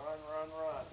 Run, run, run.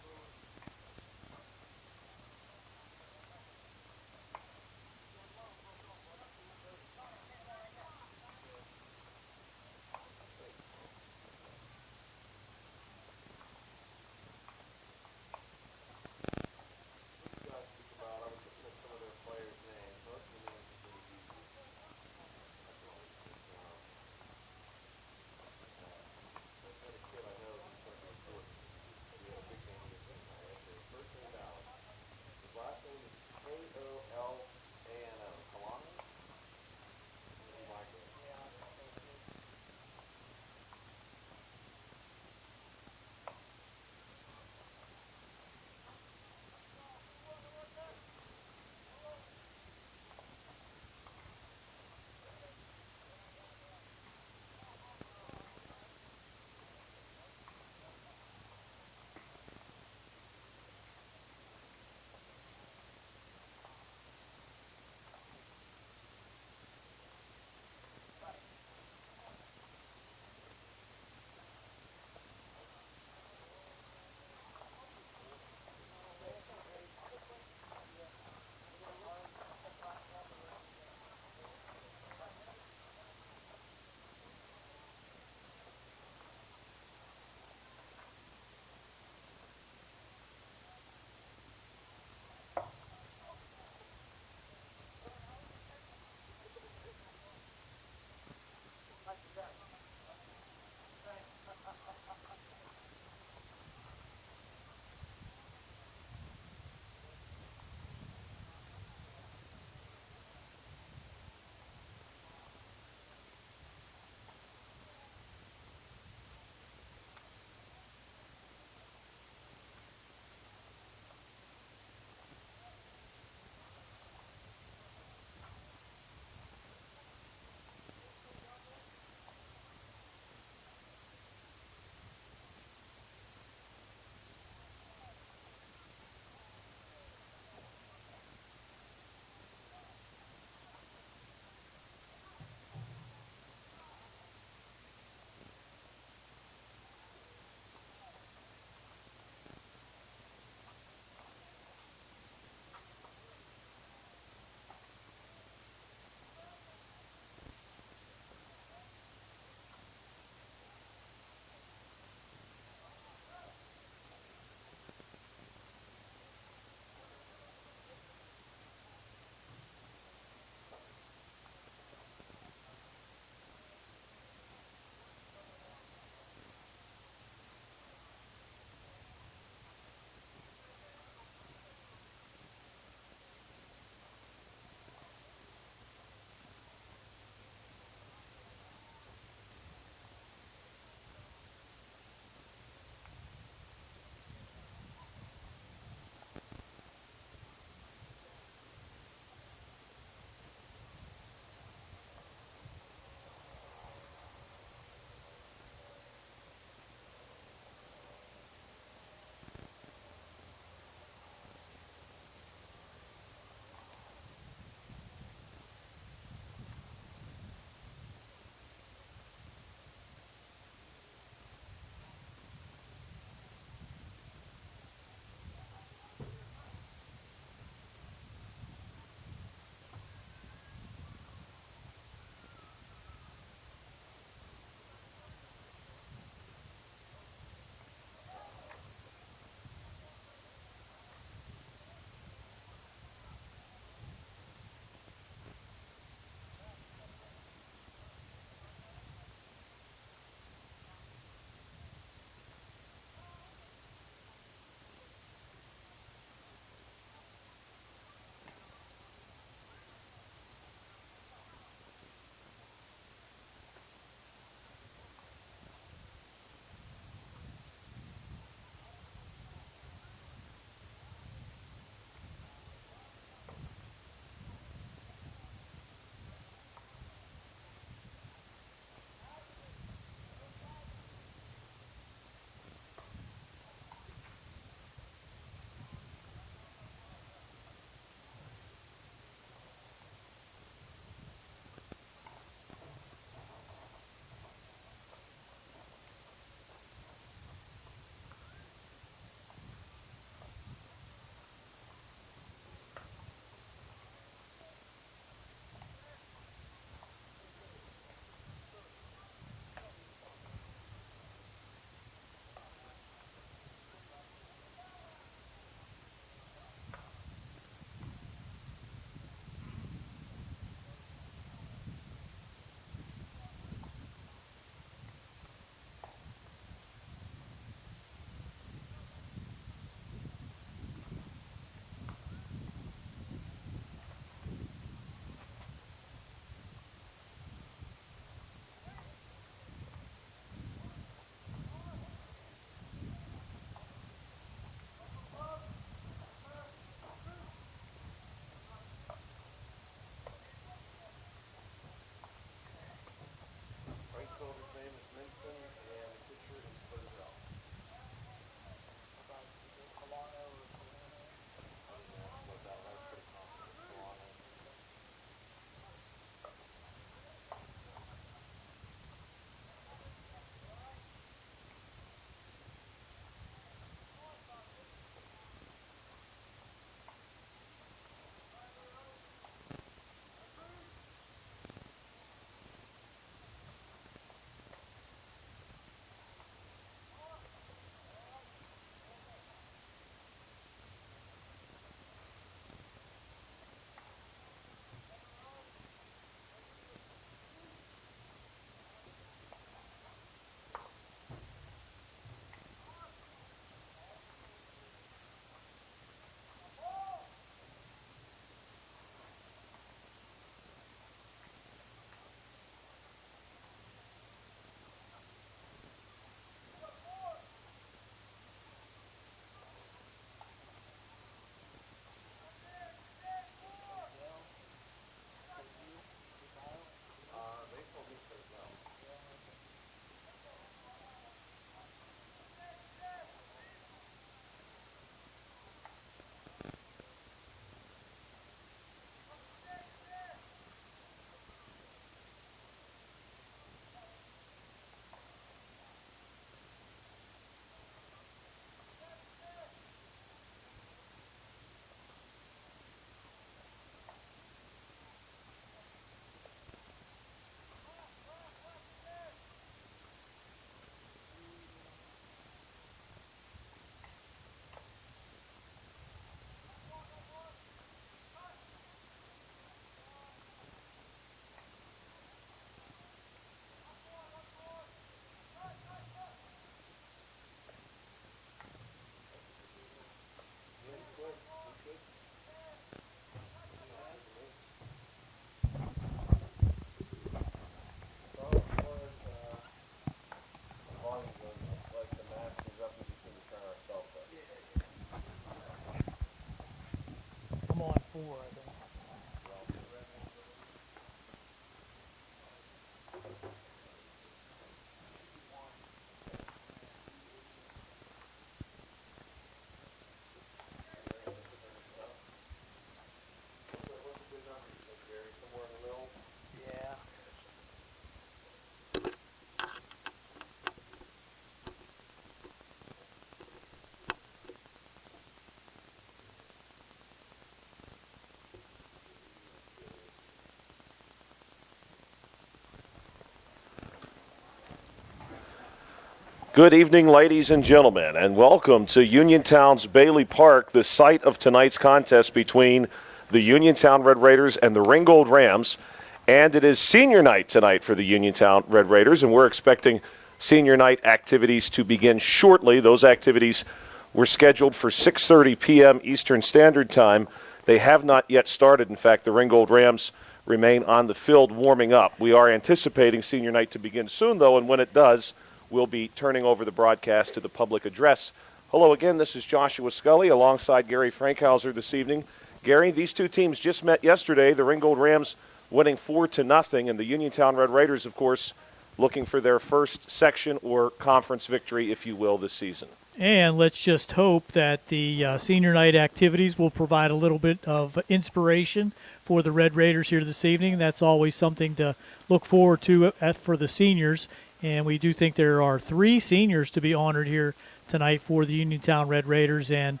Good evening, ladies and gentlemen, and welcome to Uniontown's Bailey Park, the site of tonight's contest between the Uniontown Red Raiders and the Ringgold Rams. And it is senior night tonight for the Uniontown Red Raiders, and we're expecting senior night activities to begin shortly. Those activities were scheduled for 6:30 p.m. Eastern Standard Time. They have not yet started. In fact, the Ringgold Rams remain on the field warming up. We are anticipating senior night to begin soon, though, and when it does, we'll be turning over the broadcast to the public address. Hello again, this is Joshua Scully alongside Gary Frankhauser this evening. Gary, these two teams just met yesterday. The Ringgold Rams winning 4-0, and the Uniontown Red Raiders, of course, looking for their first section or conference victory, if you will, this season. And let's just hope that the senior night activities will provide a little bit of inspiration for the Red Raiders here this evening. That's always something to look forward to for the seniors. And we do think there are 3 seniors to be honored here tonight for the Uniontown Red Raiders. And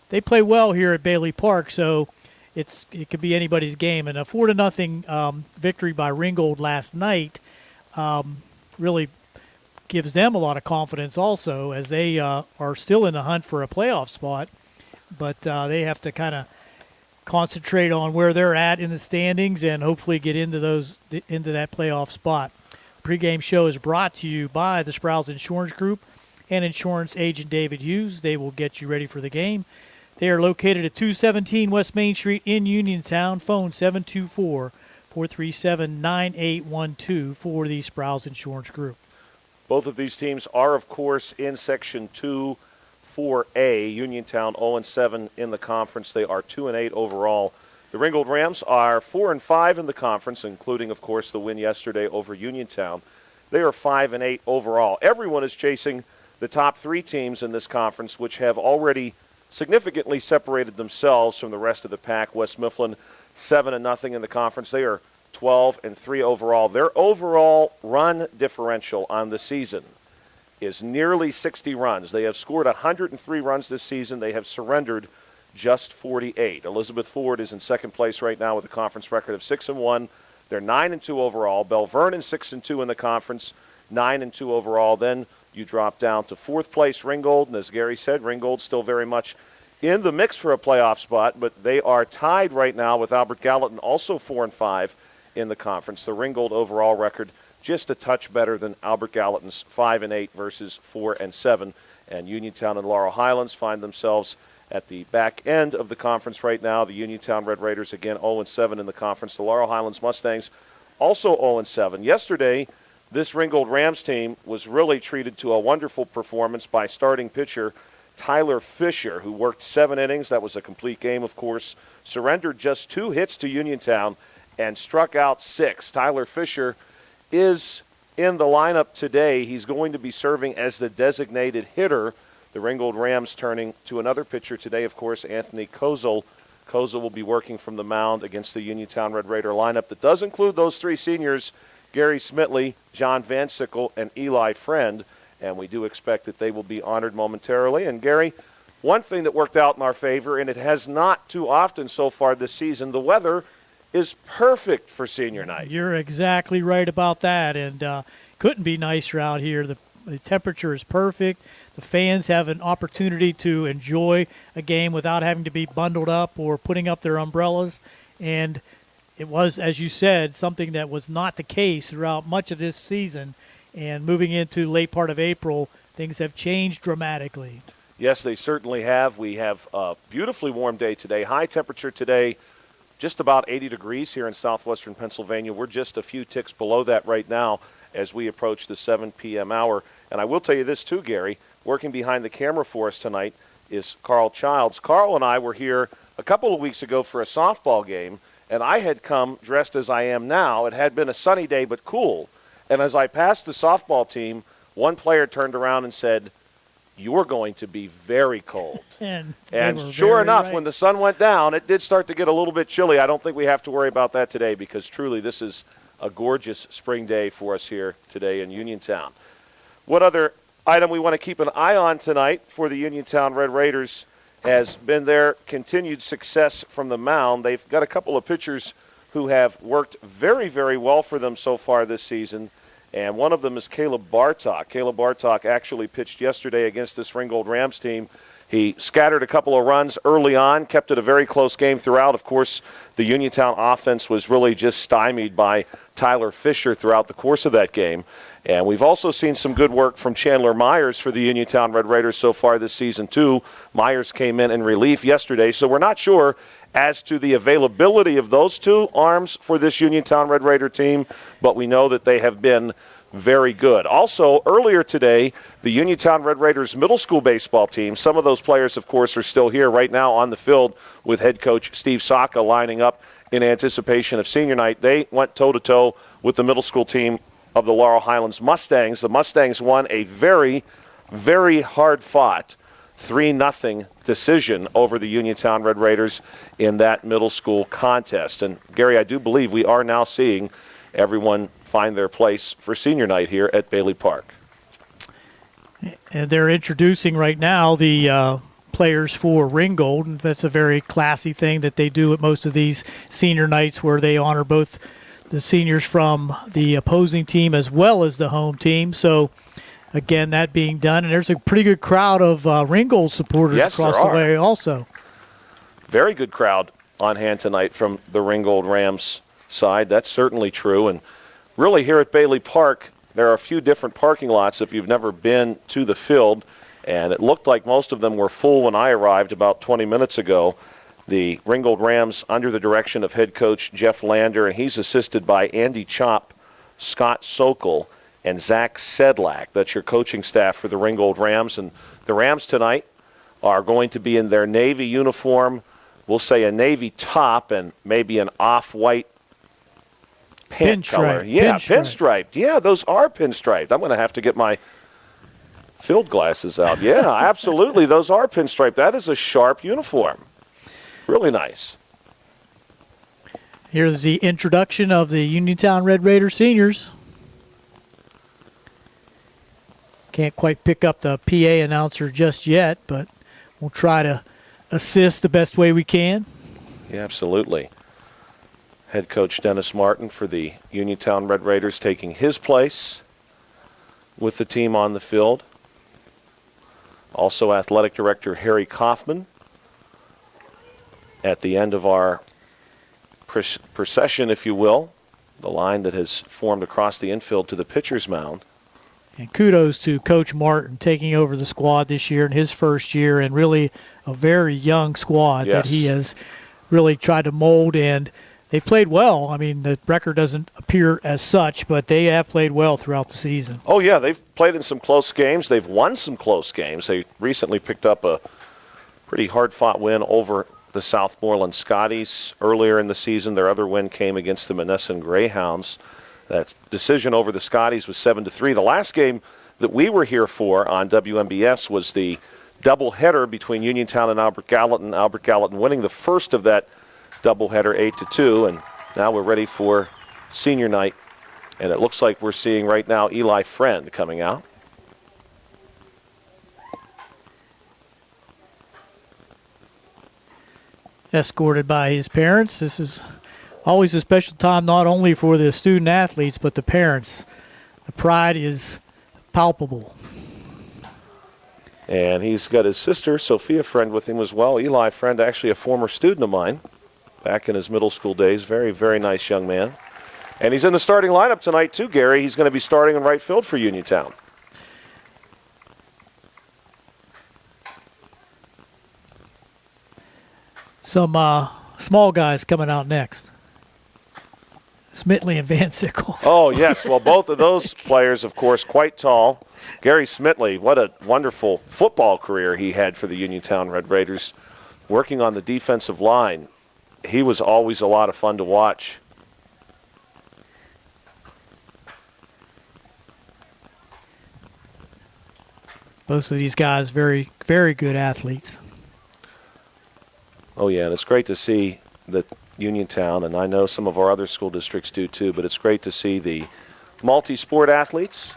they play well here at Bailey Park, so it could be anybody's game. And a 4-0 victory by Ringgold last night really gives them a lot of confidence also, as they are still in the hunt for a playoff spot. But they have to kind of concentrate on where they're at in the standings and hopefully get into that playoff spot. Pre-game show is brought to you by the Sprouse Insurance Group and insurance agent David Hughes. They will get you ready for the game. They are located at 217 West Main Street in Uniontown. Phone 724-437-9812 for the Sprouse Insurance Group. Both of these teams are, of course, in Section 2 4A. Uniontown 0-7 in the conference. They are 2-8 overall. The Ringgold Rams are 4-5 in the conference, including, of course, the win yesterday over Uniontown. They are 5-8 overall. Everyone is chasing the top 3 teams in this conference, which have already significantly separated themselves from the rest of the pack. West Mifflin 7-0 in the conference. They are 12-3 overall. Their overall run differential on the season is nearly 60 runs. They have scored 103 runs this season. They have surrendered just 48. Elizabeth Ford is in second place right now with a conference record of 6-1. They're 9-2 overall. Bell Vernon 6-2 in the conference, 9-2 overall. Then you drop down to fourth place Ringgold, and as Gary said, Ringgold still very much in the mix for a playoff spot, but they are tied right now with Albert Gallatin, also 4-5 in the conference. The Ringgold overall record just a touch better than Albert Gallatin's 5-8 versus 4-7. And Uniontown and Laurel Highlands find themselves at the back end of the conference right now. The Uniontown Red Raiders, again, 0-7 in the conference. The Laurel Highlands Mustangs also 0-7. Yesterday, this Ringgold Rams team was really treated to a wonderful performance by starting pitcher Tyler Fisher, who worked 7 innings. That was a complete game, of course. Surrendered just 2 hits to Uniontown and struck out 6. Tyler Fisher is in the lineup today. He's going to be serving as the designated hitter. The Ringgold Rams turning to another pitcher today, of course, Anthony Kozel. Kozel will be working from the mound against the Uniontown Red Raider lineup that does include those 3 seniors, Gary Smitley, John Van Sickle, and Eli Friend, and we do expect that they will be honored momentarily. And Gary, one thing that worked out in our favor, and it has not too often so far this season, the weather is perfect for senior night. You're exactly right about that, and couldn't be nicer out here. The temperature is perfect. The fans have an opportunity to enjoy a game without having to be bundled up or putting up their umbrellas. And it was, as you said, something that was not the case throughout much of this season. And moving into late part of April, things have changed dramatically. Yes, they certainly have. We have a beautifully warm day today. High temperature today, just about 80 degrees here in southwestern Pennsylvania. We're just a few ticks below that right now as we approach the 7 p.m. hour. And I will tell you this too, Gary. Working behind the camera for us tonight is Carl Childs. Carl and I were here a couple of weeks ago for a softball game, and I had come dressed as I am now. It had been a sunny day but cool. And as I passed the softball team, one player turned around and said, "You're going to be very cold." And sure enough, right. When the sun went down, it did start to get a little bit chilly. I don't think we have to worry about that today because truly this is a gorgeous spring day for us here today in Uniontown. What other item we want to keep an eye on tonight for the Uniontown Red Raiders has been their continued success from the mound. They've got a couple of pitchers who have worked very, very well for them so far this season. and one of them is Caleb Bartok. Caleb Bartok actually pitched yesterday against this Ringgold Rams team. He scattered a couple of runs early on, kept it a very close game throughout. Of course, the Uniontown offense was really just stymied by Tyler Fisher throughout the course of that game. And we've also seen some good work from Chandler Myers for the Uniontown Red Raiders so far this season, too. Myers came in relief yesterday, so we're not sure as to the availability of those two arms for this Uniontown Red Raider team, but we know that they have been very good. Also, earlier today, the Uniontown Red Raiders middle school baseball team, some of those players, of course, are still here right now on the field with head coach Steve Saka lining up in anticipation of senior night. They went toe-to-toe with the middle school team of the Laurel Highlands Mustangs. The Mustangs won a very, very hard-fought 3-0 decision over the Uniontown Red Raiders in that middle school contest. And, Gary, I do believe we are now seeing everyone find their place for senior night here at Bailey Park. And they're introducing right now the players for Ringgold. And that's a very classy thing that they do at most of these senior nights, where they honor both the seniors from the opposing team as well as the home team. So, again, that being done. And there's a pretty good crowd of Ringgold supporters across the way also. Very good crowd on hand tonight from the Ringgold Rams side. That's certainly true. And really, here at Bailey Park, there are a few different parking lots if you've never been to the field, and it looked like most of them were full when I arrived about 20 minutes ago. The Ringgold Rams under the direction of head coach Jeff Lander, and he's assisted by Andy Chop, Scott Sokol, and Zach Sedlak. That's your coaching staff for the Ringgold Rams. And the Rams tonight are going to be in their Navy uniform. We'll say a Navy top and maybe an off-white pant color. Yeah, pinstriped. Yeah, those are pinstriped. I'm going to have to get my field glasses out. Yeah, absolutely. Those are pinstriped. That is a sharp uniform. Really nice. Here's the introduction of the Uniontown Red Raider seniors. Can't quite pick up the PA announcer just yet, but we'll try to assist the best way we can. Yeah, absolutely. Head coach Dennis Martin for the Uniontown Red Raiders taking his place with the team on the field. Also, athletic director Harry Kaufman at the end of our procession, if you will, the line that has formed across the infield to the pitcher's mound. And kudos to Coach Martin taking over the squad this year in his first year, and really a very young squad that he has really tried to mold, and they played well. I mean, the record doesn't appear as such, but they have played well throughout the season. Oh, yeah, they've played in some close games. They've won some close games. They recently picked up a pretty hard-fought win over the Southmoreland Scotties earlier in the season. Their other win came against the Monessen Greyhounds. That decision over the Scotties was 7-3. The last game that we were here for on WMBS was the doubleheader between Uniontown and Albert Gallatin. Albert Gallatin winning the first of that doubleheader 8-2, and now we're ready for senior night. And it looks like we're seeing right now Eli Friend coming out. Escorted by his parents. This is always a special time, not only for the student athletes, but the parents. The pride is palpable. And he's got his sister, Sophia Friend, with him as well. Eli Friend, actually a former student of mine back in his middle school days. Very, very nice young man. And he's in the starting lineup tonight, too, Gary. He's going to be starting in right field for Uniontown. Some small guys coming out next. Smitley and Van Sickle. Oh, yes. Well, both of those players, of course, quite tall. Gary Smitley, what a wonderful football career he had for the Uniontown Red Raiders. Working on the defensive line, he was always a lot of fun to watch. Most of these guys very, very good athletes. Oh, yeah, and it's great to see that Uniontown, and I know some of our other school districts do too, but it's great to see the multi-sport athletes.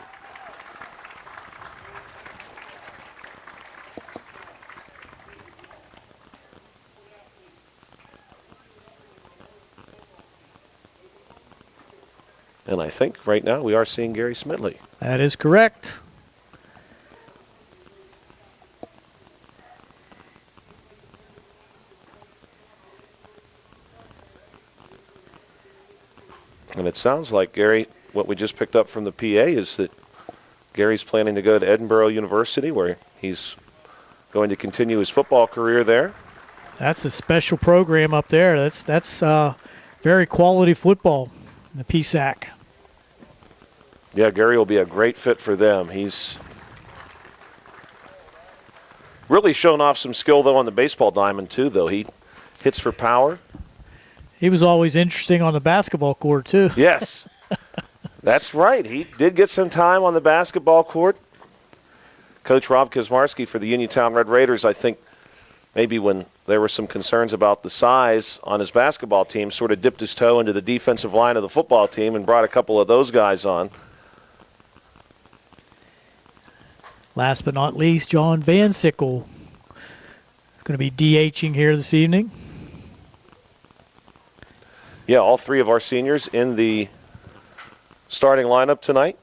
And I think right now we are seeing Gary Smitley. That is correct. And it sounds like, Gary, what we just picked up from the PA is that Gary's planning to go to Edinburgh University, where he's going to continue his football career there. That's a special program up there. That's very quality football, the PSAC. Yeah, Gary will be a great fit for them. He's really shown off some skill, though, on the baseball diamond, too, though. He hits for power. He was always interesting on the basketball court, too. Yes, that's right. He did get some time on the basketball court. Coach Rob Kazmarski for the Uniontown Red Raiders, I think maybe when there were some concerns about the size on his basketball team, sort of dipped his toe into the defensive line of the football team and brought a couple of those guys on. Last but not least, John Van Sickle is going to be DHing here this evening. Yeah, all three of our seniors in the starting lineup tonight.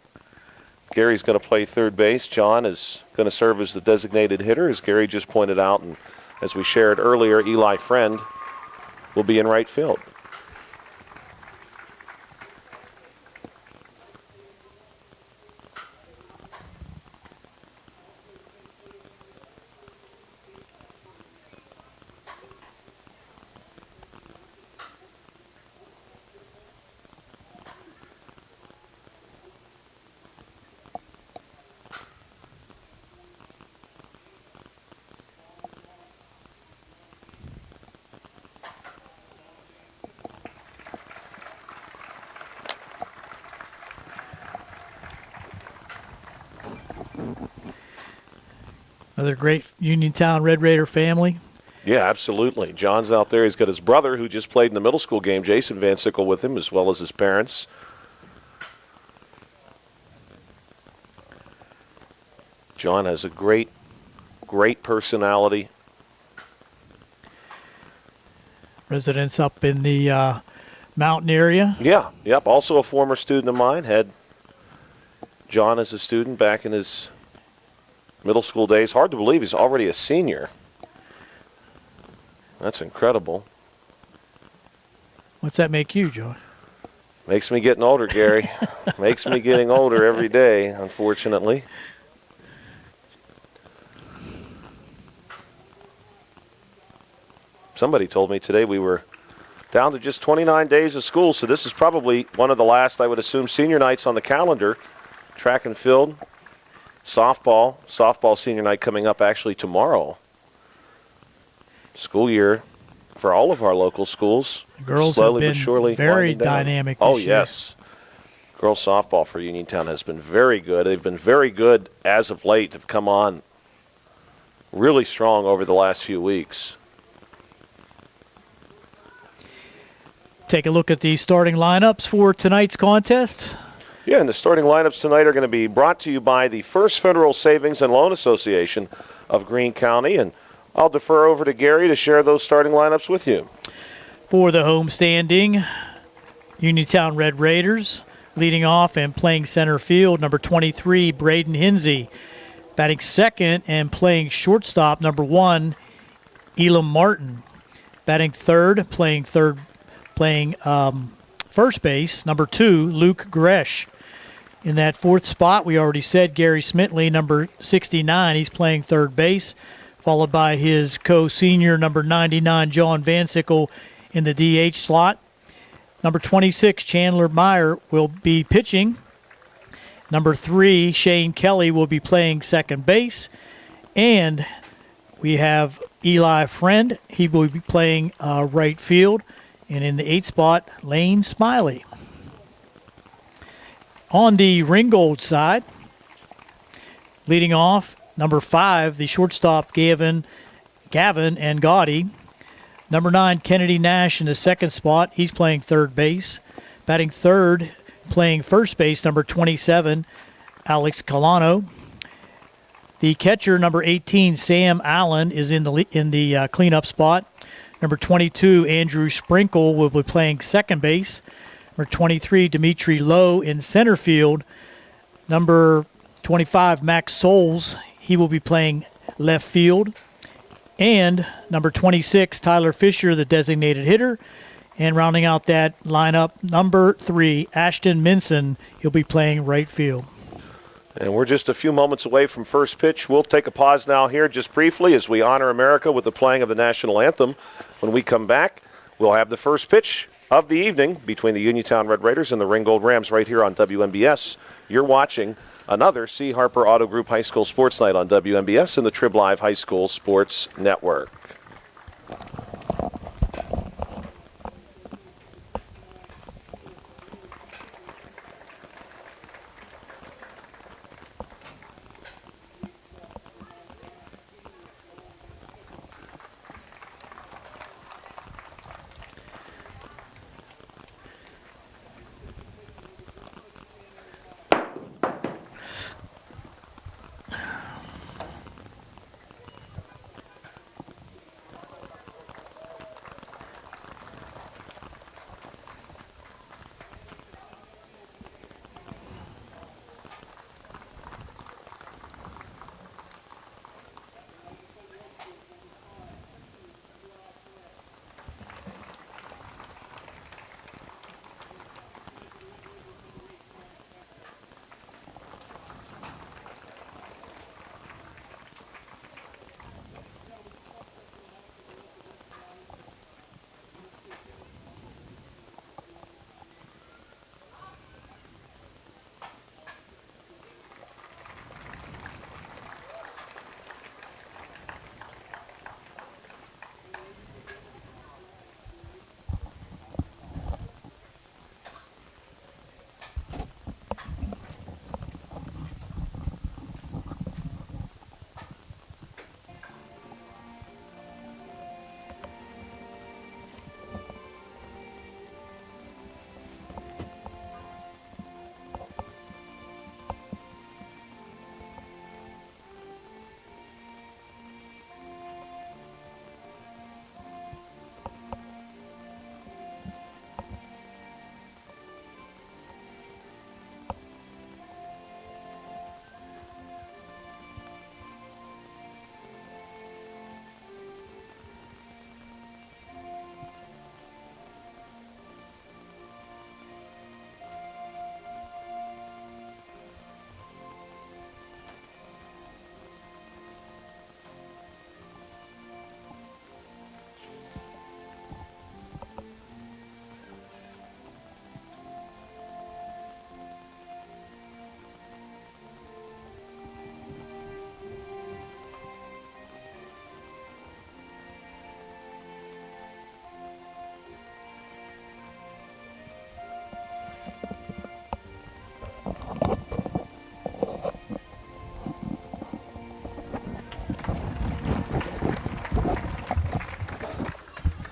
Gary's going to play third base. John is going to serve as the designated hitter, as Gary just pointed out. And as we shared earlier, Eli Friend will be in right field. Another great Uniontown Red Raider family. Yeah, absolutely. John's out there. He's got his brother who just played in the middle school game, Jason Van Sickle, with him, as well as his parents. John has a great personality. Residents up in the mountain area. Yeah, yep. Also a former student of mine. Had John as a student back in his middle school days. Hard to believe he's already a senior. That's incredible. What's that make you, John? Makes me getting older, Gary. Makes me getting older every day, unfortunately. Somebody told me today we were down to just 29 days of school, so this is probably one of the last, I would assume, senior nights on the calendar. Track and field, softball senior night coming up actually tomorrow. School year for all of our local schools. The girls slowly have but been surely very winding down. dynamic Oh, this year. yes. Girls softball for Uniontown has been very good. They've been very good as of late. Have come on really strong over the last few weeks. Take a look at the starting lineups for tonight's contest. Yeah, and the starting lineups tonight are going to be brought to you by the First Federal Savings and Loan Association of Greene County. And I'll defer over to Gary to share those starting lineups with you. For the homestanding Uniontown Red Raiders, leading off and playing center field, number 23, Braden Hinsey. Batting second and playing shortstop, number 1, Elam Martin. Batting third, playing first base, number 2, Luke Gresh. In that fourth spot, we already said Gary Smitley, number 69. He's playing third base, followed by his co-senior, number 99, John Van Sickle, in the DH slot. Number 26, Chandler Meyer, will be pitching. Number 3, Shane Kelly, will be playing second base. And we have Eli Friend. He will be playing right field. And in the 8th spot, Lane Smiley. On the Ringgold side, leading off, number 5, the shortstop Gavin and Gotti. Number 9, Kennedy Nash in the second spot. He's playing third base. Batting third, playing first base, number 27, Alex Colano. The catcher, number 18, Sam Allen, is in the cleanup spot. Number 22, Andrew Sprinkle, will be playing second base. Number 23, Dimitri Lowe in center field. Number 25, Max Souls, he will be playing left field. And number 26, Tyler Fisher, the designated hitter. And rounding out that lineup, number 3, Ashton Minson, he'll be playing right field. And we're just a few moments away from first pitch. We'll take a pause now here just briefly as we honor America with the playing of the national anthem. When we come back, we'll have the first pitch of the evening between the Uniontown Red Raiders and the Ringgold Rams right here on WMBS. You're watching another C. Harper Auto Group High School Sports Night on WMBS and the Trib Live High School Sports Network.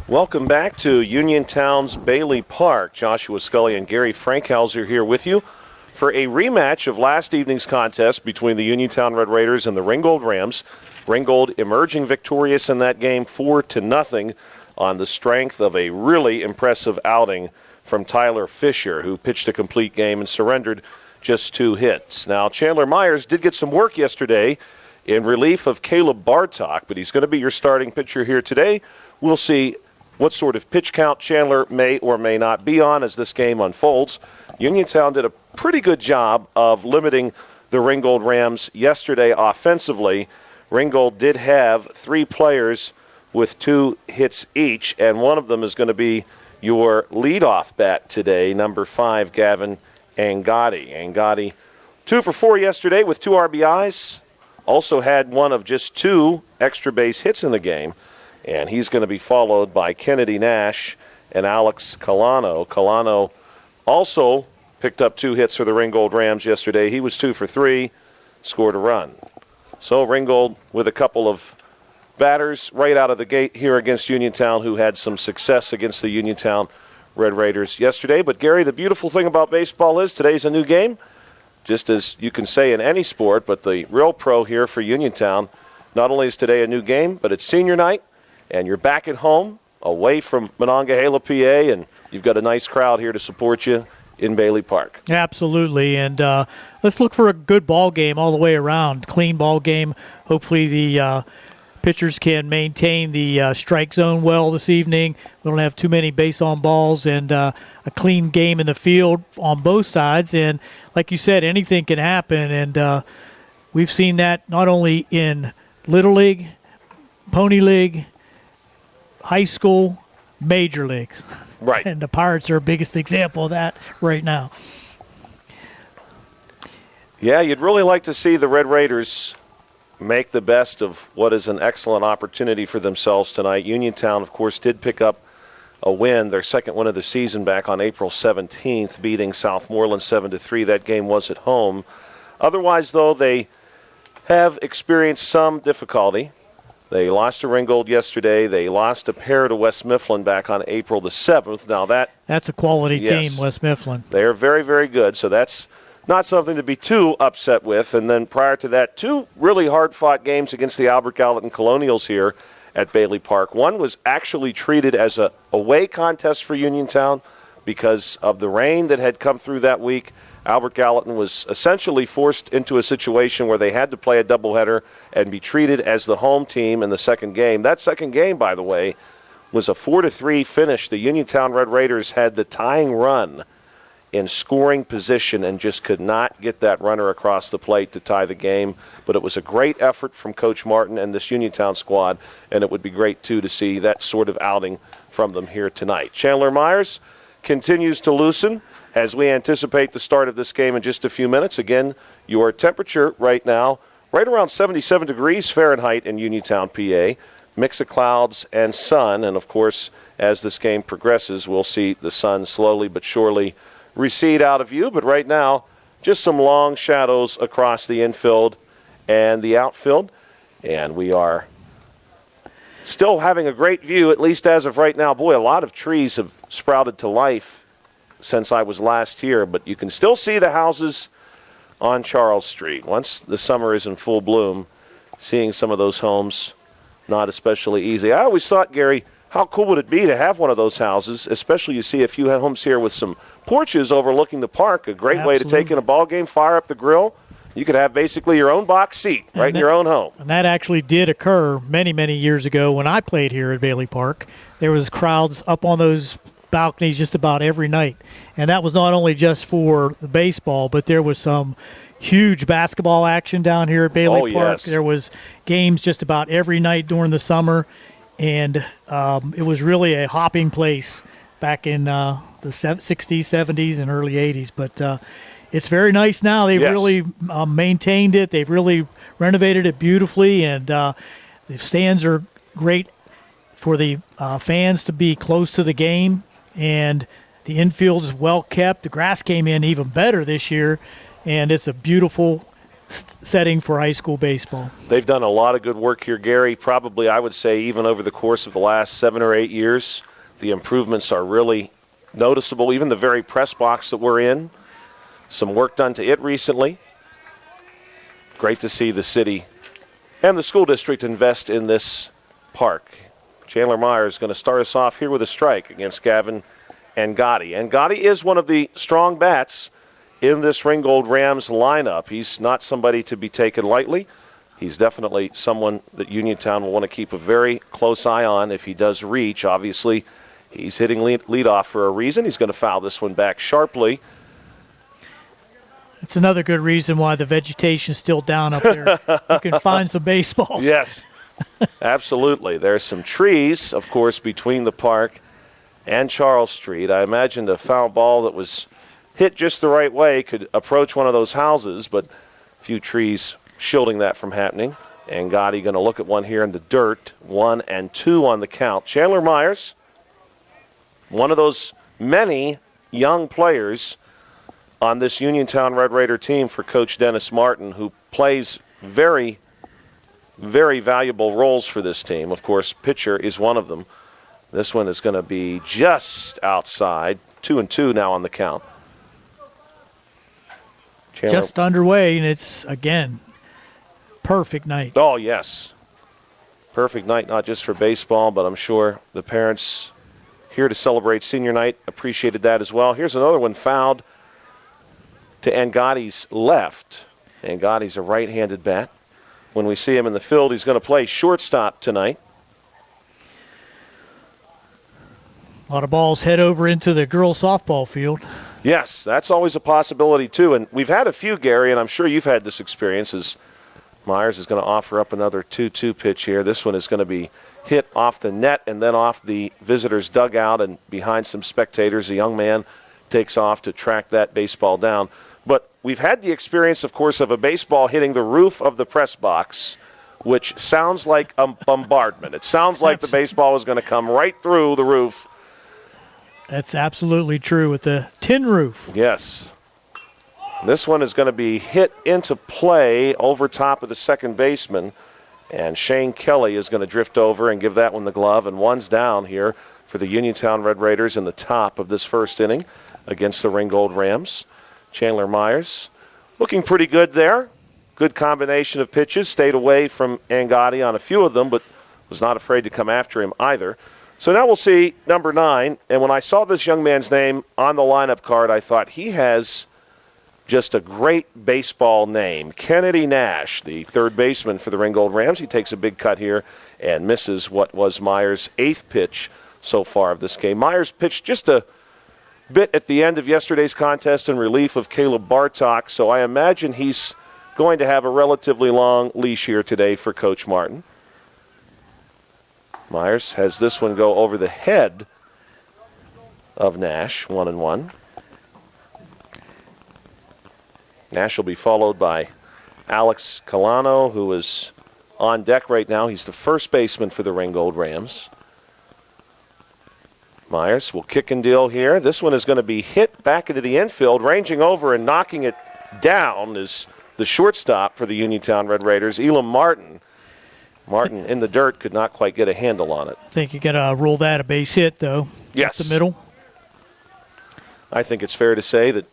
Welcome back to Uniontown's Bailey Park. Joshua Scully and Gary Frankhauser here with you for a rematch of last evening's contest between the Uniontown Red Raiders and the Ringgold Rams. Ringgold emerging victorious in that game 4-0 on the strength of a really impressive outing from Tyler Fisher, who pitched a complete game and surrendered just 2 hits. Now, Chandler Myers did get some work yesterday in relief of Caleb Bartok, but he's going to be your starting pitcher here today. We'll see what sort of pitch count Chandler may or may not be on as this game unfolds. Uniontown did a pretty good job of limiting the Ringgold Rams yesterday offensively. Ringgold did have 3 players with 2 hits each, and one of them is going to be your leadoff bat today, number 5, Gavin Angotti. Angotti 2 for 4 yesterday with 2 RBIs. Also had one of just 2 extra base hits in the game. And he's going to be followed by Kennedy Nash and Alex Colano. Colano also picked up 2 hits for the Ringgold Rams yesterday. He was 2 for 3, scored a run. So Ringgold with a couple of batters right out of the gate here against Uniontown, who had some success against the Uniontown Red Raiders yesterday. But, Gary, the beautiful thing about baseball is today's a new game, just as you can say in any sport, but the real pro here for Uniontown, not only is today a new game, but it's senior night. And you're back at home, away from Monongahela, PA, and you've got a nice crowd here to support you in Bailey Park. Absolutely, and let's look for a good ball game all the way around. Clean ball game. Hopefully the pitchers can maintain the strike zone well this evening. We don't have too many base on balls, and a clean game in the field on both sides. And like you said, anything can happen, and we've seen that not only in Little League, Pony League, high school, major leagues. Right. And the Pirates are our biggest example of that right now. Yeah, you'd really like to see the Red Raiders make the best of what is an excellent opportunity for themselves tonight. Uniontown, of course, did pick up a win, their second win of the season back on April 17th, beating Southmoreland 7-3. That game was at home. Otherwise, though, they have experienced some difficulty. They lost to Ringgold yesterday. They lost a pair to West Mifflin back on April the 7th. Now that's a quality yes, team, West Mifflin. They are very, very good, so that's not something to be too upset with. And then prior to that, two really hard-fought games against the Albert Gallatin Colonials here at Bailey Park. One was actually treated as a away contest for Uniontown because of the rain that had come through that week. Albert Gallatin was essentially forced into a situation where they had to play a doubleheader and be treated as the home team in the second game. That second game, by the way, was a 4-3 finish. The Uniontown Red Raiders had the tying run in scoring position and just could not get that runner across the plate to tie the game. But it was a great effort from Coach Martin and this Uniontown squad, and it would be great, too, to see that sort of outing from them here tonight. Chandler Myers continues to loosen as we anticipate the start of this game in just a few minutes. Again, your temperature right now, right around 77 degrees Fahrenheit in Uniontown, PA. Mix of clouds and sun. And, of course, as this game progresses, we'll see the sun slowly but surely recede out of view. But right now, just some long shadows across the infield and the outfield. And we are still having a great view, at least as of right now. Boy, a lot of trees have sprouted to life since I was last here, but you can still see the houses on Charles Street. Once the summer is in full bloom, seeing some of those homes not especially easy. I always thought, Gary, how cool would it be to have one of those houses, especially you see a few homes here with some porches overlooking the park, a great way to take in a ball game, fire up the grill. You could have basically your own box seat right in your own home. And that actually did occur many, many years ago when I played here at Bailey Park. There was crowds up on those balconies just about every night. And that was not only just for the baseball, but there was some huge basketball action down here at Bailey Park. Yes. There was games just about every night during the summer. And it was really a hopping place back in the 60s, 70s, and early 80s. But it's very nice now. They've really maintained it. They've really renovated it beautifully. And the stands are great for the fans to be close to the game. And the infield is well kept. The grass came in even better this year, and it's a beautiful setting for high school baseball. They've done a lot of good work here, Gary. Probably, I would say, even over the course of the last 7 or 8 years, the improvements are really noticeable. Even the very press box that we're in, some work done to it recently. Great to see the city and the school district invest in this park. Chandler Myers is going to start us off here with a strike against Gavin and Gotti. And Gotti is one of the strong bats in this Ringgold Rams lineup. He's not somebody to be taken lightly. He's definitely someone that Uniontown will want to keep a very close eye on if he does reach. Obviously, he's hitting leadoff for a reason. He's going to foul this one back sharply. It's another good reason why the vegetation's still down up there. You can find some baseballs. Yes. Absolutely. There's some trees, of course, between the park and Charles Street. I imagined a foul ball that was hit just the right way could approach one of those houses, but a few trees shielding that from happening. And Gotti going to look at one here in the dirt. 1-2 on the count. Chandler Myers, one of those many young players on this Uniontown Red Raider team for Coach Dennis Martin, who plays very, very valuable roles for this team. Of course, pitcher is one of them. This one is going to be just outside. 2-2 now on the count. Chandler. Just underway, and it's, again, perfect night. Oh, yes. Perfect night, not just for baseball, but I'm sure the parents here to celebrate senior night. Appreciated that as well. Here's another one fouled to Angotti's left. Angotti's a right-handed bat. When we see him in the field, he's going to play shortstop tonight. A lot of balls head over into the girls' softball field. Yes, that's always a possibility, too. And we've had a few, Gary, and I'm sure you've had this experience, as Myers is going to offer up another 2-2 pitch here. This one is going to be hit off the net and then off the visitors' dugout and behind some spectators. A young man takes off to track that baseball down. But we've had the experience, of course, of a baseball hitting the roof of the press box, which sounds like a bombardment. It sounds like the baseball is going to come right through the roof. That's absolutely true with the tin roof. Yes. This one is going to be hit into play over top of the second baseman, and Shane Kelly is going to drift over and give that one the glove, and one's down here for the Uniontown Red Raiders in the top of this first inning against the Ringgold Rams. Chandler Myers looking pretty good there. Good combination of pitches. Stayed away from Angotti on a few of them, but was not afraid to come after him either. So now we'll see number 9. And when I saw this young man's name on the lineup card, I thought he has just a great baseball name. Kennedy Nash, the third baseman for the Ringgold Rams. He takes a big cut here and misses what was Myers' 8th pitch so far of this game. Myers pitched just a bit at the end of yesterday's contest in relief of Caleb Bartok, so I imagine he's going to have a relatively long leash here today for Coach Martin. Myers has this one go over the head of Nash, 1-1. Nash will be followed by Alex Colano, who is on deck right now. He's the first baseman for the Ringgold Rams. Myers will kick and deal here. This one is going to be hit back into the infield. Ranging over and knocking it down is the shortstop for the Uniontown Red Raiders, Elam Martin. Martin in the dirt could not quite get a handle on it. I think you got to rule that a base hit, though. Yes. Up the middle. I think it's fair to say that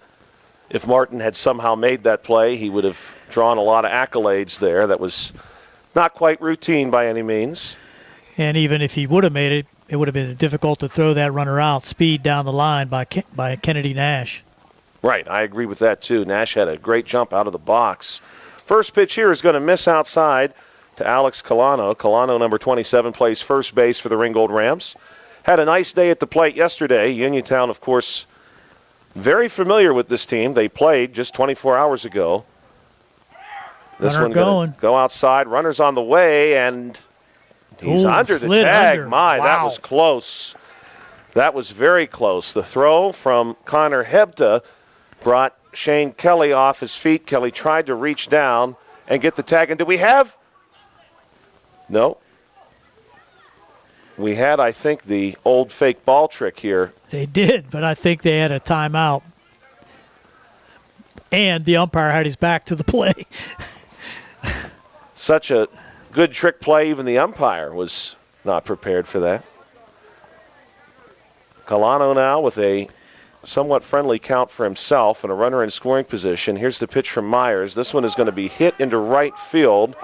if Martin had somehow made that play, he would have drawn a lot of accolades there. That was not quite routine by any means. And even if he would have made it, it would have been difficult to throw that runner out, speed down the line by Kennedy Nash. Right, I agree with that too. Nash had a great jump out of the box. First pitch here is going to miss outside to Alex Colano. Colano, number 27, plays first base for the Ringgold Rams. Had a nice day at the plate yesterday. Uniontown, of course, very familiar with this team. They played just 24 hours ago. This Runner one going to go outside. Runner's on the way, and he's under the tag. Under. My, wow. That was close. That was very close. The throw from Connor Hebda brought Shane Kelly off his feet. Kelly tried to reach down and get the tag. And do we have? No. We had, I think, the old fake ball trick here. They did, but I think they had a timeout. And the umpire had his back to the play. Such a good trick play, even the umpire was not prepared for that. Colano now with a somewhat friendly count for himself and a runner in scoring position. Here's the pitch from Myers. This one is going to be hit into right field.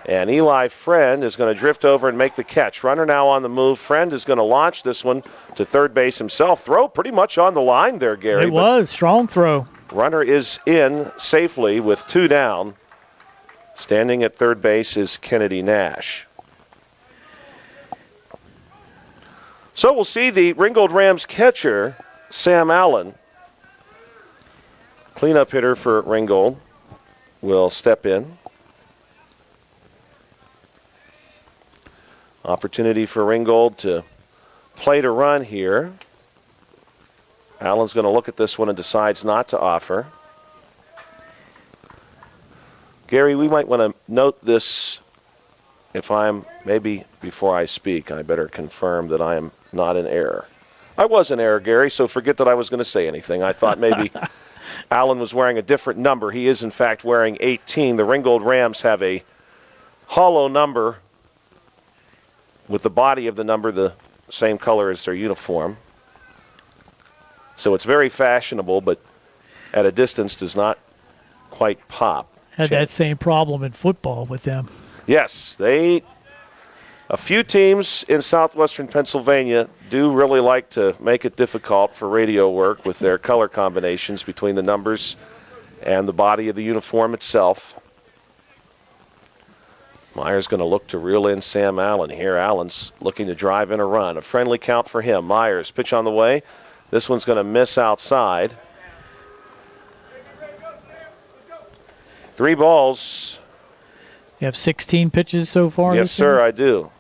And Eli Friend is going to drift over and make the catch. Runner now on the move. Friend is going to launch this one to third base himself. Throw pretty much on the line there, Gary. It was. Strong throw. Runner is in safely with 2 down. Standing at third base is Kennedy Nash. So we'll see the Ringgold Rams catcher, Sam Allen, cleanup hitter for Ringgold, will step in. Opportunity for Ringgold to play to run here. Allen's going to look at this one and decides not to offer. Gary, we might want to note this. If I'm, maybe before I speak, I better confirm that I am not in error. I was in error, Gary, so forget that I was going to say anything. I thought maybe Allen was wearing a different number. He is, in fact, wearing 18. The Ringgold Rams have a hollow number with the body of the number the same color as their uniform. So it's very fashionable, but at a distance does not quite pop. Had that same problem in football with them. Yes, they A few teams in southwestern Pennsylvania do really like to make it difficult for radio work with their color combinations between the numbers and the body of the uniform itself. Myers going to look to reel in Sam Allen here. Allen's looking to drive in a run. A friendly count for him. Myers, pitch on the way. This one's going to miss outside. 3 balls. You have 16 pitches so far? Yes, sir, I do.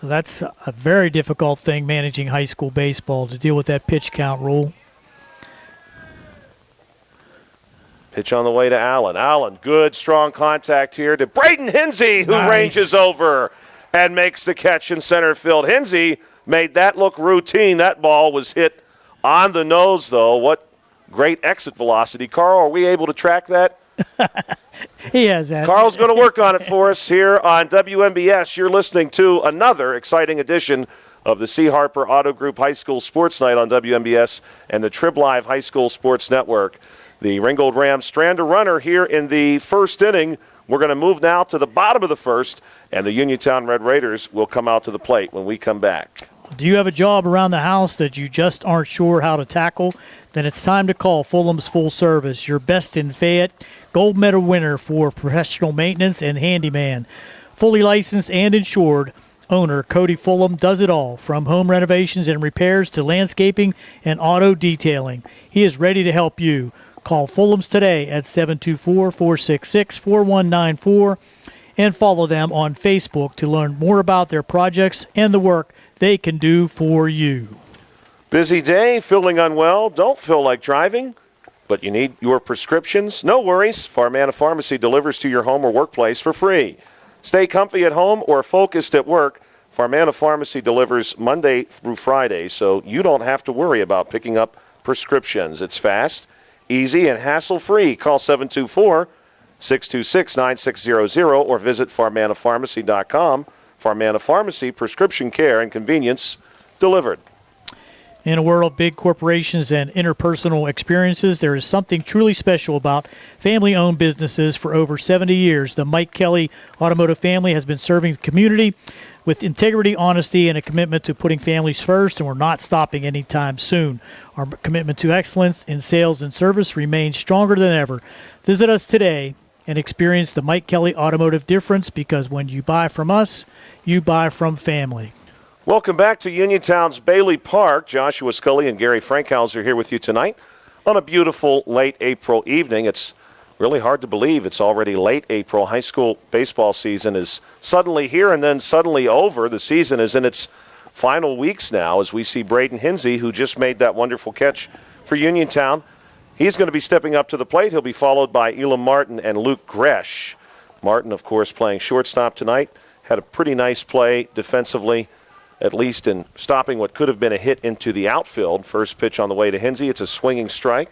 So that's a very difficult thing managing high school baseball, to deal with that pitch count rule. Pitch on the way to Allen. Allen, good, strong contact here to Braden Hinsey, who ranges over and makes the catch in center field. Hinsey made that look routine. That ball was hit on the nose, though. What great exit velocity. Carl, are we able to track that? He has that. Carl's going to work on it for us here on WMBS. You're listening to another exciting edition of the C. Harper Auto Group High School Sports Night on WMBS and the Trib Live High School Sports Network. The Ringgold Rams strand a runner here in the first inning. We're going to move now to the bottom of the first, and the Uniontown Red Raiders will come out to the plate when we come back. Do you have a job around the house that you just aren't sure how to tackle? Then it's time to call Fulham's Full Service, your best in Fayette, gold medal winner for professional maintenance and handyman. Fully licensed and insured, owner Cody Fulham does it all, from home renovations and repairs to landscaping and auto detailing. He is ready to help you. Call Fulham's today at 724-466-4194 and follow them on Facebook to learn more about their projects and the work they can do for you. Busy day, feeling unwell, don't feel like driving, but you need your prescriptions? No worries. Farmana Pharmacy delivers to your home or workplace for free. Stay comfy at home or focused at work. Farmana Pharmacy delivers Monday through Friday, so you don't have to worry about picking up prescriptions. It's fast, easy, and hassle-free. Call 724-626-9600 or visit farmanapharmacy.com. Farmana Pharmacy, prescription care and convenience delivered. In a world of big corporations and interpersonal experiences, there is something truly special about family-owned businesses. For over 70 years, the Mike Kelly Automotive family has been serving the community with integrity, honesty, and a commitment to putting families first, and we're not stopping anytime soon. Our commitment to excellence in sales and service remains stronger than ever. Visit us today and experience the Mike Kelly Automotive difference, because when you buy from us, you buy from family. Welcome back to Uniontown's Bailey Park. Joshua Scully and Gary Frankhauser here with you tonight on a beautiful late April evening. It's really hard to believe it's already late April. High school baseball season is suddenly here and then suddenly over. The season is in its final weeks now as we see Braden Hinsey, who just made that wonderful catch for Uniontown. He's going to be stepping up to the plate. He'll be followed by Elam Martin and Luke Gresh. Martin, of course, playing shortstop tonight. Had a pretty nice play defensively, at least in stopping what could have been a hit into the outfield. First pitch on the way to Hinsey. It's a swinging strike.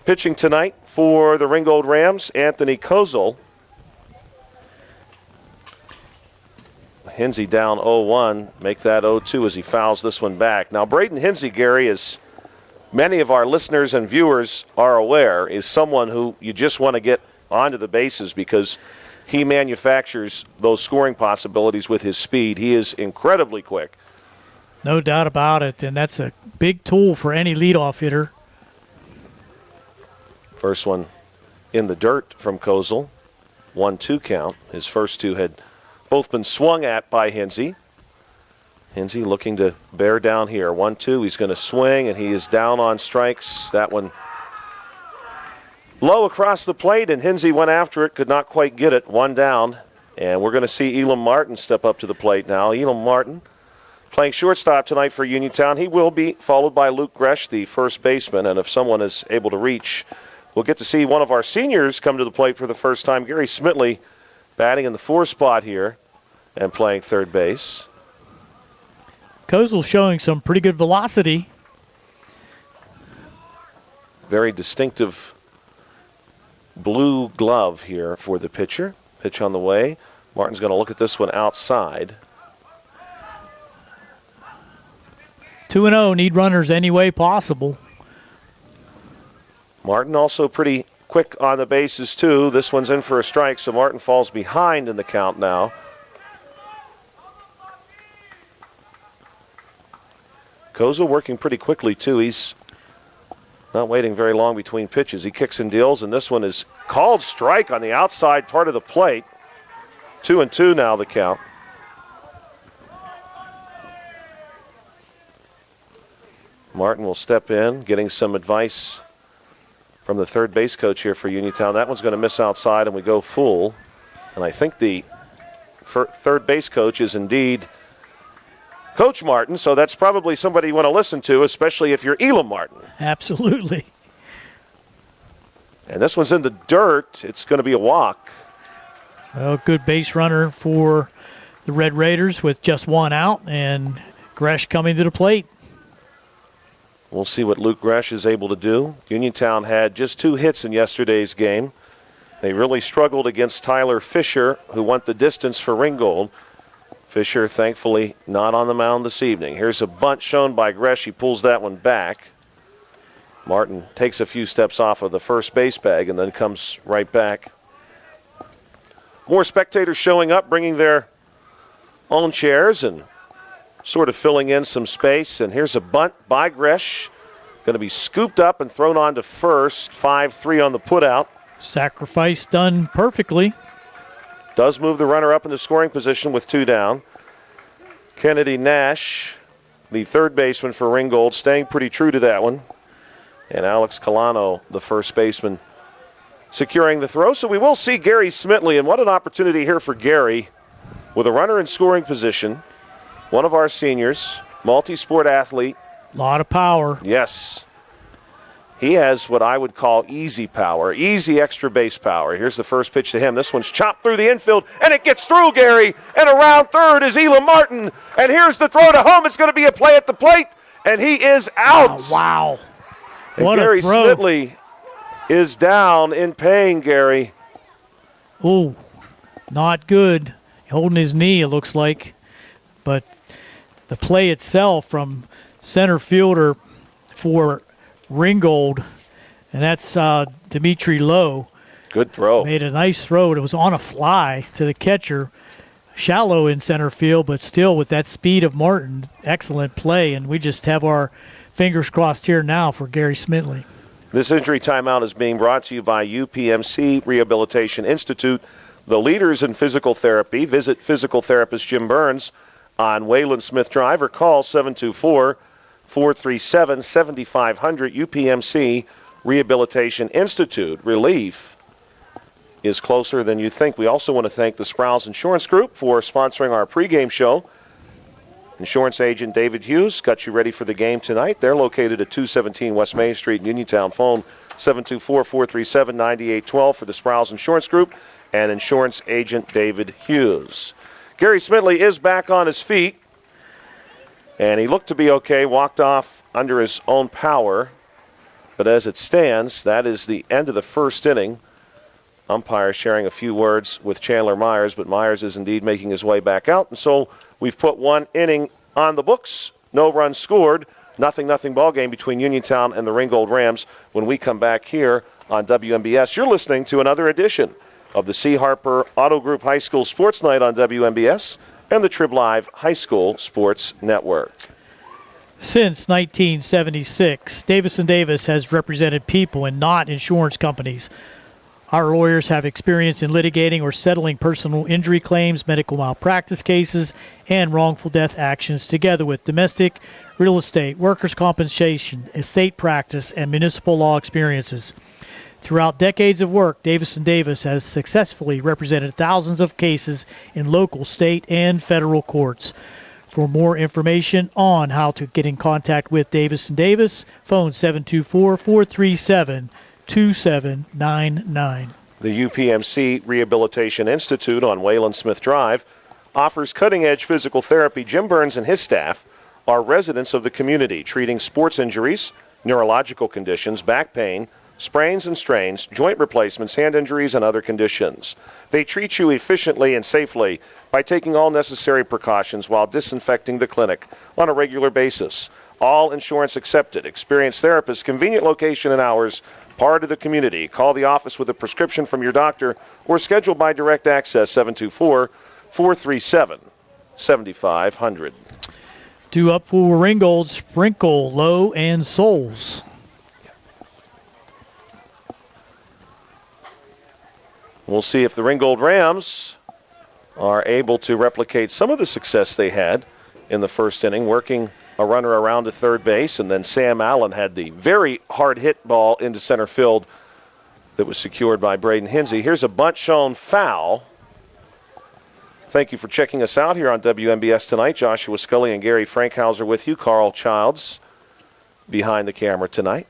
Pitching tonight for the Ringgold Rams, Anthony Kozel. Hinsey down 0-1. Make that 0-2 as he fouls this one back. Now, Braden Hinsey, Gary, as many of our listeners and viewers are aware, is someone who you just want to get onto the bases because he manufactures those scoring possibilities with his speed. He is incredibly quick. No doubt about it, and that's a big tool for any leadoff hitter. First one in the dirt from Kozel. 1-2 count. His first two had both been swung at by Hinsey. Hinsey looking to bear down here. 1-2. He's going to swing, and he is down on strikes. That one low across the plate, and Hinsey went after it, could not quite get it. One down, and we're going to see Elam Martin step up to the plate now. Elam Martin playing shortstop tonight for Uniontown. He will be followed by Luke Gresh, the first baseman, and if someone is able to reach, we'll get to see one of our seniors come to the plate for the first time. Gary Smitley batting in the 4 spot here and playing third base. Kozel showing some pretty good velocity. Very distinctive blue glove here for the pitcher. Pitch on the way. Martin's going to look at this one outside. 2-0, need runners any way possible. Martin also pretty quick on the bases, too. This one's in for a strike, so Martin falls behind in the count now. Koza working pretty quickly, too. He's not waiting very long between pitches. He kicks and deals, and this one is called strike on the outside part of the plate. 2-2 now the count. Martin will step in, getting some advice from the third base coach here for Uniontown. That one's going to miss outside, and we go full. And I think the third base coach is indeed Coach Martin, so that's probably somebody you want to listen to, especially if you're Elam Martin. Absolutely. And this one's in the dirt. It's going to be a walk. So good base runner for the Red Raiders with just one out, and Gresh coming to the plate. We'll see what Luke Gresh is able to do. Uniontown had just 2 hits in yesterday's game. They really struggled against Tyler Fisher, who went the distance for Ringgold. Fisher, thankfully, not on the mound this evening. Here's a bunt shown by Gresh. He pulls that one back. Martin takes a few steps off of the first base bag and then comes right back. More spectators showing up, bringing their own chairs and sort of filling in some space. And here's a bunt by Gresh. Going to be scooped up and thrown on to first. 5-3 on the putout. Sacrifice done perfectly. Does move the runner up into scoring position with 2 down. Kennedy Nash, the third baseman for Ringgold, staying pretty true to that one. And Alex Colano, the first baseman, securing the throw. So we will see Gary Smitley, and what an opportunity here for Gary with a runner in scoring position. One of our seniors, multi-sport athlete. A lot of power. Yes. He has what I would call easy power, easy extra base power. Here's the first pitch to him. This one's chopped through the infield, and it gets through, Gary. And around third is Elam Martin. And here's the throw to home. It's going to be a play at the plate, and he is out. Oh, wow. And What Gary a throw. Smitley is down in pain, Gary. Ooh, not good. Holding his knee, it looks like. But the play itself from center fielder for Ringgold, and that's Dimitri Lowe. Good throw. Made a nice throw. It was on a fly to the catcher. Shallow in center field, but still with that speed of Martin, excellent play. And we just have our fingers crossed here now for Gary Smitley. This injury timeout is being brought to you by UPMC Rehabilitation Institute, the leaders in physical therapy. Visit physical therapist Jim Burns on Wayland Smith Drive or call 724-437-7500. UPMC Rehabilitation Institute. Relief is closer than you think. We also want to thank the Sproul's Insurance Group for sponsoring our pregame show. Insurance agent David Hughes got you ready for the game tonight. They're located at 217 West Main Street in Uniontown. Phone 724-437-9812 for the Sproul's Insurance Group and insurance agent David Hughes. Gary Smitley is back on his feet, and he looked to be okay, walked off under his own power. But as it stands, that is the end of the first inning. Umpire sharing a few words with Chandler Myers, but Myers is indeed making his way back out. And so we've put one inning on the books, no runs scored, 0-0 ball game between Uniontown and the Ringgold Rams. When we come back here on WMBS, you're listening to another edition of the C. Harper Auto Group High School Sports Night on WMBS and the Trib Live High School Sports Network. Since 1976, Davis & Davis has represented people and not insurance companies. Our lawyers have experience in litigating or settling personal injury claims, medical malpractice cases, and wrongful death actions, together with domestic, real estate, workers' compensation, estate practice, and municipal law experiences. Throughout decades of work, Davis & Davis has successfully represented thousands of cases in local, state, and federal courts. For more information on how to get in contact with Davis & Davis, phone 724-437-2799. The UPMC Rehabilitation Institute on Wayland Smith Drive offers cutting-edge physical therapy. Jim Burns and his staff are residents of the community, treating sports injuries, neurological conditions, back pain, sprains and strains, joint replacements, hand injuries, and other conditions. They treat you efficiently and safely by taking all necessary precautions while disinfecting the clinic on a regular basis. All insurance accepted. Experienced therapists, convenient location and hours, part of the community. Call the office with a prescription from your doctor or schedule by direct access 724-437-7500. Two up for Ringgold, Sprinkle, Low, and Souls. We'll see if the Ringgold Rams are able to replicate some of the success they had in the first inning, working a runner around to third base, and then Sam Allen had the very hard hit ball into center field that was secured by Braden Hinsey. Here's a bunt shown foul. Thank you for checking us out here on WMBS tonight. Joshua Scully and Gary Frankhauser with you. Carl Childs behind the camera tonight.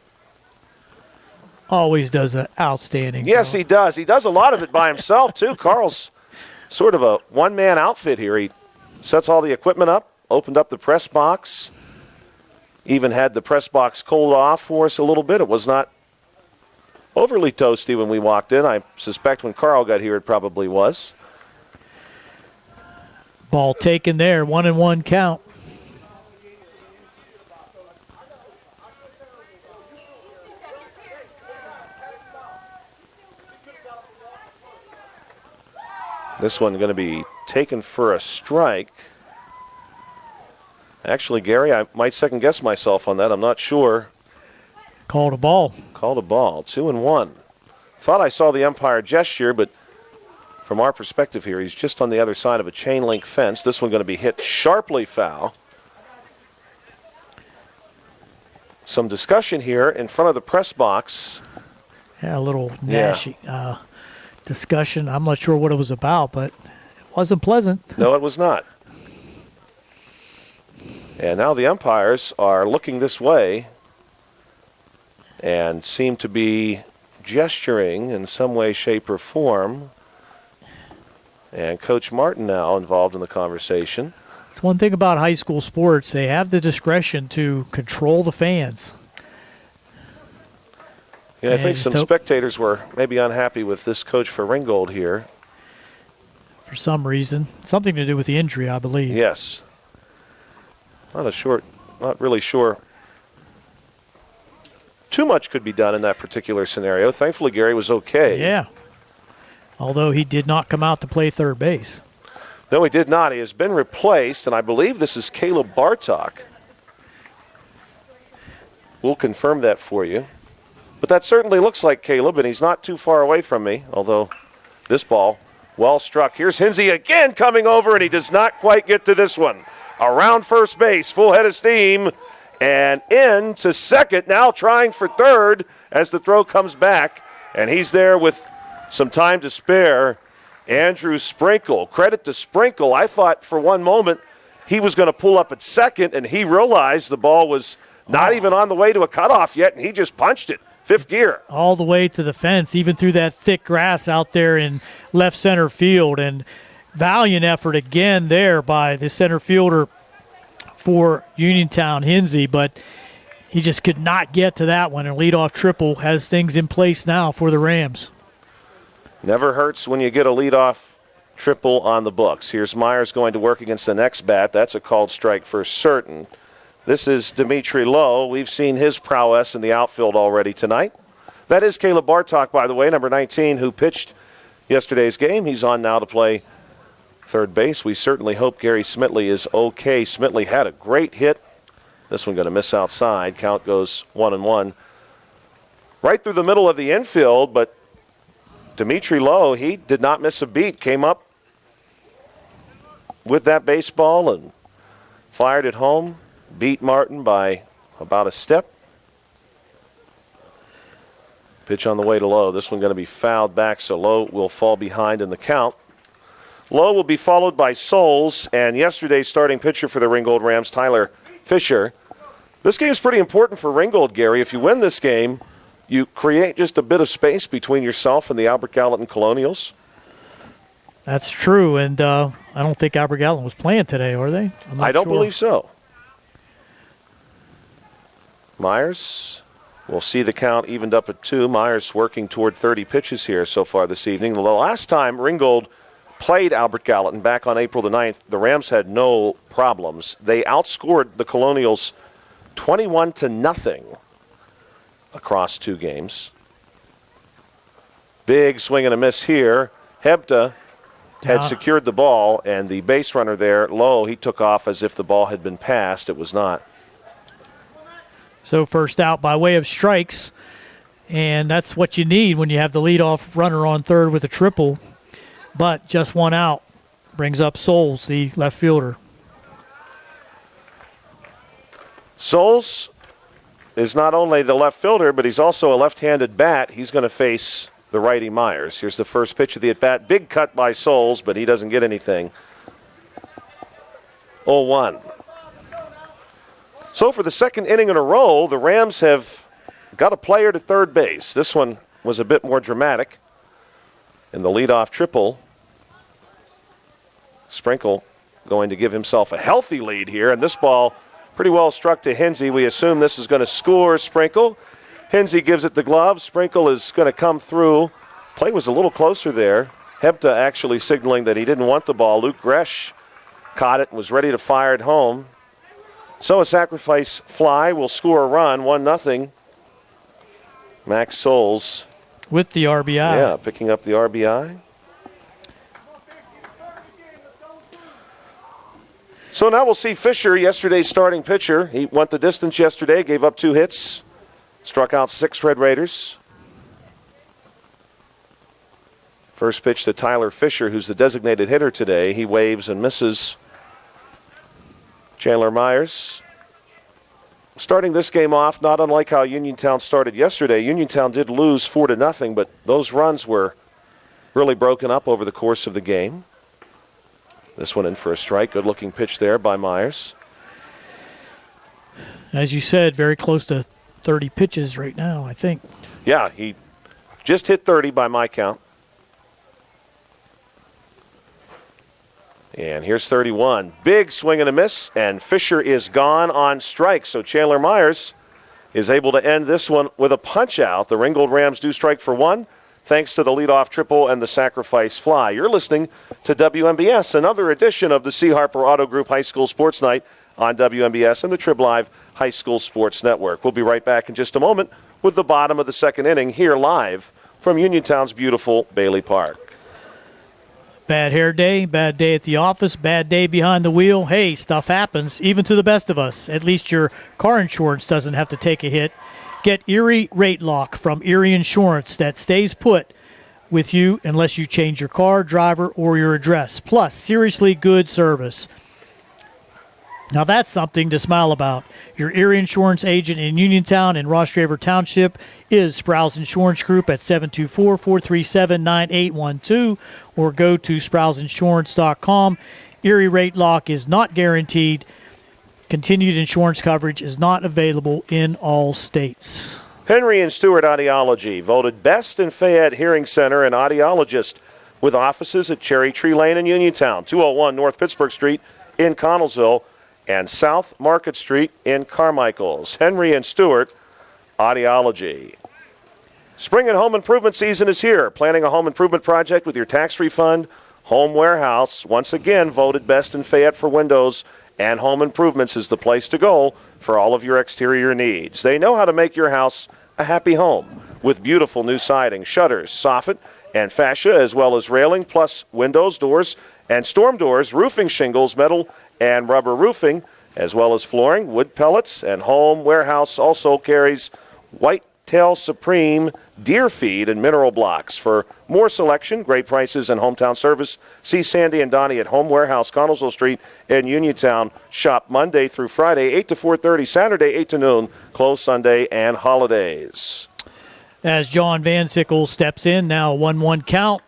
Always does an outstanding Yes, job. he does. He does a lot of it by himself, too. Carl's sort of a one-man outfit here. He sets all the equipment up, opened up the press box, even had the press box cooled off for us a little bit. It was not overly toasty when we walked in. I suspect when Carl got here it probably was. Ball taken there, 1-1 count. This one going to be taken for a strike. Actually, Gary, I might second guess myself on that. I'm not sure. Called a ball. Called a ball. 2-1. Thought I saw the umpire gesture, but from our perspective here, he's just on the other side of a chain link fence. This one going to be hit sharply foul. Some discussion here in front of the press box. Yeah, a little gnashing discussion. I'm not sure what it was about, but it wasn't pleasant. No, it was not. And now the umpires are looking this way and seem to be gesturing in some way, shape, or form. And Coach Martin now involved in the conversation. It's one thing about high school sports. They have the discretion to control the fans. Yeah, I think some spectators were maybe unhappy with this coach for Ringgold here. For some reason. Something to do with the injury, I believe. Yes. Not really sure. Too much could be done in that particular scenario. Thankfully, Gary was okay. Yeah. Although he did not come out to play third base. No, he did not. He has been replaced, and I believe this is Caleb Bartok. We'll confirm that for you. But that certainly looks like Caleb, and he's not too far away from me, although this ball, well struck. Here's Hinsey again coming over, and he does not quite get to this one. Around first base, full head of steam, and in to second, now trying for third as the throw comes back, and he's there with some time to spare. Andrew Sprinkle. Credit to Sprinkle. I thought for one moment he was going to pull up at second, and he realized the ball was not even on the way to a cutoff yet, and he just punched it. Fifth gear. All the way to the fence, even through that thick grass out there in left center field. And valiant effort again there by the center fielder for Uniontown, Hinsey, but he just could not get to that one. And leadoff triple has things in place now for the Rams. Never hurts when you get a leadoff triple on the books. Here's Myers going to work against the next bat. That's a called strike for certain. This is Dimitri Lowe. We've seen his prowess in the outfield already tonight. That is Caleb Bartok, by the way, number 19, who pitched yesterday's game. He's on now to play third base. We certainly hope Gary Smitley is okay. Smitley had a great hit. This one going to miss outside. Count goes 1-1. Right through the middle of the infield, but Dimitri Lowe, he did not miss a beat. Came up with that baseball and fired it home. Beat Martin by about a step. Pitch on the way to Lowe. This one going to be fouled back, so Lowe will fall behind in the count. Lowe will be followed by Souls, and yesterday's starting pitcher for the Ringgold Rams, Tyler Fisher. This game's pretty important for Ringgold, Gary. If you win this game, you create just a bit of space between yourself and the Albert Gallatin Colonials. That's true, and I don't think Albert Gallatin was playing today, are they? I don't believe so. Myers We'll see the count evened up at 2. Myers working toward 30 pitches here so far this evening. The last time Ringgold played Albert Gallatin back on April the 9th, the Rams had no problems. They outscored the Colonials 21-0 across 2 games. Big swing and a miss here. Hebda had secured the ball, and the base runner there, Lowe, he took off as if the ball had been passed. It was not. So first out by way of strikes, and that's what you need when you have the leadoff runner on third with a triple. But just one out brings up Souls, the left fielder. Souls is not only the left fielder, but he's also a left-handed bat. He's going to face the righty Myers. Here's the first pitch of the at-bat. Big cut by Souls, but he doesn't get anything. 0-1. So for the second inning in a row, the Rams have got a player to third base. This one was a bit more dramatic. In the leadoff triple, Sprinkle going to give himself a healthy lead here, and this ball pretty well struck to Hinsey. We assume this is going to score Sprinkle. Hinsey gives it the glove. Sprinkle is going to come through. Play was a little closer there. Hebda actually signaling that he didn't want the ball. Luke Gresh caught it and was ready to fire it home. So a sacrifice fly will score a run, 1-0. Max Souls with the RBI. Yeah, picking up the RBI. So now we'll see Fisher, yesterday's starting pitcher. He went the distance yesterday, gave up 2 hits, struck out 6 Red Raiders. First pitch to Tyler Fisher, who's the designated hitter today. He waves and misses. Chandler Myers starting this game off, not unlike how Uniontown started yesterday. Uniontown did lose 4-0, but those runs were really broken up over the course of the game. This one in for a strike. Good-looking pitch there by Myers. As you said, very close to 30 pitches right now, I think. Yeah, he just hit 30 by my count. And here's 31. Big swing and a miss, and Fisher is gone on strike. So Chandler Myers is able to end this one with a punch-out. The Ringgold Rams do strike for 1, thanks to the leadoff triple and the sacrifice fly. You're listening to WMBS, another edition of the C. Harper Auto Group High School Sports Night on WMBS and the Trib Live High School Sports Network. We'll be right back in just a moment with the bottom of the second inning here live from Uniontown's beautiful Bailey Park. Bad hair day, bad day at the office, bad day behind the wheel. Hey, stuff happens, even to the best of us. At least your car insurance doesn't have to take a hit. Get Erie Rate Lock from Erie Insurance that stays put with you unless you change your car, driver, or your address. Plus, seriously good service. Now that's something to smile about. Your Erie Insurance agent in Uniontown and Ross Draver Township is Sprouse Insurance Group at 724-437-9812 or go to sprousesinsurance.com. Erie Rate Lock is not guaranteed. Continued insurance coverage is not available in all states. Henry and Stewart Audiology, voted best in Fayette Hearing Center and audiologist with offices at Cherry Tree Lane in Uniontown, 201 North Pittsburgh Street in Connellsville, and South Market Street in Carmichaels. Henry and Stewart Audiology. Spring and home improvement season is here. Planning a home improvement project with your tax refund, Home Warehouse, once again voted best in Fayette for windows and home improvements, is the place to go for all of your exterior needs. They know how to make your house a happy home with beautiful new siding, shutters, soffit, and fascia, as well as railing, plus windows, doors, and storm doors, roofing shingles, metal and rubber roofing, as well as flooring, wood pellets, and Home Warehouse also carries Whitetail Supreme deer feed and mineral blocks. For more selection, great prices, and hometown service, see Sandy and Donnie at Home Warehouse, Connellsville Street in Uniontown. Shop Monday through Friday, 8 to 4:30, Saturday, 8 to noon, closed Sunday and holidays. As John Van Sickle steps in, now 1-1 count.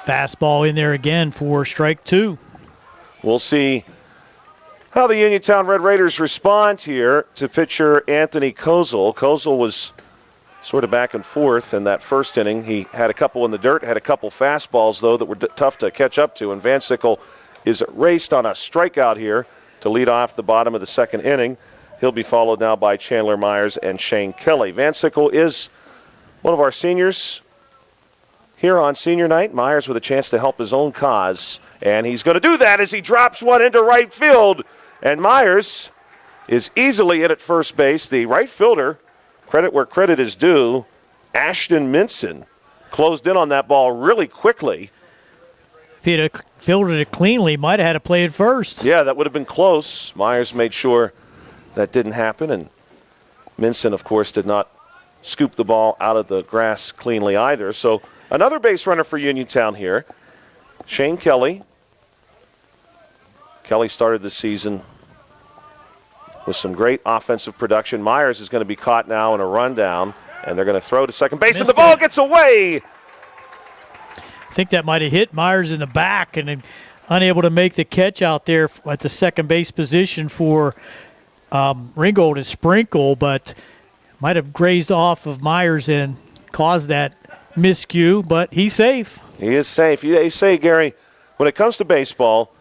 Fastball in there again for strike 2. We'll see how the Uniontown Red Raiders respond here to pitcher Anthony Kozel. Kozel was sort of back and forth in that first inning. He had a couple in the dirt, had a couple fastballs, though, that were tough to catch up to. And Van Sickle is raced on a strikeout here to lead off the bottom of the second inning. He'll be followed now by Chandler Myers and Shane Kelly. Van Sickle is one of our seniors here on senior night. Myers with a chance to help his own cause, and he's going to do that as he drops one into right field. And Myers is easily in at first base. The right fielder, credit where credit is due, Ashton Minson, closed in on that ball really quickly. If he had fielded it cleanly, might have had to play it first. Yeah, that would have been close. Myers made sure that didn't happen, and Minson, of course, did not scoop the ball out of the grass cleanly either. So another base runner for Uniontown here, Shane Kelly. Kelly started the season with some great offensive production. Myers is going to be caught now in a rundown, and they're going to throw to second base, and the ball gets away. I think that might have hit Myers in the back, and unable to make the catch out there at the second base position for Ringgold and Sprinkle, but might have grazed off of Myers and caused that miscue, but he's safe. He is safe. They say, Gary, when it comes to baseball,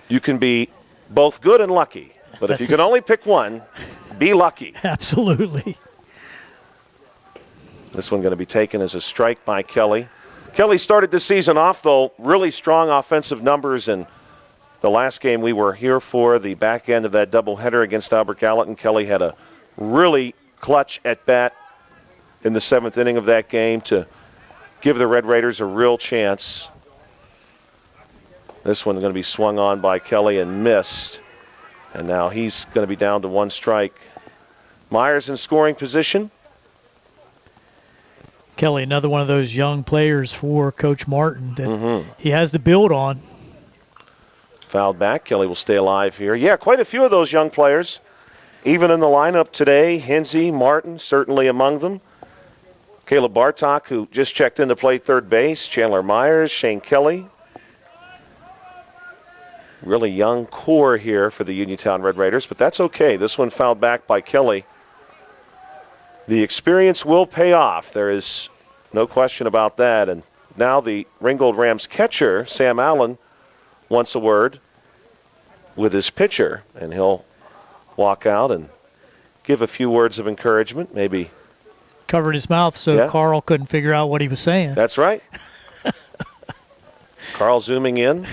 you can be both good and lucky. But if you can only pick one, be lucky. Absolutely. This one going to be taken as a strike by Kelly. Kelly started the season off, though, really strong offensive numbers in the last game we were here for, the back end of that doubleheader against Albert Gallatin. Kelly had a really clutch at bat in the seventh inning of that game to give the Red Raiders a real chance. This one's going to be swung on by Kelly and missed. And now he's going to be down to one strike. Myers in scoring position. Kelly, another one of those young players for Coach Martin that he has to build on. Fouled back. Kelly will stay alive here. Yeah, quite a few of those young players. Even in the lineup today, Hinsey, Martin, certainly among them. Caleb Bartok, who just checked in to play third base. Chandler Myers, Shane Kelly. Really young core here for the Uniontown Red Raiders, but that's okay. This one fouled back by Kelly. The experience will pay off. There is no question about that. And now the Ringgold Rams catcher, Sam Allen, wants a word with his pitcher, and he'll walk out and give a few words of encouragement, maybe. Covered his mouth so Carl couldn't figure out what he was saying. That's right. Carl zooming in.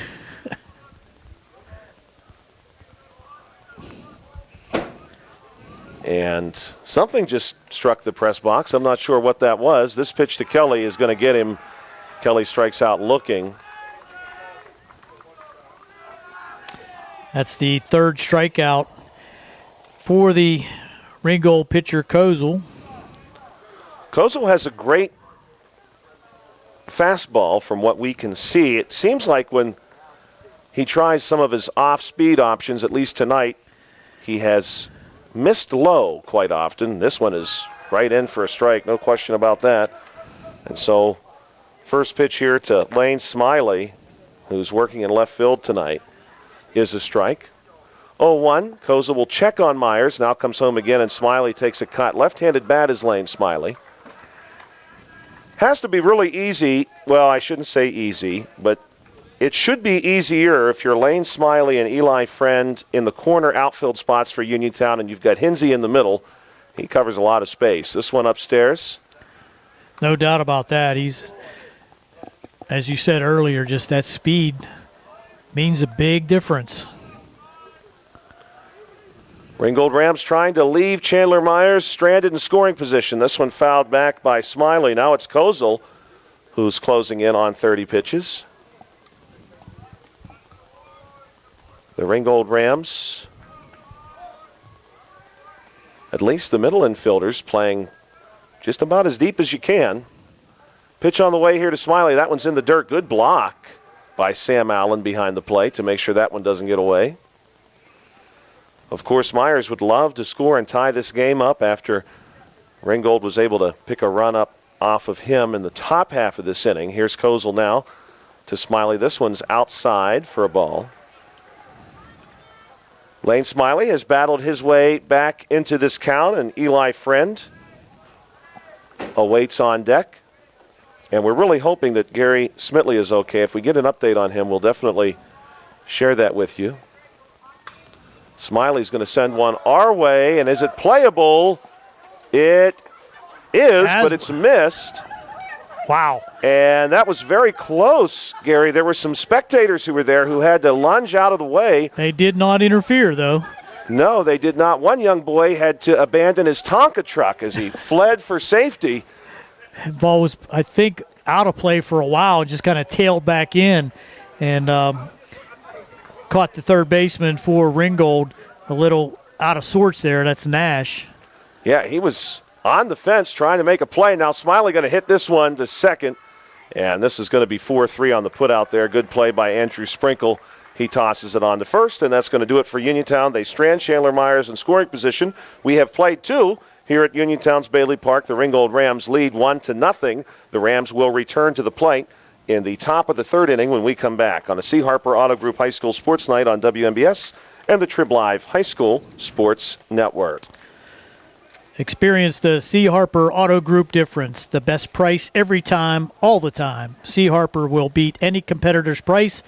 And something just struck the press box. I'm not sure what that was. This pitch to Kelly is going to get him. Kelly strikes out looking. That's the third strikeout for the Ringgold pitcher, Kozel. Kozel has a great fastball from what we can see. It seems like when he tries some of his off-speed options, at least tonight, he has missed low quite often. This one is right in for a strike, no question about that. And so first pitch here to Lane Smiley, who's working in left field tonight, is a strike. 0-1. Koza will check on Myers. Now comes home again, and Smiley takes a cut. Left-handed bat is Lane Smiley. Has to be really easy. Well, I shouldn't say easy, but it should be easier if you're Lane Smiley and Eli Friend in the corner outfield spots for Uniontown, and you've got Hinsey in the middle. He covers a lot of space. This one upstairs. No doubt about that. He's, as you said earlier, just that speed means a big difference. Ringgold Rams trying to leave Chandler Myers stranded in scoring position. This one fouled back by Smiley. Now it's Kozel who's closing in on 30 pitches. The Ringgold Rams, at least the middle infielders, playing just about as deep as you can. Pitch on the way here to Smiley. That one's in the dirt. Good block by Sam Allen behind the plate to make sure that one doesn't get away. Of course, Myers would love to score and tie this game up after Ringgold was able to pick a run up off of him in the top half of this inning. Here's Kozel now to Smiley. This one's outside for a ball. Lane Smiley has battled his way back into this count, and Eli Friend awaits on deck. And we're really hoping that Gary Smitley is okay. If we get an update on him, we'll definitely share that with you. Smiley's going to send one our way, and is it playable? It is, but it's missed. Wow. And that was very close, Gary. There were some spectators who were there who had to lunge out of the way. They did not interfere, though. No, they did not. One young boy had to abandon his Tonka truck as he fled for safety. The ball was, I think, out of play for a while, just kind of tailed back in and caught the third baseman for Ringgold a little out of sorts there. That's Nash. Yeah, he was on the fence trying to make a play. Now Smiley going to hit this one to second, and this is going to be 4-3 on the put out there. Good play by Andrew Sprinkle. He tosses it on to first, and that's going to do it for Uniontown. They strand Chandler Myers in scoring position. We have played two here at Uniontown's Bailey Park. The Ringgold Rams lead 1-0. The Rams will return to the plate in the top of the third inning when we come back on the C. Harper Auto Group High School Sports Night on WMBS and the Trib Live High School Sports Network. Experience the C. Harper Auto Group difference. The best price every time, all the time. C. Harper will beat any competitor's price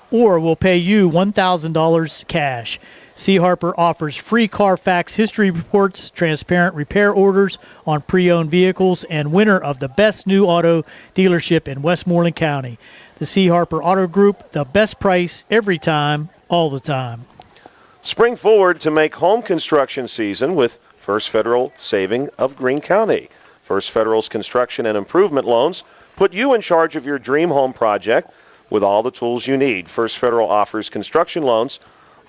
or will pay you $1,000 cash. C. Harper offers free Carfax history reports, transparent repair orders on pre-owned vehicles, and winner of the best new auto dealership in Westmoreland County. The C. Harper Auto Group, the best price every time, all the time. Spring forward to make home construction season with First Federal Saving of Greene County. First Federal's construction and improvement loans put you in charge of your dream home project with all the tools you need. First Federal offers construction loans,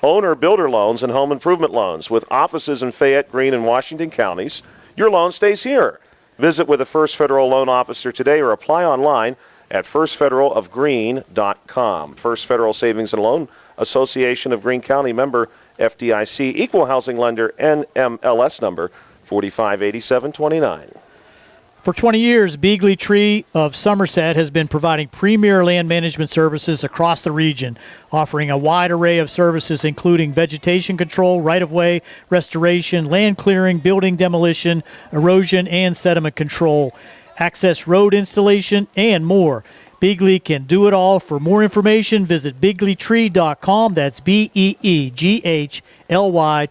owner-builder loans, and home improvement loans. With offices in Fayette, Greene, and Washington counties, your loan stays here. Visit with a First Federal loan officer today or apply online at firstfederalofgreene.com. First Federal Savings and Loan Association of Greene County, member FDIC, equal housing lender, NMLS number 458729. For 20 years, Beagley Tree of Somerset has been providing premier land management services across the region, offering a wide array of services including vegetation control, right-of-way restoration, land clearing, building demolition, erosion, and sediment control, access road installation, and more. Beagley can do it all. For more information, visit beagleytree.com. That's BEEGHLY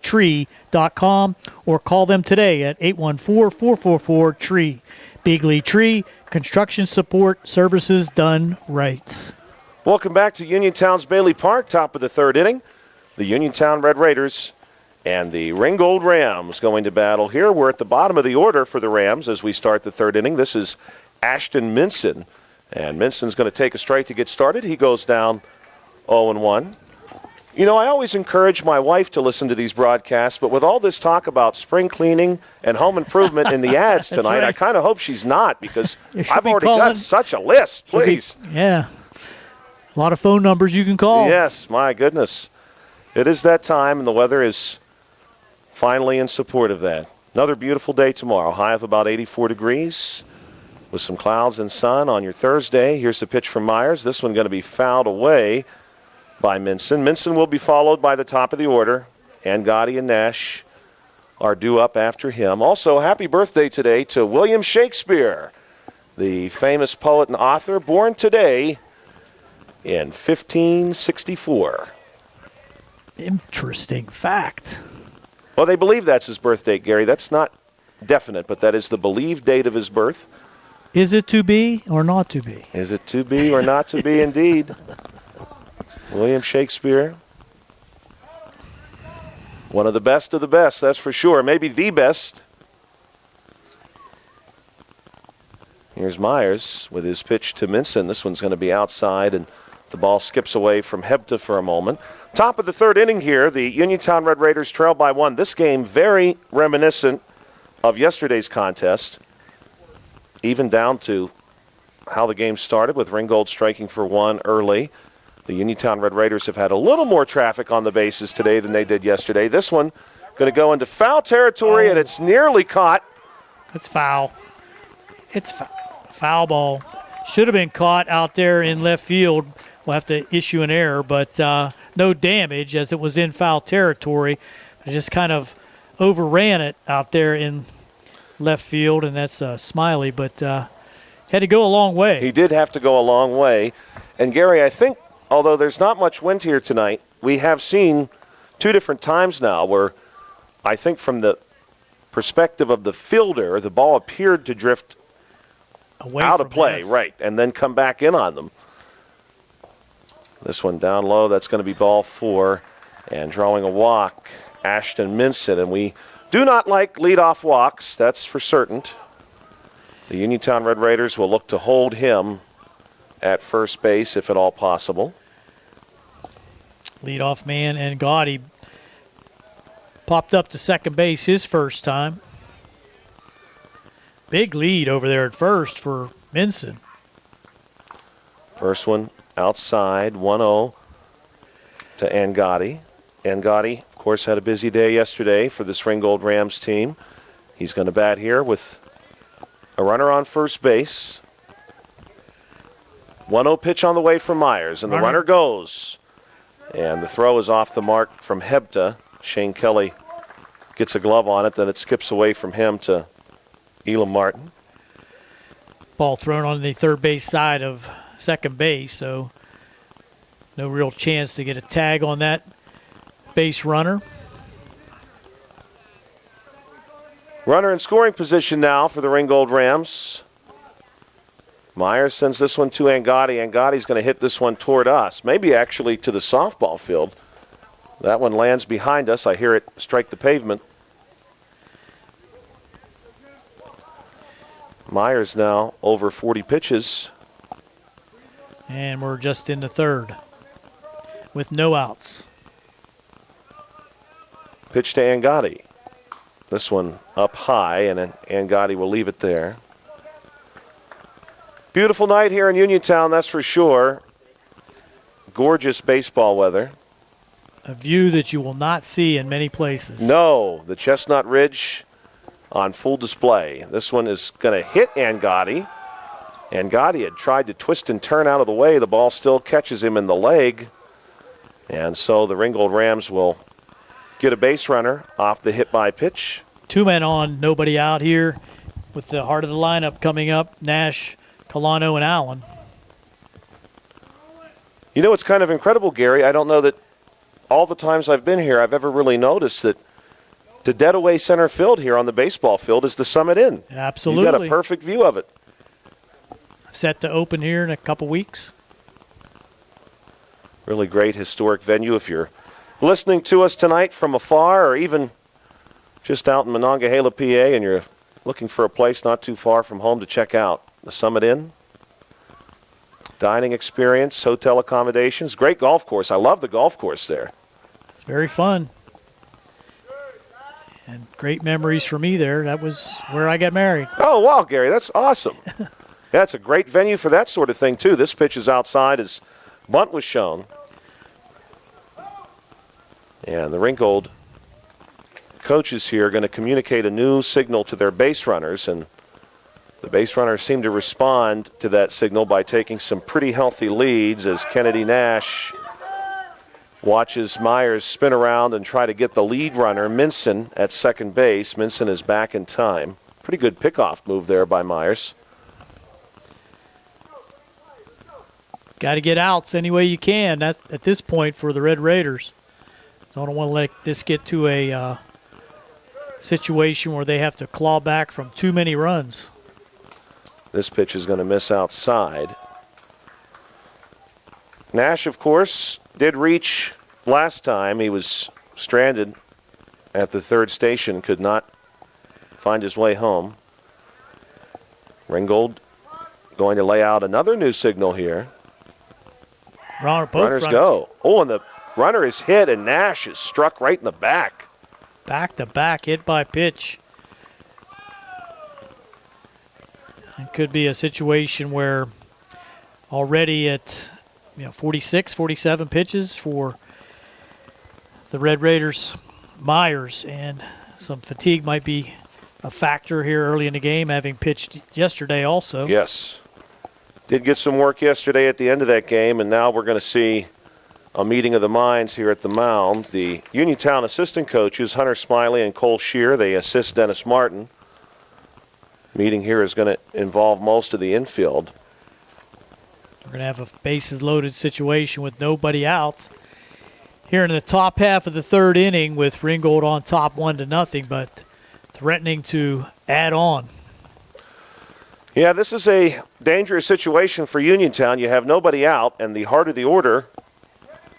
tree.com, or call them today at 814-444-TREE. Beagley Tree, construction support services done right. Welcome back to Uniontown's Bailey Park, top of the third inning. The Uniontown Red Raiders and the Ringgold Rams going to battle here. We're at the bottom of the order for the Rams as we start the third inning. This is Ashton Minson. And Minson's going to take a strike to get started. He goes down 0-1. You know, I always encourage my wife to listen to these broadcasts, but with all this talk about spring cleaning and home improvement in the ads tonight, right. I kind of hope she's not, because I've be already calling. got such a list. Please. Yeah. A lot of phone numbers you can call. Yes, my goodness. It is that time, and the weather is finally in support of that. Another beautiful day tomorrow. High of about 84 degrees. With some clouds and sun on your Thursday. Here's the pitch from Myers. This one going to be fouled away by Minson. Minson will be followed by the top of the order. And Gotti and Nash are due up after him. Also, happy birthday today to William Shakespeare, the famous poet and author, born today in 1564. Interesting fact. Well, they believe that's his birth date, Gary. That's not definite, but that is the believed date of his birth. Is it to be or not to be? Is it to be or not to be, indeed? William Shakespeare. One of the best, that's for sure. Maybe the best. Here's Myers with his pitch to Minson. This one's going to be outside, and the ball skips away from Hebda for a moment. Top of the third inning here. The Uniontown Red Raiders trail by 1. This game very reminiscent of yesterday's contest, even down to how the game started with Ringgold striking for 1 early. The Uniontown Red Raiders have had a little more traffic on the bases today than they did yesterday. This one going to go into foul territory, and it's nearly caught. It's foul. It's foul ball. Should have been caught out there in left field. We'll have to issue an error, but no damage as it was in foul territory. I just kind of overran it out there in left field, and that's Smiley, but had to go a long way. He did have to go a long way. And, Gary, I think, although there's not much wind here tonight, we have seen two different times now where I think from the perspective of the fielder, the ball appeared to drift Away out from of play, us. right, and then come back in on them. This one down low, that's going to be ball 4. And drawing a walk, Ashton Minson. And we do not like leadoff walks, that's for certain. The Uniontown Red Raiders will look to hold him at first base if at all possible. Leadoff man and Gotti popped up to second base his first time. Big lead over there at first for Minson. First one outside, 1-0 to Angotti. Angotti, of course, had a busy day yesterday for this Ringgold Rams team. He's going to bat here with a runner on first base. 1-0 pitch on the way from Myers, and the runner goes. And the throw is off the mark from Hebda. Shane Kelly gets a glove on it, then it skips away from him to Elam Martin. Ball thrown on the third base side of second base, so no real chance to get a tag on that base runner. Runner in scoring position now for the Ringgold Rams. Myers sends this one to Angotti. Angotti's going to hit this one toward us, maybe actually to the softball field. That one lands behind us. I hear it strike the pavement. Myers now over 40 pitches. And we're just in the third with no outs. Pitch to Angotti. This one up high, and Angotti will leave it there. Beautiful night here in Uniontown, that's for sure. Gorgeous baseball weather. A view that you will not see in many places. No, the Chestnut Ridge on full display. This one is going to hit Angotti. Angotti had tried to twist and turn out of the way. The ball still catches him in the leg. And so the Ringgold Rams will get a base runner off the hit by pitch. 2 men on, nobody out here with the heart of the lineup coming up. Nash, Colano, and Allen. You know, it's kind of incredible, Gary. I don't know that all the times I've been here I've ever really noticed that the dead away center field here on the baseball field is the Summit Inn. Absolutely. You've got a perfect view of it. Set to open here in a couple weeks. Really great historic venue. If you're listening to us tonight from afar or even just out in Monongahela, PA, and you're looking for a place not too far from home to check out, the Summit Inn. Dining experience, hotel accommodations, great golf course. I love the golf course there. It's very fun. And great memories for me there. That was where I got married. Oh, wow, Gary, that's awesome. That's a great venue for that sort of thing, too. This pitch is outside as bunt was shown. And the Ringgold coaches here are going to communicate a new signal to their base runners, and the base runners seem to respond to that signal by taking some pretty healthy leads as Kennedy Nash watches Myers spin around and try to get the lead runner, Minson, at second base. Minson is back in time. Pretty good pickoff move there by Myers. Got to get outs any way you can. That's at this point for the Red Raiders. Don't want to let this get to a situation where they have to claw back from too many runs. This pitch is going to miss outside. Nash, of course, did reach last time. He was stranded at the third station, could not find his way home. Ringgold going to lay out another new signal here. Runners go. Oh, and the runner is hit, and Nash is struck right in the back. Back-to-back hit by pitch. It could be a situation where already at 46, 47 pitches for the Red Raiders, Myers, and some fatigue might be a factor here early in the game, having pitched yesterday also. Yes. Did get some work yesterday at the end of that game, and now we're going to see a meeting of the minds here at the mound. The Uniontown assistant coaches, Hunter Smiley and Cole Shear, they assist Dennis Martin. Meeting here is going to involve most of the infield. We're going to have a bases loaded situation with nobody out here in the top half of the third inning with Ringgold on top 1-0, but threatening to add on. Yeah, this is a dangerous situation for Uniontown. You have nobody out, and the heart of the order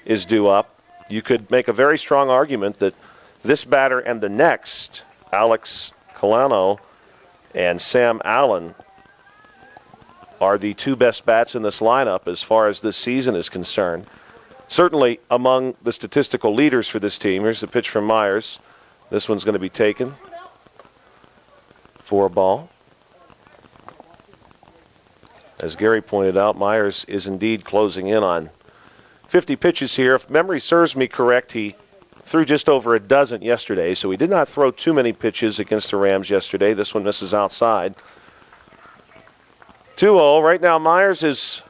is due up. You could make a very strong argument that this batter and the next, Alex Colano and Sam Allen, are the two best bats in this lineup as far as this season is concerned. Certainly among the statistical leaders for this team. Here's the pitch from Myers. This one's going to be taken for a ball. As Gary pointed out, Myers is indeed closing in on 50 pitches here. If memory serves me correct, he threw just over a dozen yesterday, so he did not throw too many pitches against the Rams yesterday. This one misses outside. 2-0. Right now, Myers is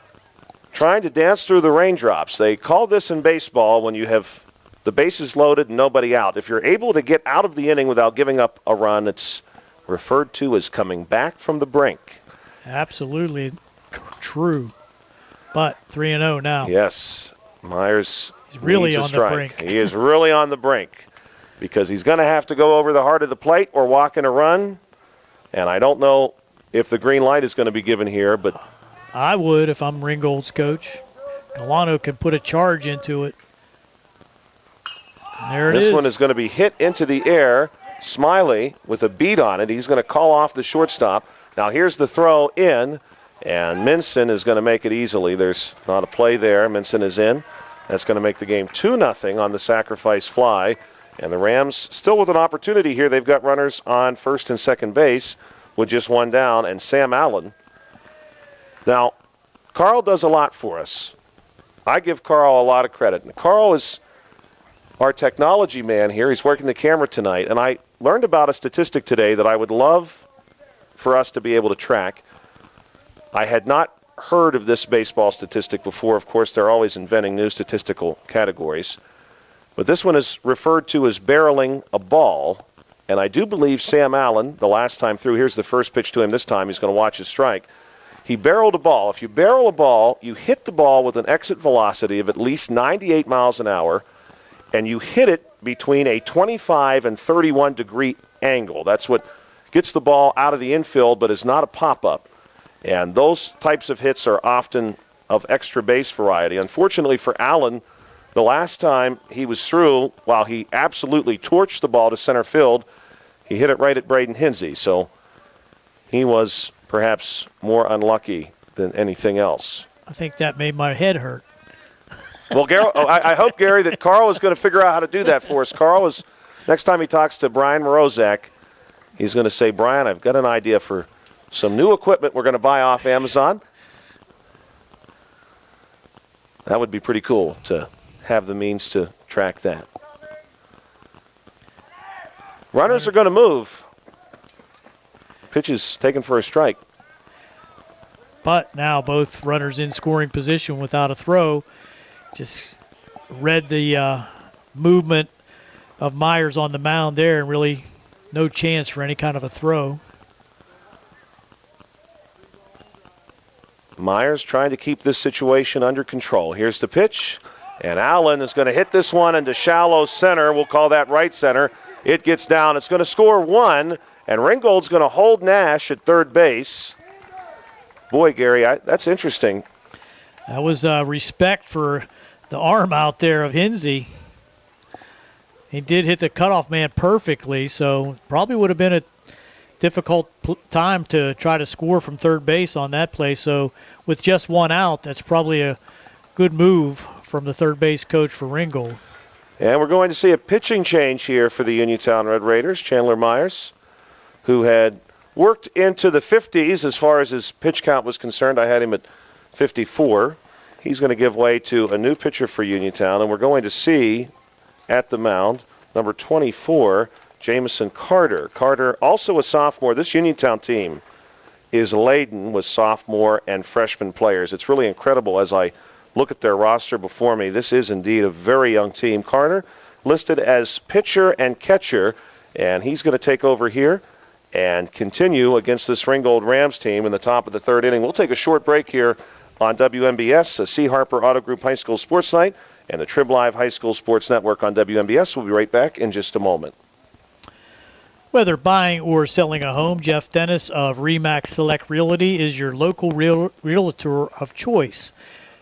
trying to dance through the raindrops. They call this in baseball when you have the bases loaded and nobody out. If you're able to get out of the inning without giving up a run, it's referred to as coming back from the brink. Absolutely true. But 3-0 now. Yes. Myers He's really needs a on strike. the brink. He is really on the brink because he's going to have to go over the heart of the plate or walk in a run. And I don't know if the green light is going to be given here, but I would if I'm Ringgold's coach. Colano can put a charge into it. And there it is. This one is going to be hit into the air. Smiley with a beat on it. He's going to call off the shortstop. Now here's the throw in, and Minson is going to make it easily. There's not a play there. Minson is in. That's going to make the game 2-0 on the sacrifice fly. And the Rams still with an opportunity here. They've got runners on first and second base with just one down, and Sam Allen. Now, Carl does a lot for us. I give Carl a lot of credit. And Carl is our technology man here. He's working the camera tonight, and I learned about a statistic today that I would love for us to be able to track. I had not heard of this baseball statistic before. Of course, they're always inventing new statistical categories. But this one is referred to as barreling a ball. And I do believe Sam Allen, the last time through, here's the first pitch to him this time. He's going to watch his strike. He barreled a ball. If you barrel a ball, you hit the ball with an exit velocity of at least 98 miles an hour, and you hit it between a 25 and 31 degree angle. That's what gets the ball out of the infield, but is not a pop-up. And those types of hits are often of extra base variety. Unfortunately for Allen, the last time he was through, while he absolutely torched the ball to center field, he hit it right at Braden Hinsey. So he was perhaps more unlucky than anything else. I think that made my head hurt. Well, I hope, Gary, that Carl is going to figure out how to do that for us. Carl is, next time he talks to Brian Morozak, he's going to say, Brian, I've got an idea for some new equipment we're going to buy off Amazon. That would be pretty cool to have the means to track that. Runners are going to move. Pitch is taken for a strike. But now both runners in scoring position without a throw. Just read the movement of Myers on the mound there, and really no chance for any kind of a throw. Myers trying to keep this situation under control. Here's the pitch, and Allen is going to hit this one into shallow center. We'll call that right center. It gets down. It's going to score one, and Ringgold's going to hold Nash at third base. Boy, Gary, that's interesting. That was respect for the arm out there of Hinsey. He did hit the cutoff man perfectly, so probably would have been a difficult time to try to score from third base on that play. So with just one out, that's probably a good move from the third base coach for Ringgold. And we're going to see a pitching change here for the Uniontown Red Raiders. Chandler Myers, who had worked into the 50s as far as his pitch count was concerned. I had him at 54. He's going to give way to a new pitcher for Uniontown, and we're going to see at the mound number 24, Jamison Carter. Carter, also a sophomore. This Uniontown team is laden with sophomore and freshman players. It's really incredible as I look at their roster before me. This is indeed a very young team. Carter listed as pitcher and catcher, and he's going to take over here and continue against this Ringgold Rams team in the top of the third inning. We'll take a short break here on WMBS, a C. Harper Auto Group High School Sports Night, and the Trib Live High School Sports Network on WMBS. We'll be right back in just a moment. Whether buying or selling a home, Jeff Dennis of RE/MAX Select Realty is your local realtor of choice.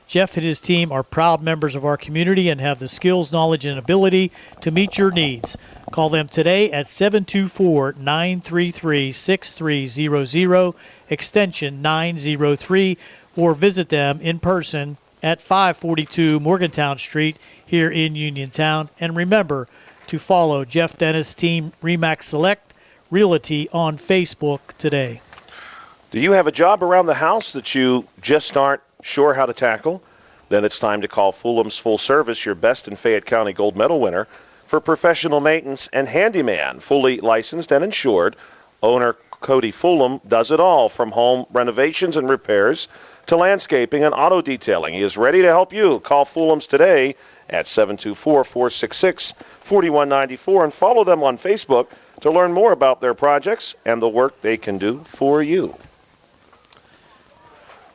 Jeff and his team are proud members of our community and have the skills, knowledge, and ability to meet your needs. Call them today at 724-933-6300, extension 903, or visit them in person at 542 Morgantown Street here in Uniontown. And remember to follow Jeff Dennis' team RE/MAX Select Realty on Facebook today. Do you have a job around the house that you just aren't sure how to tackle? Then it's time to call Fulham's Full Service, your best in Fayette County gold medal winner for professional maintenance and handyman. Fully licensed and insured, owner Cody Fulham does it all, from home renovations and repairs to landscaping and auto detailing. He is ready to help you. Call Fulham's today at 724-466-4194 and follow them on Facebook to learn more about their projects and the work they can do for you.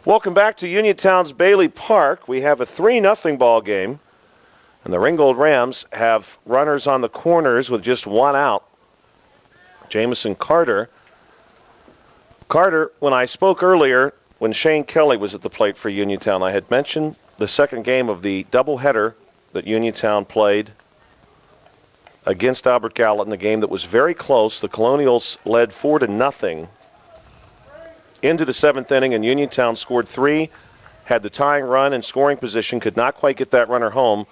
Welcome back to Uniontown's Bailey Park. We have a 3-0 ball game, and the Ringgold Rams have runners on the corners with just one out. Jamison Carter. Carter, when I spoke earlier, when Shane Kelly was at the plate for Uniontown, I had mentioned the second game of the doubleheader that Uniontown played against Albert Gallatin, a game that was very close. The Colonials led 4-0 into the seventh inning, and Uniontown scored 3, had the tying run in scoring position, could not quite get that runner home.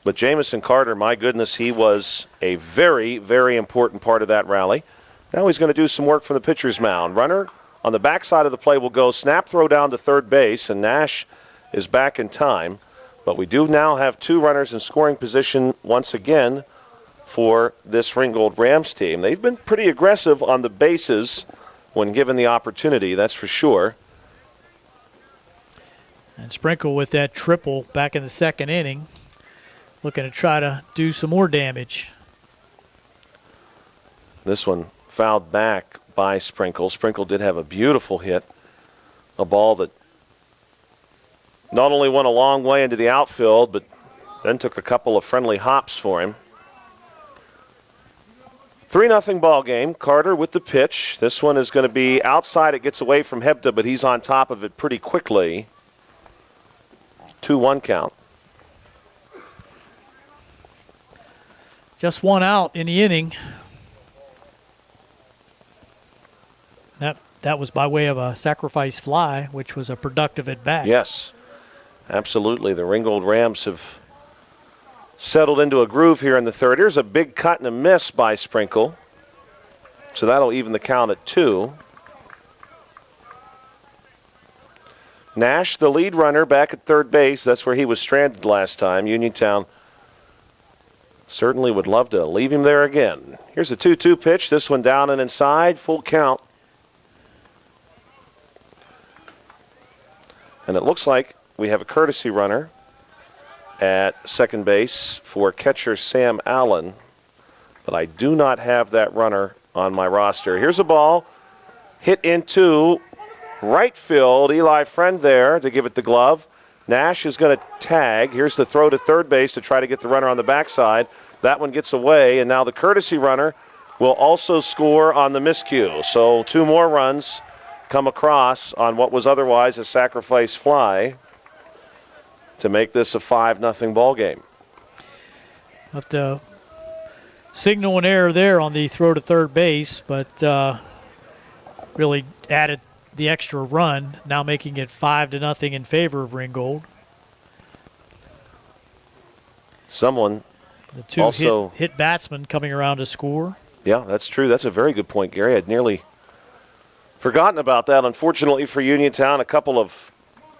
But Jamison Carter, my goodness, he was a very, very important part of that rally. Now he's going to do some work from the pitcher's mound. Runner on the backside of the play will go snap throw down to third base, and Nash is back in time. But we do now have 2 runners in scoring position once again for this Ringgold Rams team. They've been pretty aggressive on the bases when given the opportunity, that's for sure. And Sprinkle with that triple back in the second inning, looking to try to do some more damage. This one fouled back by Sprinkle. Sprinkle did have a beautiful hit, a ball that not only went a long way into the outfield, but then took a couple of friendly hops for him. 3-0 ball game. Carter with the pitch. This one is going to be outside. It gets away from Hebda, but he's on top of it pretty quickly. 2-1 count. Just one out in the inning. That was by way of a sacrifice fly, which was a productive at bat. Yes, absolutely. The Ringgold Rams have settled into a groove here in the third. Here's a big cut and a miss by Sprinkle. So that'll even the count at 2. Nash, the lead runner, back at third base. That's where he was stranded last time. Uniontown certainly would love to leave him there again. Here's a 2-2 pitch. This one down and inside. Full count. And it looks like we have a courtesy runner at second base for catcher Sam Allen. But I do not have that runner on my roster. Here's a ball hit into right field. Eli Friend there to give it the glove. Nash is going to tag. Here's the throw to third base to try to get the runner on the backside. That one gets away, and now the courtesy runner will also score on the miscue. So 2 more runs come across on what was otherwise a sacrifice fly to make this a 5-0 ball game. Have to signal an error there on the throw to third base, but really added the extra run, now making it 5-0 in favor of Ringgold. Someone the 2 also hit batsmen coming around to score. Yeah, that's true. That's a very good point, Gary. I'd nearly forgotten about that. Unfortunately for Uniontown, a couple of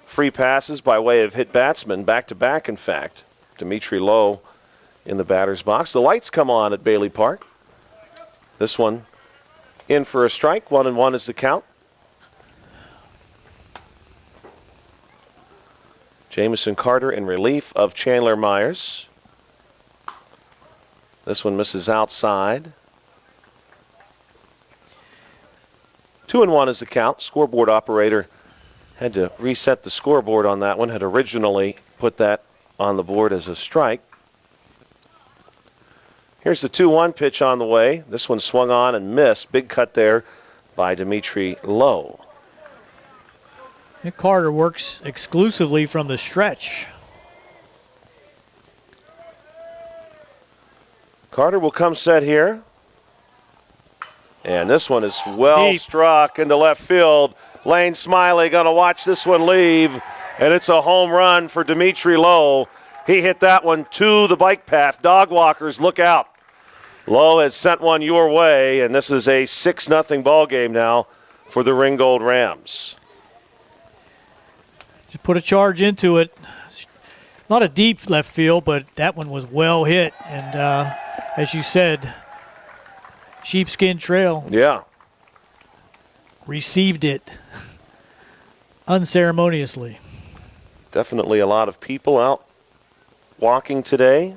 free passes by way of hit batsmen, back-to-back, in fact. Dimitri Lowe in the batter's box. The lights come on at Bailey Park. This one in for a strike. 1-1 is the count. Jamison Carter in relief of Chandler Myers. This one misses outside. 2-1 is the count. Scoreboard operator Had to reset the scoreboard on that one. Had originally put that on the board as a strike. Here's the 2-1 pitch on the way. This one swung on and missed. Big cut there by Dimitri Lowe. And Carter works exclusively from the stretch. Carter will come set here. And this one is well Deep. struck into left field. Lane Smiley going to watch this one leave. And it's a home run for Dimitri Lowe. He hit that one to the bike path. Dog walkers, look out. Lowe has sent one your way, and this is a 6-0 ball game now for the Ringgold Rams. Just put a charge into it. Not a deep left field, but that one was well hit. And as you said, sheepskin trail. Yeah. Received it unceremoniously. Definitely a lot of people out walking today.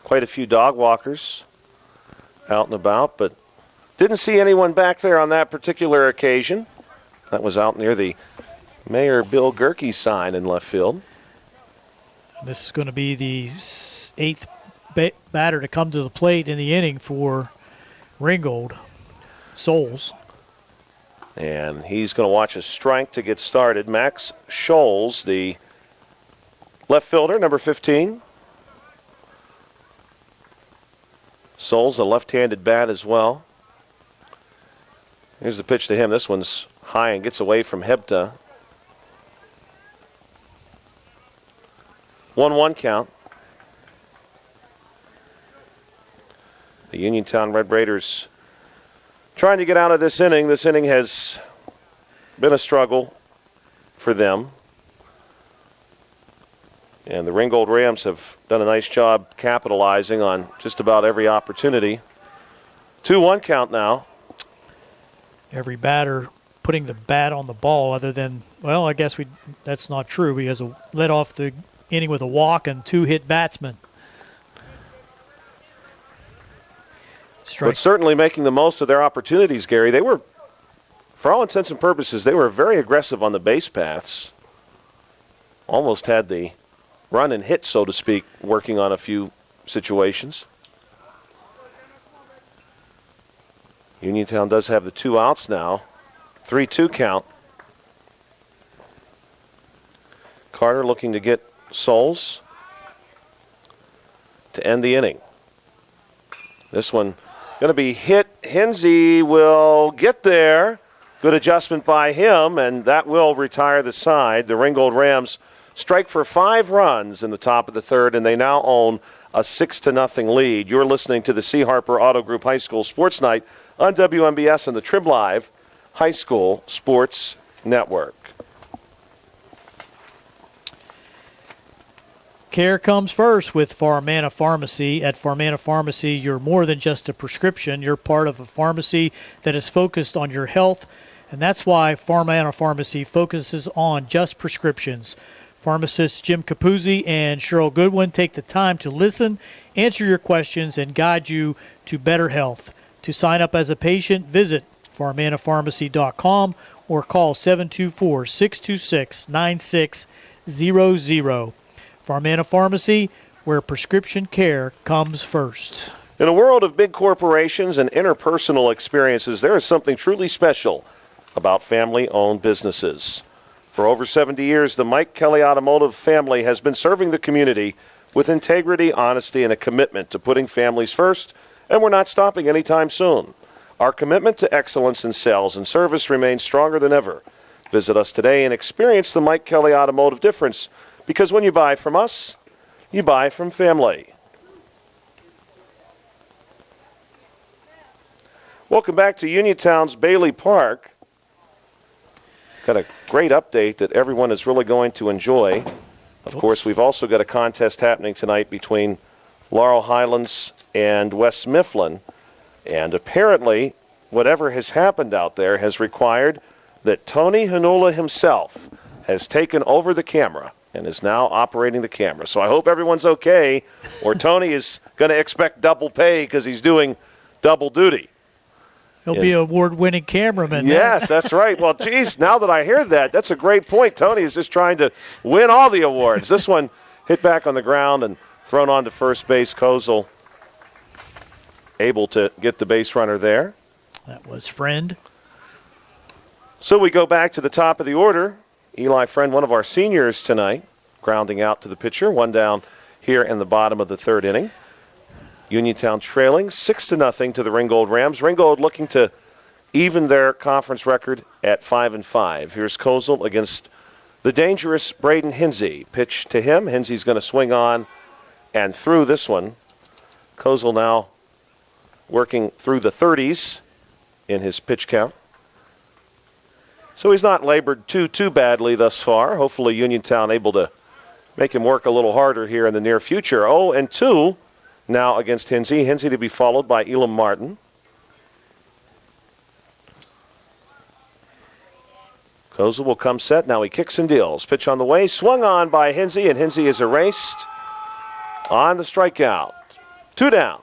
Quite a few dog walkers out and about, but didn't see anyone back there on that particular occasion. That was out near the Mayor Bill Gerke sign in left field. This is going to be the 8th batter to come to the plate in the inning for Ringgold. Souls. And he's going to watch a strike to get started. Max Scholes, the left fielder, number 15. Souls, a left-handed bat as well. Here's the pitch to him. This one's high and gets away from Hebda. 1-1 count. The Uniontown Red Raiders trying to get out of this inning. This inning has been a struggle for them. And the Ringgold Rams have done a nice job capitalizing on just about every opportunity. 2-1 count now. Every batter putting the bat on the ball other than, well, I guess that's not true. He has led off the inning with a walk and 2 hit batsmen. But certainly making the most of their opportunities, Gary. They were, for all intents and purposes, they were very aggressive on the base paths. Almost had the run and hit, so to speak, working on a few situations. Uniontown does have the 2 outs now. 3-2 count. Carter looking to get Souls to end the inning. This one going to be hit. Hinsey will get there. Good adjustment by him, and that will retire the side. The Ringgold Rams strike for 5 runs in the top of the third, and they now own a 6-0 lead. You're listening to the C. Harper Auto Group High School Sports Night on WMBS and the Trim Live High School Sports Network. Care comes first with Farmana Pharmacy. At Farmana Pharmacy, you're more than just a prescription. You're part of a pharmacy that is focused on your health, and that's why Farmana Pharmacy focuses on just prescriptions. Pharmacists Jim Capuzzi and Cheryl Goodwin take the time to listen, answer your questions, and guide you to better health. To sign up as a patient, visit farmanapharmacy.com or call 724-626-9600. Farmana Pharmacy, where prescription care comes first. In a world of big corporations and interpersonal experiences, there is something truly special about family-owned businesses. For over 70 years, the Mike Kelly Automotive family has been serving the community with integrity, honesty, and a commitment to putting families first, and we're not stopping anytime soon. Our commitment to excellence in sales and service remains stronger than ever. Visit us today and experience the Mike Kelly Automotive difference, because when you buy from us, you buy from family. Welcome back to Uniontown's Bailey Park. Got a great update that everyone is really going to enjoy. Of course, we've also got a contest happening tonight between Laurel Highlands and West Mifflin. And apparently, whatever has happened out there has required that Tony Hanula himself has taken over the camera and is now operating the camera. So I hope everyone's okay, or Tony is going to expect double pay because he's doing double duty. He'll be an award-winning cameraman. Yes, that's right. Well, geez, now that I hear that, that's a great point. Tony is just trying to win all the awards. This one hit back on the ground and thrown on to first base. Kozel able to get the base runner there. That was Friend. So we go back to the top of the order. Eli Friend, one of our seniors tonight, grounding out to the pitcher. One down here in the bottom of the third inning. Uniontown trailing 6-0 to the Ringgold Rams. Ringgold looking to even their conference record at 5-5. Here's Kozel against the dangerous Braden Hinsey. Pitch to him. Hinsey's going to swing on and through this one. Kozel now working through the 30s in his pitch count. So he's not labored too badly thus far. Hopefully Uniontown able to make him work a little harder here in the near future. 0-2 now against Hinsey. Hinsey to be followed by Elam Martin. Kozel will come set. Now he kicks and deals. Pitch on the way. Swung on by Hinsey, and Hinsey is erased on the strikeout. 2 down.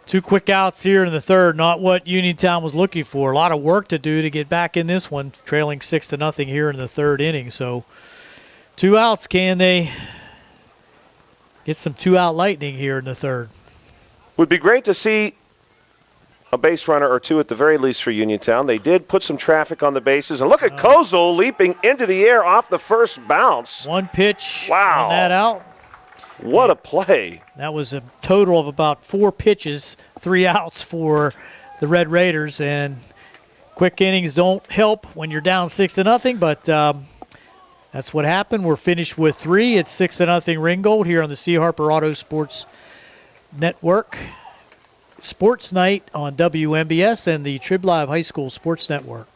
2 quick outs here in the third. Not what Uniontown was looking for. A lot of work to do to get back in this one, trailing 6-0 here in the third inning. So 2 outs. Can they get some 2-out lightning here in the third? Would be great to see a base runner or 2 at the very least for Uniontown. They did put some traffic on the bases. And look at Kozel leaping into the air off the first bounce. 1 pitch Wow. on that out. What a play. That was a total of about 4 pitches, 3 outs for the Red Raiders. And quick innings don't help when you're down 6-0, but that's what happened. We're finished with 3. It's 6-0 Ringgold here on the C. Harper Auto Sports Network. Sports Night on WMBS and the Trib Live High School Sports Network.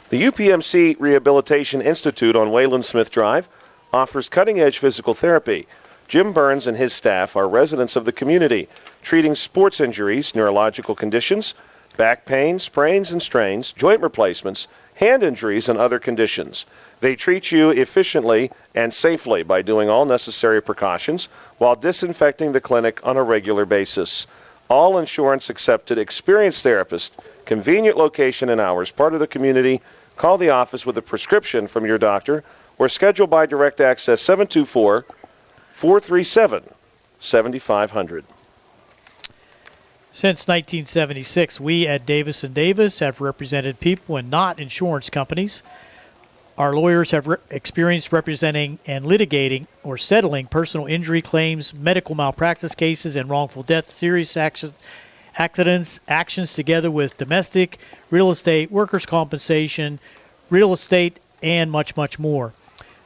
The UPMC Rehabilitation Institute on Wayland Smith Drive offers cutting-edge physical therapy. Jim Burns and his staff are residents of the community, treating sports injuries, neurological conditions, back pain, sprains and strains, joint replacements, hand injuries, and other conditions. They treat you efficiently and safely by doing all necessary precautions while disinfecting the clinic on a regular basis. All insurance-accepted, experienced therapists, convenient location and hours, part of the community. Call the office with a prescription from your doctor or schedule by direct access 724-437-7500. Since 1976, we at Davis & Davis have represented people and not insurance companies. Our lawyers have experience representing and litigating or settling personal injury claims, medical malpractice cases, and wrongful death, serious accidents, actions together with domestic, real estate, workers' compensation, real estate, and much, much more.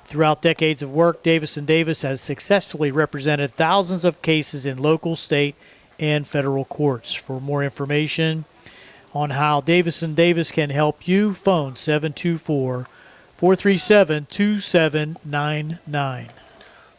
Throughout decades of work, Davis & Davis has successfully represented thousands of cases in local, state, and federal courts. For more information on how Davis & Davis can help you, phone 724-437-2799.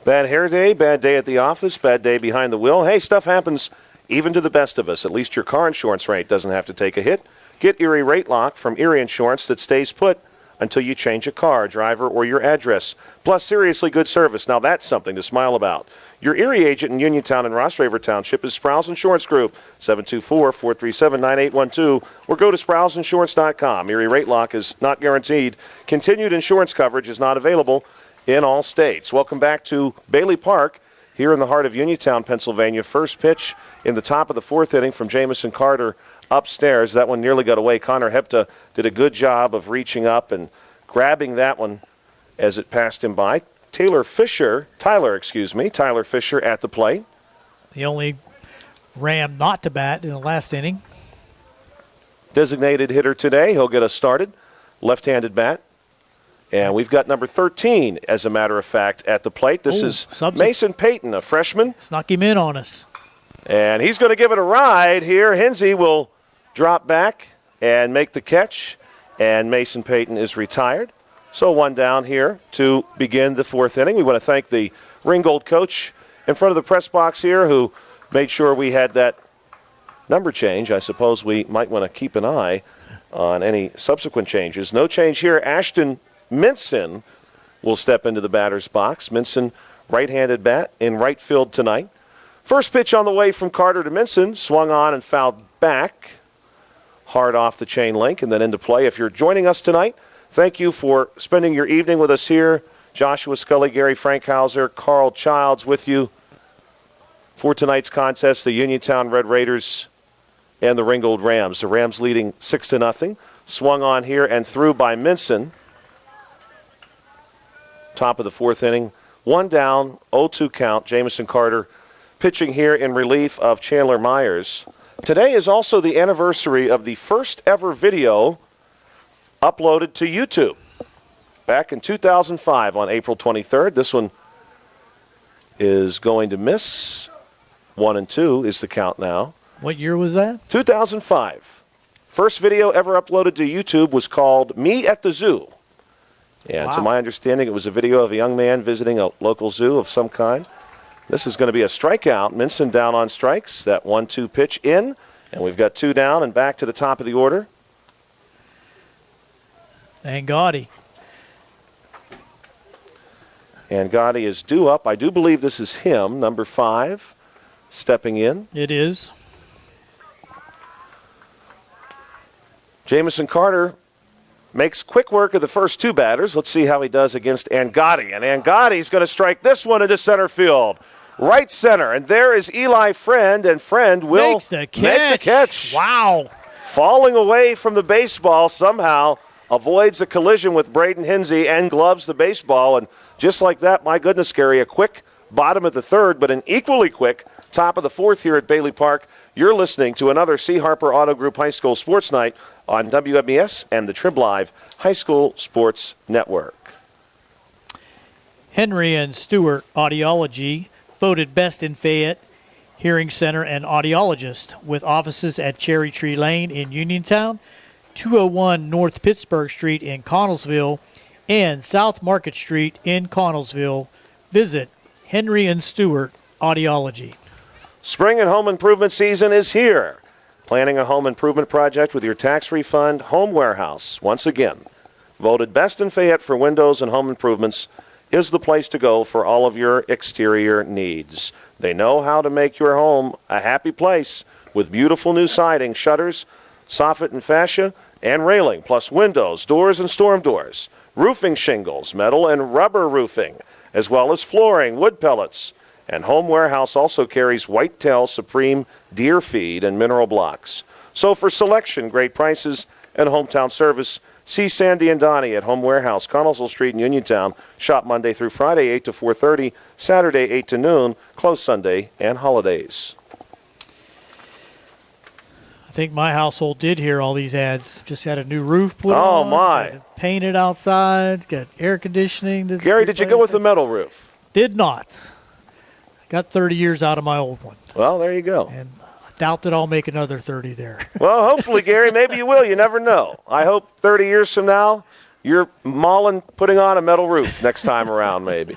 Bad hair day, bad day at the office, bad day behind the wheel. Hey, stuff happens even to the best of us. At least your car insurance rate doesn't have to take a hit. Get Erie Rate Lock from Erie Insurance that stays put until you change a car, driver, or your address. Plus, seriously good service. Now that's something to smile about. Your Erie agent in Uniontown and Ross River Township is Sproul's Insurance Group, 724-437-9812, or go to sproulsinsurance.com. Erie Rate Lock is not guaranteed. Continued insurance coverage is not available in all states. Welcome back to Bailey Park here in the heart of Uniontown, Pennsylvania. First pitch in the top of the 4th inning from Jamison Carter upstairs. That one nearly got away. Connor Hepta did a good job of reaching up and grabbing that one as it passed him by. Tyler Fisher at the plate. The only Ram not to bat in the last inning. Designated hitter today. He'll get us started. Left-handed bat. And we've got number 13, as a matter of fact, at the plate. This is Mason Payton, a freshman. Snuck him in on us. And he's going to give it a ride here. Hinsey will drop back and make the catch. And Mason Payton is retired. So 1 down here to begin the 4th inning. We want to thank the Ringgold coach in front of the press box here who made sure we had that number change. I suppose we might want to keep an eye on any subsequent changes. No change here. Ashton Minson will step into the batter's box. Minson, right-handed bat in right field tonight. First pitch on the way from Carter to Minson, swung on and fouled back. Hard off the chain link and then into play. If you're joining us tonight, thank you for spending your evening with us here. Joshua Scully, Gary Frankhauser, Carl Childs with you for tonight's contest, the Uniontown Red Raiders and the Ringgold Rams. The Rams leading 6-0. Swung on here and through by Minson. Top of the fourth inning. One down, 0-2 count. Jamison Carter pitching here in relief of Chandler Myers. Today is also the anniversary of the first ever video uploaded to YouTube. Back in 2005 on April 23rd. This one is going to miss. 1-2 is the count now. What year was that? 2005. First video ever uploaded to YouTube was called Me at the Zoo. And to my understanding, it was a video of a young man visiting a local zoo of some kind. This is going to be a strikeout. Minson down on strikes. That 1-2 pitch in. And we've got 2 down and back to the top of the order. And Gotti. And Gotti is due up. I do believe this is him, number 5, stepping in. It is. Jamison Carter makes quick work of the first 2 batters. Let's see how he does against Angotti. And Angotti's going to strike this one into center field. Right center. And there is Eli Friend, and Friend will Makes the make the catch. Wow. Falling away from the baseball somehow, avoids a collision with Braden Hinsey and gloves the baseball. And just like that, my goodness, Gary, a quick bottom of the third, but an equally quick top of the fourth here at Bailey Park. You're listening to another C. Harper Auto Group High School Sports Night on WMES and the Trib Live High School Sports Network. Henry and Stewart Audiology, voted best in Fayette Hearing Center and Audiologist, with offices at Cherry Tree Lane in Uniontown, 201 North Pittsburgh Street in Connellsville, and South Market Street in Connellsville. Visit Henry and Stewart Audiology. Spring and home improvement season is here. Planning a home improvement project with your tax refund, Home Warehouse, once again, voted best in Fayette for windows and home improvements, is the place to go for all of your exterior needs. They know how to make your home a happy place with beautiful new siding, shutters, soffit and fascia, and railing, plus windows, doors, and storm doors, roofing shingles, metal and rubber roofing, as well as flooring, wood pellets. And Home Warehouse also carries Whitetail Supreme deer feed and mineral blocks. So for selection, great prices, and hometown service, see Sandy and Donnie at Home Warehouse, Connellsville Street in Uniontown. Shop Monday through Friday, 8 to 4:30, Saturday, 8 to noon, closed Sunday and holidays. I think my household did hear all these ads. Just had a new roof put on. Oh, my. Got it painted outside. Got air conditioning. Gary, did you go with the metal roof? Did not. Got 30 years out of my old one. Well, there you go. And I doubt that I'll make another 30 there. Well, hopefully, Gary, maybe you will. You never know. I hope 30 years from now, you're mauling putting on a metal roof next time around, maybe.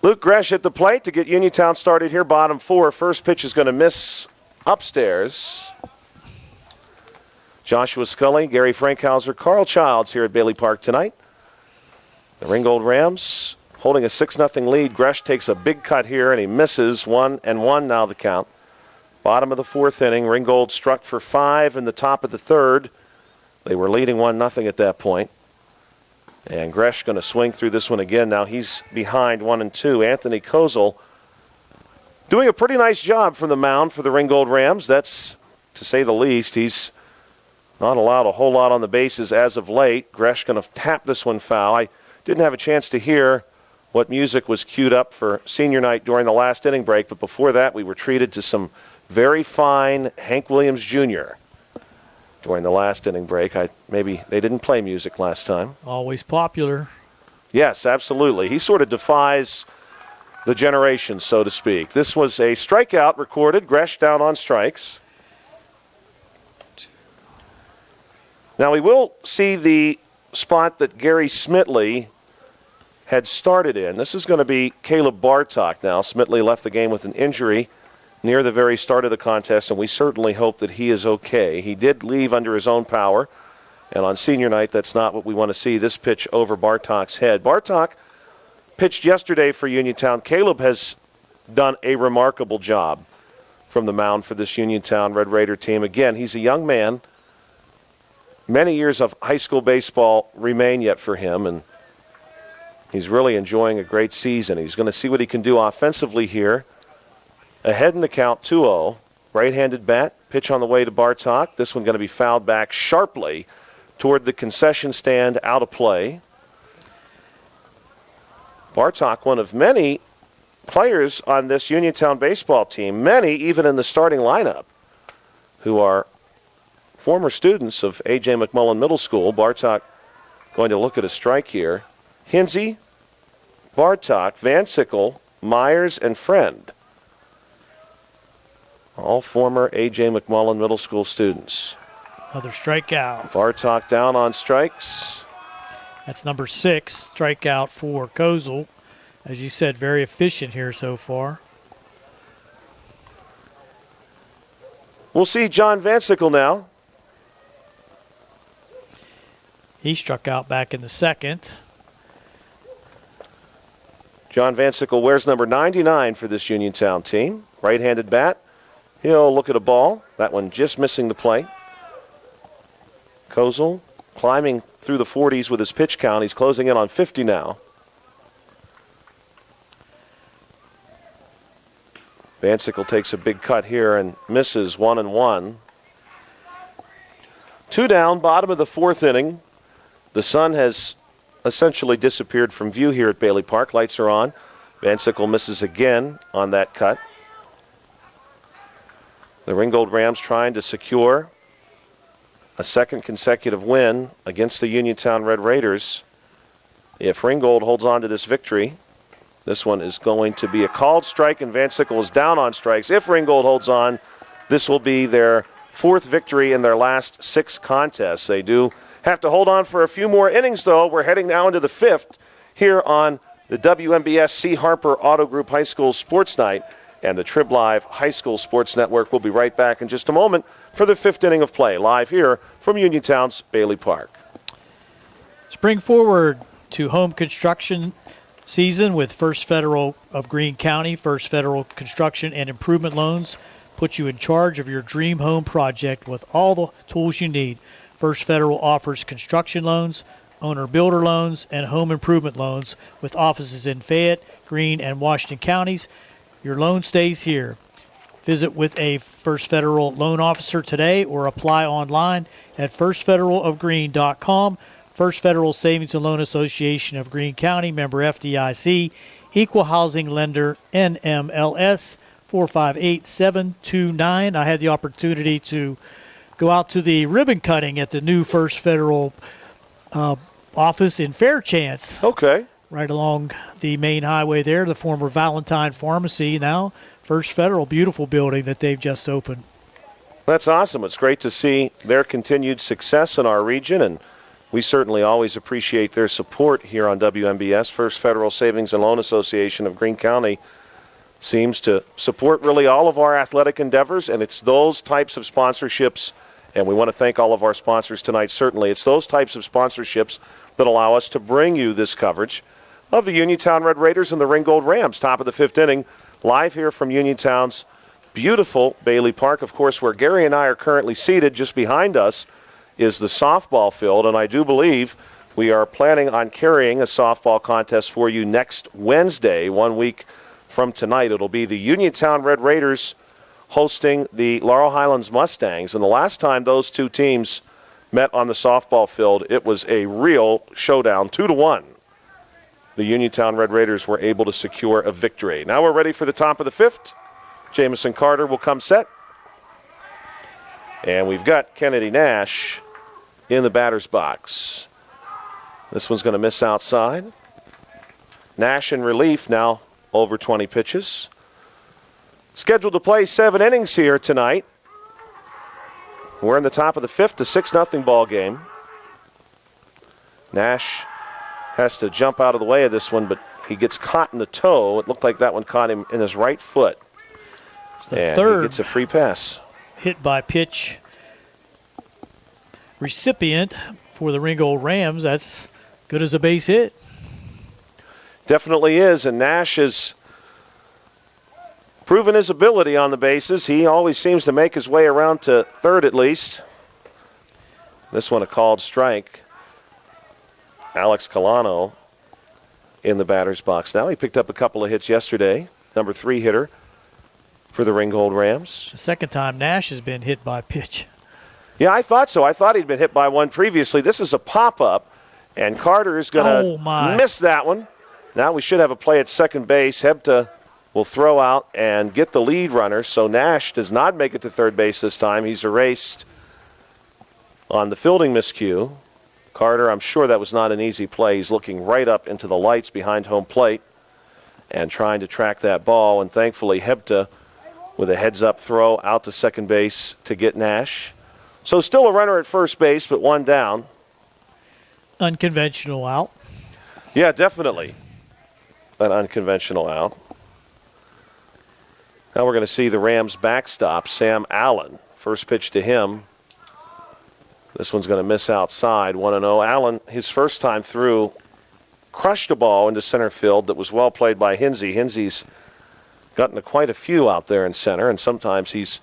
Luke Gresh at the plate to get Uniontown started here, bottom 4. First pitch is going to miss upstairs. Joshua Scully, Gary Frankhauser, Carl Childs here at Bailey Park tonight. The Ringgold Rams holding a 6-0 lead. Gresh takes a big cut here, and he misses. 1-1 now the count. Bottom of the fourth inning. Ringgold struck for 5 in the top of the third. They were leading 1-0 at that point. And Gresh going to swing through this one again. Now he's behind 1-2. Anthony Kozel doing a pretty nice job from the mound for the Ringgold Rams. That's, to say the least. He's not allowed a whole lot on the bases as of late. Gresh going to tap this one foul. I didn't have a chance to hear what music was queued up for senior night during the last inning break, but before that we were treated to some very fine Hank Williams Jr. during the last inning break. Maybe they didn't play music last time. Always popular. Yes, absolutely. He sort of defies the generation, so to speak. This was a strikeout recorded. Gresh down on strikes. Now we will see the spot that Gary Smitley had started in. This is going to be Caleb Bartok now. Smitley left the game with an injury near the very start of the contest, and we certainly hope that he is okay. He did leave under his own power, and on senior night, that's not what we want to see. This pitch over Bartok's head. Bartok pitched yesterday for Uniontown. Caleb has done a remarkable job from the mound for this Uniontown Red Raider team. Again, he's a young man. Many years of high school baseball remain yet for him, and he's really enjoying a great season. He's going to see what he can do offensively here. Ahead in the count, 2-0. Right-handed bat, pitch on the way to Bartok. This one going to be fouled back sharply toward the concession stand, out of play. Bartok, one of many players on this Uniontown baseball team, many even in the starting lineup, who are former students of A.J. McMullen Middle School. Bartok going to look at a strike here. Hinsey, Bartok, Van Sickle, Myers, and Friend. All former A.J. McMullen Middle School students. Another strikeout. Bartok down on strikes. That's number 6, strikeout for Kozel. As you said, very efficient here so far. We'll see John Van Sickle now. He struck out back in the second. John Van Sickle wears number 99 for this Uniontown team. Right-handed bat. He'll look at a ball. That one just missing the plate. Kozel climbing through the 40s with his pitch count. He's closing in on 50 now. Van Sickle takes a big cut here and misses 1-1. 2 down, bottom of the 4th inning. The sun has essentially disappeared from view here at Bailey Park. Lights are on. Van Sickle misses again on that cut. The Ringgold Rams trying to secure a second consecutive win against the Uniontown Red Raiders. If Ringgold holds on to this victory, this one is going to be a called strike, and Van Sickle is down on strikes. If Ringgold holds on, this will be their 4th victory in their last 6 contests. They do have to hold on for a few more innings, though. We're heading now into the 5th here on the WMBS C. Harper Auto Group High School Sports Night and the Trib Live High School Sports Network. We'll be right back in just a moment for the 5th inning of play, live here from Uniontown's Bailey Park. Spring forward to home construction season with First Federal of Greene County. First Federal Construction and Improvement Loans put you in charge of your dream home project with all the tools you need. First Federal offers construction loans, owner-builder loans, and home improvement loans with offices in Fayette, Greene, and Washington counties. Your loan stays here. Visit with a First Federal loan officer today or apply online at firstfederalofgreene.com. First Federal Savings and Loan Association of Greene County, member FDIC, equal housing lender, NMLS 458729. I had the opportunity to go out to the ribbon cutting at the new First Federal office in Fairchance. Okay. Right along the main highway there, the former Valentine Pharmacy, now First Federal, beautiful building that they've just opened. That's awesome. It's great to see their continued success in our region, and we certainly always appreciate their support here on WMBS. First Federal Savings and Loan Association of Greene County seems to support really all of our athletic endeavors, and it's those types of sponsorships, and we want to thank all of our sponsors tonight, certainly. It's those types of sponsorships that allow us to bring you this coverage of the Uniontown Red Raiders and the Ringgold Rams. Top of the 5th inning, live here from Uniontown's beautiful Bailey Park. Of course, where Gary and I are currently seated, just behind us is the softball field, and I do believe we are planning on carrying a softball contest for you next Wednesday, 1 week from tonight. It'll be the Uniontown Red Raiders hosting the Laurel Highlands Mustangs, and the last time those two teams met on the softball field, it was a real showdown, 2-1. The Uniontown Red Raiders were able to secure a victory. Now we're ready for the top of the 5th. Jamison Carter will come set. And we've got Kennedy Nash in the batter's box. This one's going to miss outside. Nash in relief now, over 20 pitches. Scheduled to play 7 innings here tonight. We're in the top of the 5th, a 6-0 ball game. Nash has to jump out of the way of this one, but he gets caught in the toe. It looked like that one caught him in his right foot. It's the and third he gets a free pass. hit by pitch recipient for the Ringgold Rams. That's good as a base hit. Definitely is, and Nash is proven his ability on the bases. He always seems to make his way around to third at least. This one a called strike. Alex Colano in the batter's box now. He picked up a couple of hits yesterday. Number 3 hitter for the Ringgold Rams. The second time Nash has been hit by a pitch. Yeah, I thought so. I thought he'd been hit by one previously. This is a pop-up, and Carter is going to miss that one. Now we should have a play at second base. Hebda will throw out and get the lead runner, so Nash does not make it to third base this time. He's erased on the fielding miscue. Carter, I'm sure that was not an easy play. He's looking right up into the lights behind home plate and trying to track that ball, and thankfully Hebda with a heads-up throw out to second base to get Nash. So still a runner at first base, but one down. Unconventional out. Yeah, definitely an unconventional out. Now we're going to see the Rams backstop, Sam Allen. First pitch to him. This one's going to miss outside, 1-0. Allen, his first time through, crushed a ball into center field that was well played by Hinsey. Hinsey's gotten to quite a few out there in center, and sometimes he's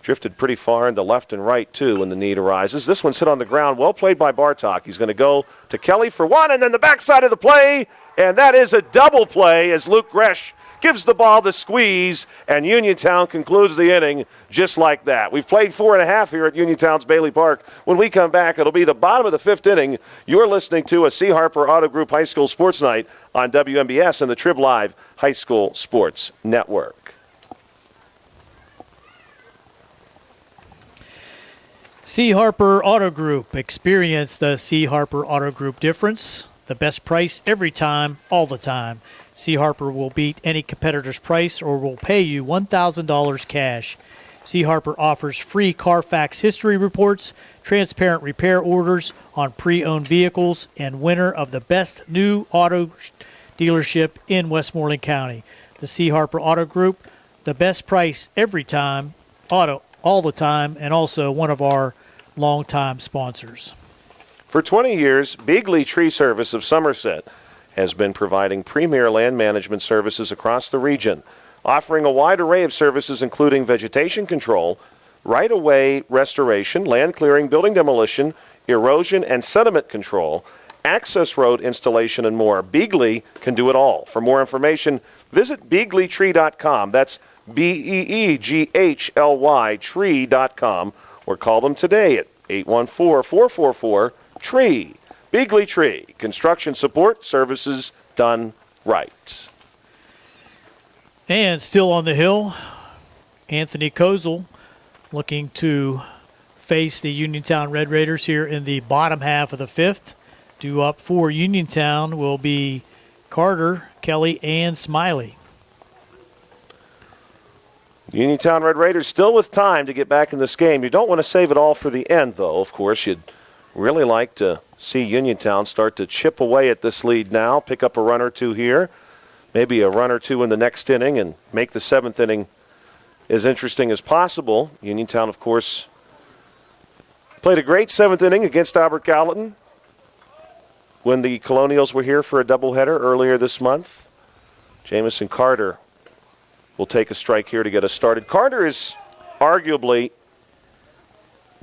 drifted pretty far into left and right, too, when the need arises. This one's hit on the ground. Well played by Bartok. He's going to go to Kelly for one, and then the backside of the play, and that is a double play as Luke Gresh gives the ball the squeeze, and Uniontown concludes the inning just like that. We've played 4.5 here at Uniontown's Bailey Park. When we come back, it'll be the bottom of the 5th inning. You're listening to a C. Harper Auto Group High School Sports Night on WMBS and the Trib Live High School Sports Network. C. Harper Auto Group. Experience the C. Harper Auto Group difference. The best price every time, all the time. C. Harper will beat any competitor's price or will pay you $1,000 cash. C. Harper offers free Carfax history reports, transparent repair orders on pre-owned vehicles, and winner of the best new auto dealership in Westmoreland County. The C. Harper Auto Group, the best price every time, auto all the time, and also one of our longtime sponsors. For 20 years, Beagley Tree Service of Somerset has been providing premier land management services across the region, offering a wide array of services including vegetation control, right-of-way restoration, land clearing, building demolition, erosion and sediment control, access road installation, and more. Beagley can do it all. For more information, visit BeagleyTree.com. That's BeeGhly tree.com, or call them today at 814-444-TREE. Beagley Tree, construction support services done right. And still on the hill, Anthony Kozel looking to face the Uniontown Red Raiders here in the bottom half of the 5th. Due up for Uniontown will be Carter, Kelly, and Smiley. Uniontown Red Raiders still with time to get back in this game. You don't want to save it all for the end, though. Of course, you'd really like to see Uniontown start to chip away at this lead now, pick up a run or two here, maybe a run or two in the next inning, and make the 7th inning as interesting as possible. Uniontown, of course, played a great 7th inning against Albert Gallatin when the Colonials were here for a doubleheader earlier this month. Jamison Carter will take a strike here to get us started. Carter is arguably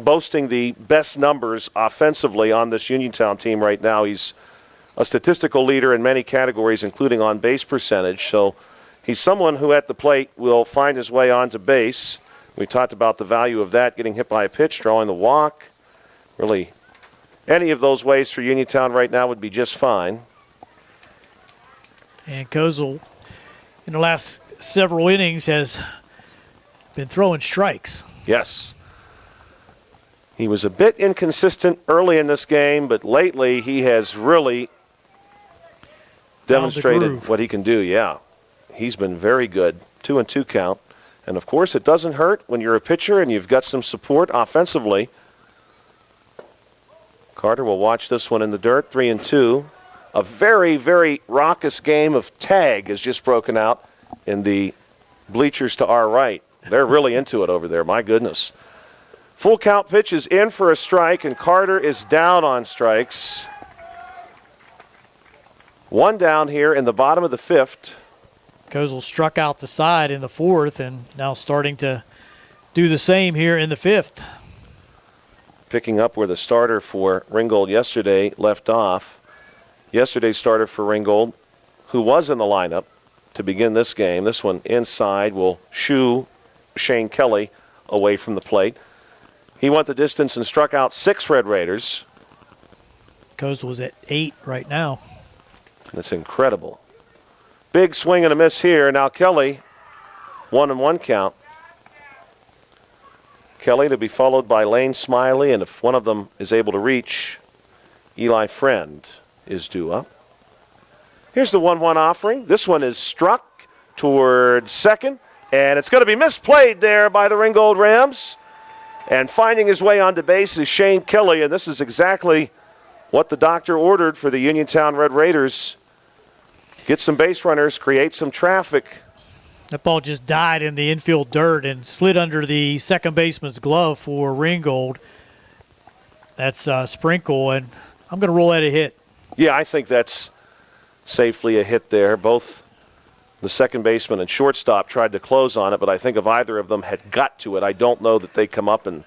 boasting the best numbers offensively on this Uniontown team right now. He's a statistical leader in many categories, including on base percentage. So he's someone who at the plate will find his way onto base. We talked about the value of that, getting hit by a pitch, drawing the walk. Really, any of those ways for Uniontown right now would be just fine. And Kozel, in the last several innings, has been throwing strikes. Yes. He was a bit inconsistent early in this game, but lately he has really demonstrated what he can do. Yeah, he's been very good. 2-2 count. And, of course, it doesn't hurt when you're a pitcher and you've got some support offensively. Carter will watch this one in the dirt, 3-2. A very, very raucous game of tag has just broken out in the bleachers to our right. They're really into it over there, my goodness. Full count pitch is in for a strike, and Carter is down on strikes. One down here in the bottom of the 5th. Kozel struck out the side in the fourth and now starting to do the same here in the fifth. Picking up where the starter for Ringgold yesterday left off. Yesterday's starter for Ringgold, who was in the lineup to begin this game. This one inside will shoo Shane Kelly away from the plate. He went the distance and struck out 6 Red Raiders. Kozel was at 8 right now. That's incredible. Big swing and a miss here. Now Kelly, 1-1 count. Kelly to be followed by Lane Smiley, and if one of them is able to reach, Eli Friend is due up. Here's the 1-1 offering. This one is struck toward second, and it's going to be misplayed there by the Ringgold Rams. And finding his way onto base is Shane Kelly, and this is exactly what the doctor ordered for the Uniontown Red Raiders. Get some base runners, create some traffic. That ball just died in the infield dirt and slid under the second baseman's glove for Ringgold. That's Sprinkle, and I'm going to roll that a hit. Yeah, I think that's safely a hit there. Both the second baseman and shortstop tried to close on it, but I think if either of them had got to it, I don't know that they come up and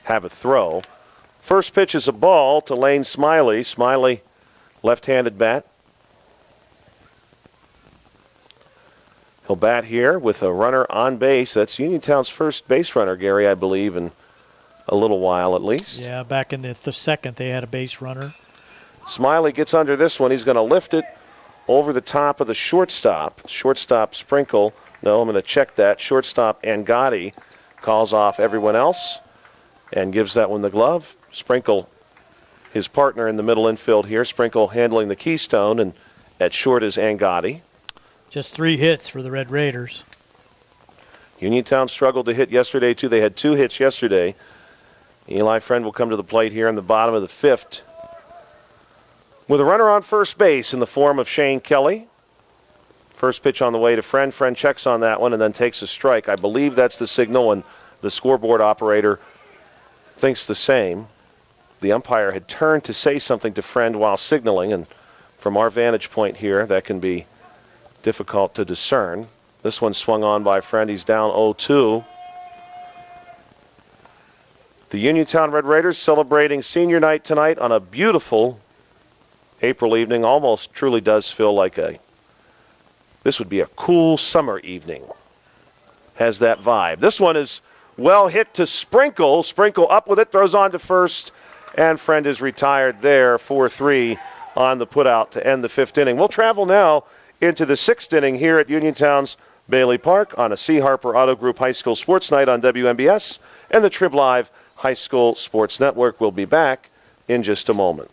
have a throw. First pitch is a ball to Lane Smiley. Smiley, left-handed bat. He'll bat here with a runner on base. That's Uniontown's first base runner, Gary, I believe, in a little while at least. Yeah, back in the second they had a base runner. Smiley gets under this one. He's going to lift it over the top of the shortstop. Shortstop Sprinkle. No, I'm going to check that. Shortstop Angotti calls off everyone else and gives that one the glove. Sprinkle, his partner in the middle infield here. Sprinkle handling the keystone, and at short is Angotti. Just 3 hits for the Red Raiders. Uniontown struggled to hit yesterday, too. They had 2 hits yesterday. Eli Friend will come to the plate here in the bottom of the fifth with a runner on first base in the form of Shane Kelly. First pitch on the way to Friend. Friend checks on that one and then takes a strike. I believe that's the signal, and the scoreboard operator thinks the same. The umpire had turned to say something to Friend while signaling, and from our vantage point here, that can be difficult to discern. This one swung on by Friend. He's down 0-2. The Uniontown Red Raiders celebrating senior night tonight on a beautiful April evening. Almost truly does feel like this would be a cool summer evening. Has that vibe. This one is well hit to Sprinkle. Sprinkle up with it, throws on to first, and Friend is retired there. 4-3 on the putout to end the fifth inning. We'll travel now into the sixth inning here at Uniontown's Bailey Park on a C. Harper Auto Group High School Sports Night on WMBS and the Trib Live High School Sports Network. Will be back in just a moment.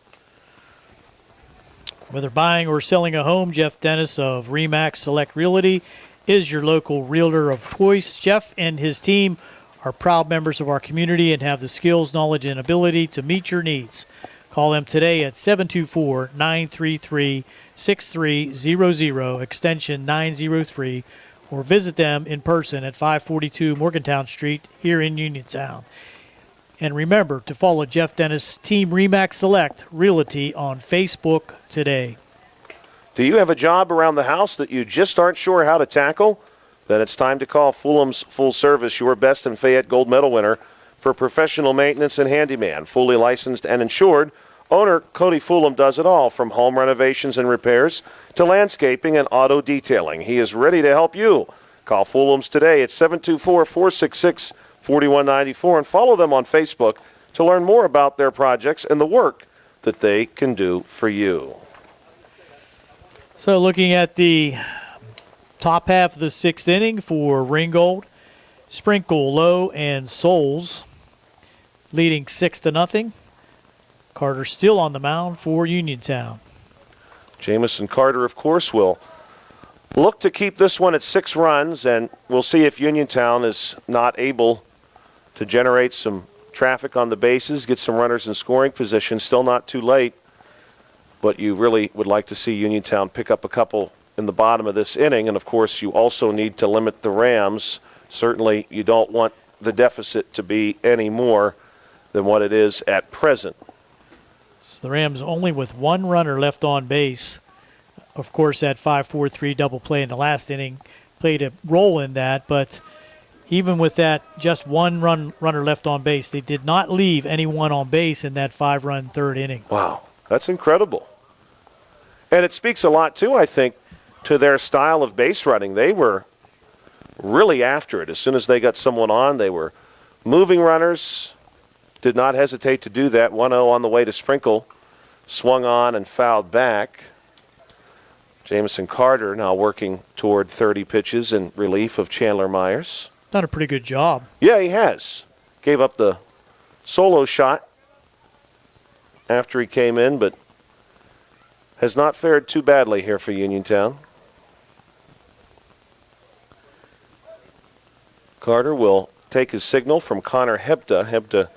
Whether buying or selling a home, Jeff Dennis of Remax Select Realty is your local realtor of choice. Jeff and his team are proud members of our community and have the skills, knowledge, and ability to meet your needs. Call them today at 724-933-6300, extension 903, or visit them in person at 542 Morgantown Street here in Uniontown. And remember to follow Jeff Dennis' Team Remax Select Realty on Facebook today. Do you have a job around the house that you just aren't sure how to tackle? Then it's time to call Fulham's Full Service, your Best in Fayette Gold Medal winner for professional maintenance and handyman. Fully licensed and insured, owner Cody Fulham does it all, from home renovations and repairs to landscaping and auto detailing. He is ready to help you. Call Fulham's today at 724-466-4194 and follow them on Facebook to learn more about their projects and the work that they can do for you. So looking at the top half of the sixth inning for Ringgold, Sprinkle, Lowe, and Souls leading 6-0. Carter still on the mound for Uniontown. Jamison Carter, of course, will look to keep this one at 6 runs, and we'll see if Uniontown is not able to generate some traffic on the bases, get some runners in scoring position. Still not too late, but you really would like to see Uniontown pick up a couple in the bottom of this inning, and of course you also need to limit the Rams. Certainly you don't want the deficit to be any more than what it is at present. So the Rams only with 1 runner left on base Of course, that 5-4-3 double play in the last inning played a role in that, but even with that, just one runner left on base, they did not leave anyone on base in that 5-run third inning. Wow, that's incredible. And it speaks a lot, too, I think, to their style of base running. They were really after it. As soon as they got someone on, they were moving runners, did not hesitate to do that. 1-0 on the way to Sprinkle, swung on and fouled back. Jamison Carter now working toward 30 pitches in relief of Chandler Myers. Done a pretty good job. Yeah, he has. Gave up the solo shot after he came in, but has not fared too badly here for Uniontown. Carter will take his signal from Connor Hebda. Hebda,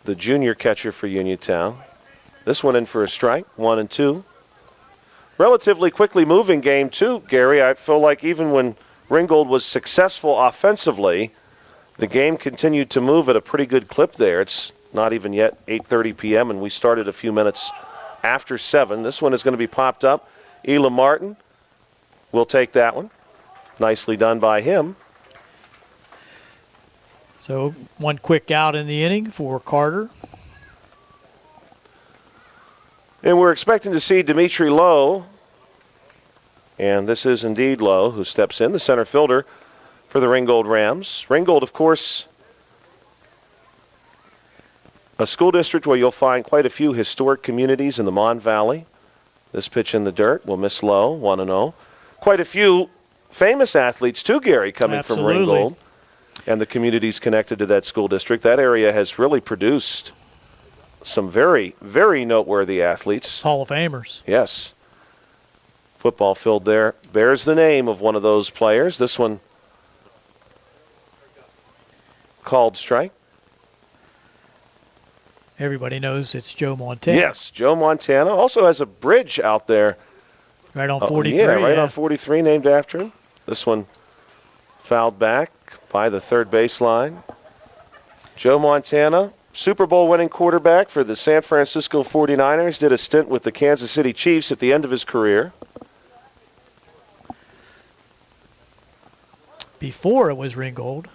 the junior catcher for Uniontown. This one in for a strike, 1-2. Relatively quickly moving game, too, Gary. I feel like even when Ringgold was successful offensively, the game continued to move at a pretty good clip there. It's not even yet 8:30 p.m., and we started a few minutes after 7. This one is going to be popped up. Elam Martin will take that one. Nicely done by him. So one quick out in the inning for Carter. And we're expecting to see Dimitri Lowe, and this is indeed Lowe, who steps in, the center fielder for the Ringgold Rams. Ringgold, of course, a school district where you'll find quite a few historic communities in the Mon Valley. This pitch in the dirt will miss Lowe, 1-0. Quite a few famous athletes, too, Gary, coming from Ringgold and the communities connected to that school district. That area has really produced some very, very noteworthy athletes. Hall of Famers. Yes. Football field there bears the name of one of those players. This one called strike. Everybody knows it's Joe Montana. Yes, Joe Montana also has a bridge out there. Right on 43. Yeah, right on 43, named after him. This one fouled back by the third baseline. Joe Montana, Super Bowl winning quarterback for the San Francisco 49ers, did a stint with the Kansas City Chiefs at the end of his career. Before it was Ringgold,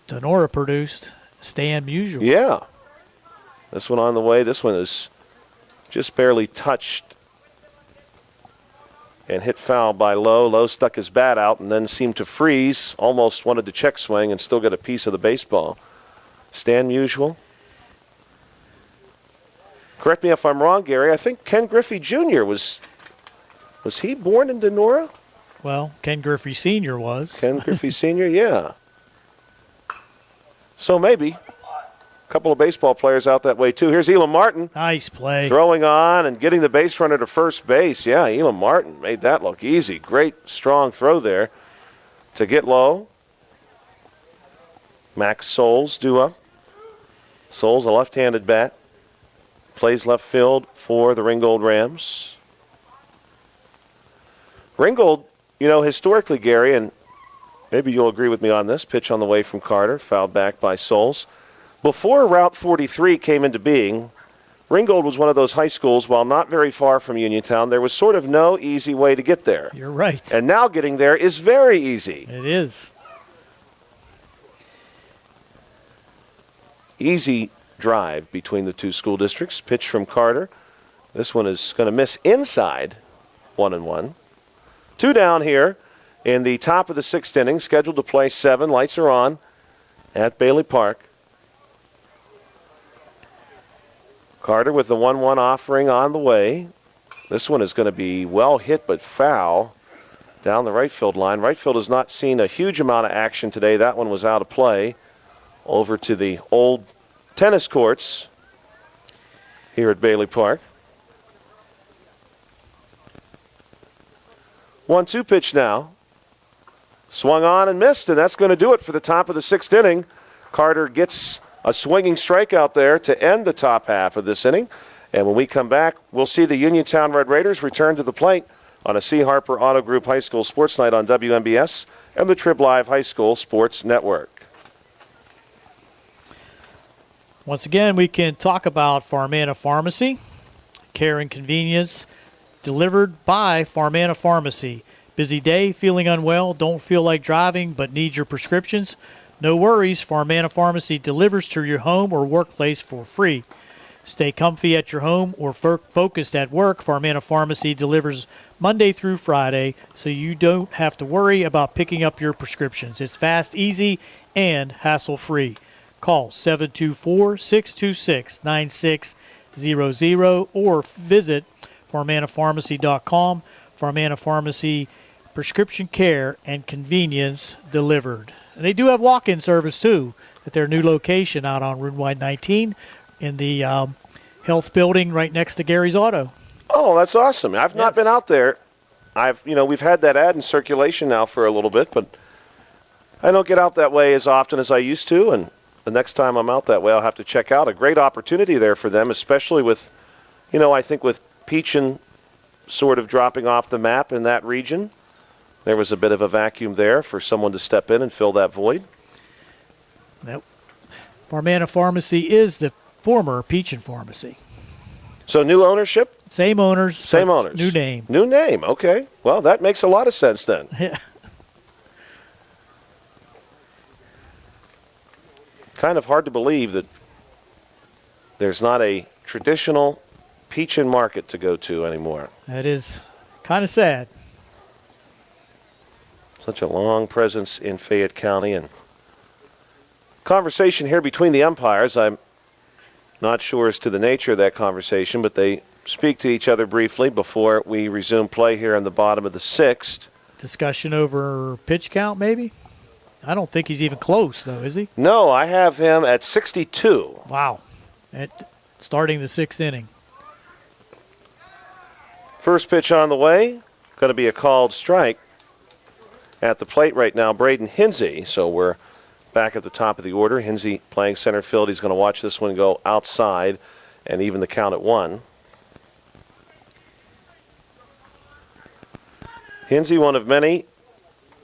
Donora produced Stan Musial. Yeah. This one on the way. This one is just barely touched and hit foul by Lowe. Lowe stuck his bat out and then seemed to freeze, almost wanted to check swing and still get a piece of the baseball. Stan Musial. Correct me if I'm wrong, Gary. I think Ken Griffey Jr. was he born in Donora? Well, Ken Griffey Sr. was. Ken Griffey Sr., yeah. So maybe a couple of baseball players out that way, too. Here's Elam Martin. Nice play. Throwing on and getting the base runner to first base. Yeah, Elam Martin made that look easy. Great, strong throw there to get low. Max Souls due up. Souls, a left-handed bat. Plays left field for the Ringgold Rams. Ringgold, you know, historically, Gary, and maybe you'll agree with me on this, pitch on the way from Carter, fouled back by Souls. Before Route 43 came into being, Ringgold was one of those high schools, while not very far from Uniontown, there was sort of no easy way to get there. You're right. And now getting there is very easy. It is. Easy drive between the two school districts. Pitch from Carter. This one is going to miss inside, 1-1. 2 down here in the top of the 6th inning, scheduled to play 7. Lights are on at Bailey Park. Carter with the 1-1 offering on the way. This one is going to be well hit but foul down the right field line. Right field has not seen a huge amount of action today. That one was out of play. Over to the old tennis courts here at Bailey Park. 1-2 pitch now. Swung on and missed, and that's going to do it for the top of the 6th inning. Carter gets a swinging strikeout there to end the top half of this inning. And when we come back, we'll see the Uniontown Red Raiders return to the plate on a C. Harper Auto Group High School Sports Night on WMBS and the Trib Live High School Sports Network. Once again, we can talk about Farmana Pharmacy. care and convenience, delivered by Farmana Pharmacy. Busy day, feeling unwell, don't feel like driving, but need your prescriptions? No worries, Farmana Pharmacy delivers to your home or workplace for free. Stay comfy at your home or focused at work. Farmana Pharmacy delivers Monday through Friday, so you don't have to worry about picking up your prescriptions. It's fast, easy, and hassle-free. Call 724-626-9600 or visit farmanapharmacy.com. Farmana Pharmacy, prescription care and convenience delivered. And they do have walk-in service, too, at their new location out on Route 119 in the health building right next to Gary's Auto. Oh, that's awesome. I've not been out there. We've had that ad in circulation now for a little bit, but I don't get out that way as often as I used to, and the next time I'm out that way, I'll have to check out. A great opportunity there for them, especially with, I think with Peachin sort of dropping off the map in that region. There was a bit of a vacuum there for someone to step in and fill that void. Yep. Farmana Pharmacy is the former Peachin Pharmacy. So new ownership? Same owners. Same owners. New name. New name, okay. Well, that makes a lot of sense then. Yeah. Kind of hard to believe that there's not a traditional Peachin market to go to anymore. That is kind of sad. Such a long presence in Fayette County, and conversation here between the umpires. I'm not sure as to the nature of that conversation, but they speak to each other briefly before we resume play here in the bottom of the sixth. Discussion over pitch count, maybe? I don't think he's even close, though, is he? No, I have him at 62. Wow. Starting the sixth inning. First pitch on the way. Going to be a called strike. At the plate right now, Braden Hinsey. So we're back at the top of the order. Hinsey playing center field. He's going to watch this one go outside and even the count at 1. Hinsey, one of many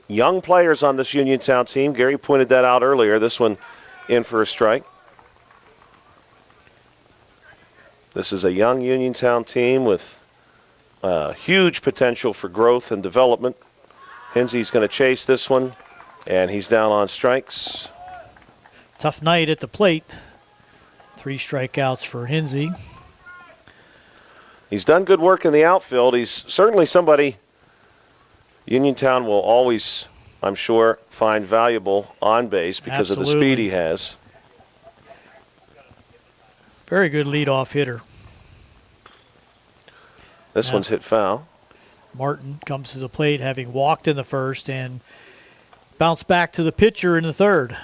young players on this Uniontown team. Gary pointed that out earlier. This one in for a strike. This is a young Uniontown team with huge potential for growth and development. Hinsey's going to chase this one, and he's down on strikes. Tough night at the plate. 3 strikeouts for Hinsey. He's done good work in the outfield. He's certainly somebody Uniontown will always, I'm sure, find valuable on base because of the speed he has. Very good leadoff hitter. This one's hit foul. Martin comes to the plate having walked in the first and bounced back to the pitcher in the third.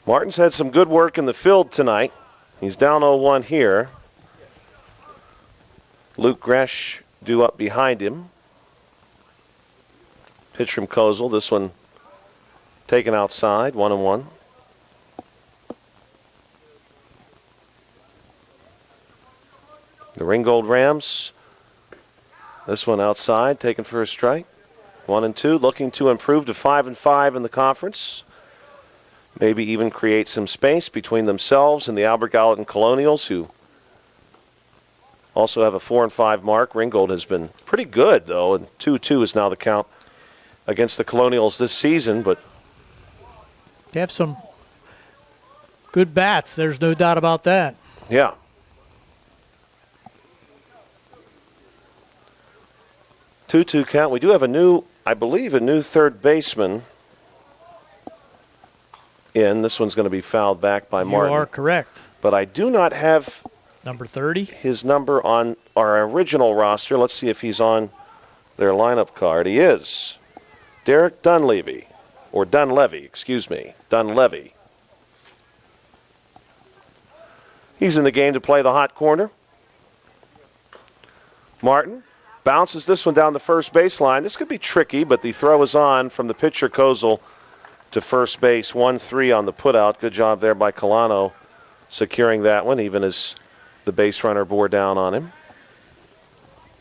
Martin's had some good work in the field tonight. He's down 0-1 here. Luke Gresh due up behind him. Pitch from Kozel. This one taken outside, 1-1. The Ringgold Rams. This one outside, taken for a strike. 1-2, looking to improve to 5-5 in the conference. Maybe even create some space between themselves and the Albert Gallatin Colonials, who also have a 4-5 mark. Ringgold has been pretty good, though, and 2-2 is now the count against the Colonials this season. But they have some good bats. There's no doubt about that. Yeah. Two count. We do have I believe, a new third baseman in. This one's going to be fouled back by Martin. You are correct. But I do not have number 30. His number on our original roster. Let's see if he's on their lineup card. He is. Derek Dunleavy. Or Dunleavy, excuse me. Dunleavy. He's in the game to play the hot corner. Martin bounces this one down the first baseline. This could be tricky, but the throw is on from the pitcher, Kozel, to first base. 1-3 on the putout. Good job there by Colano securing that one, even as the base runner bore down on him.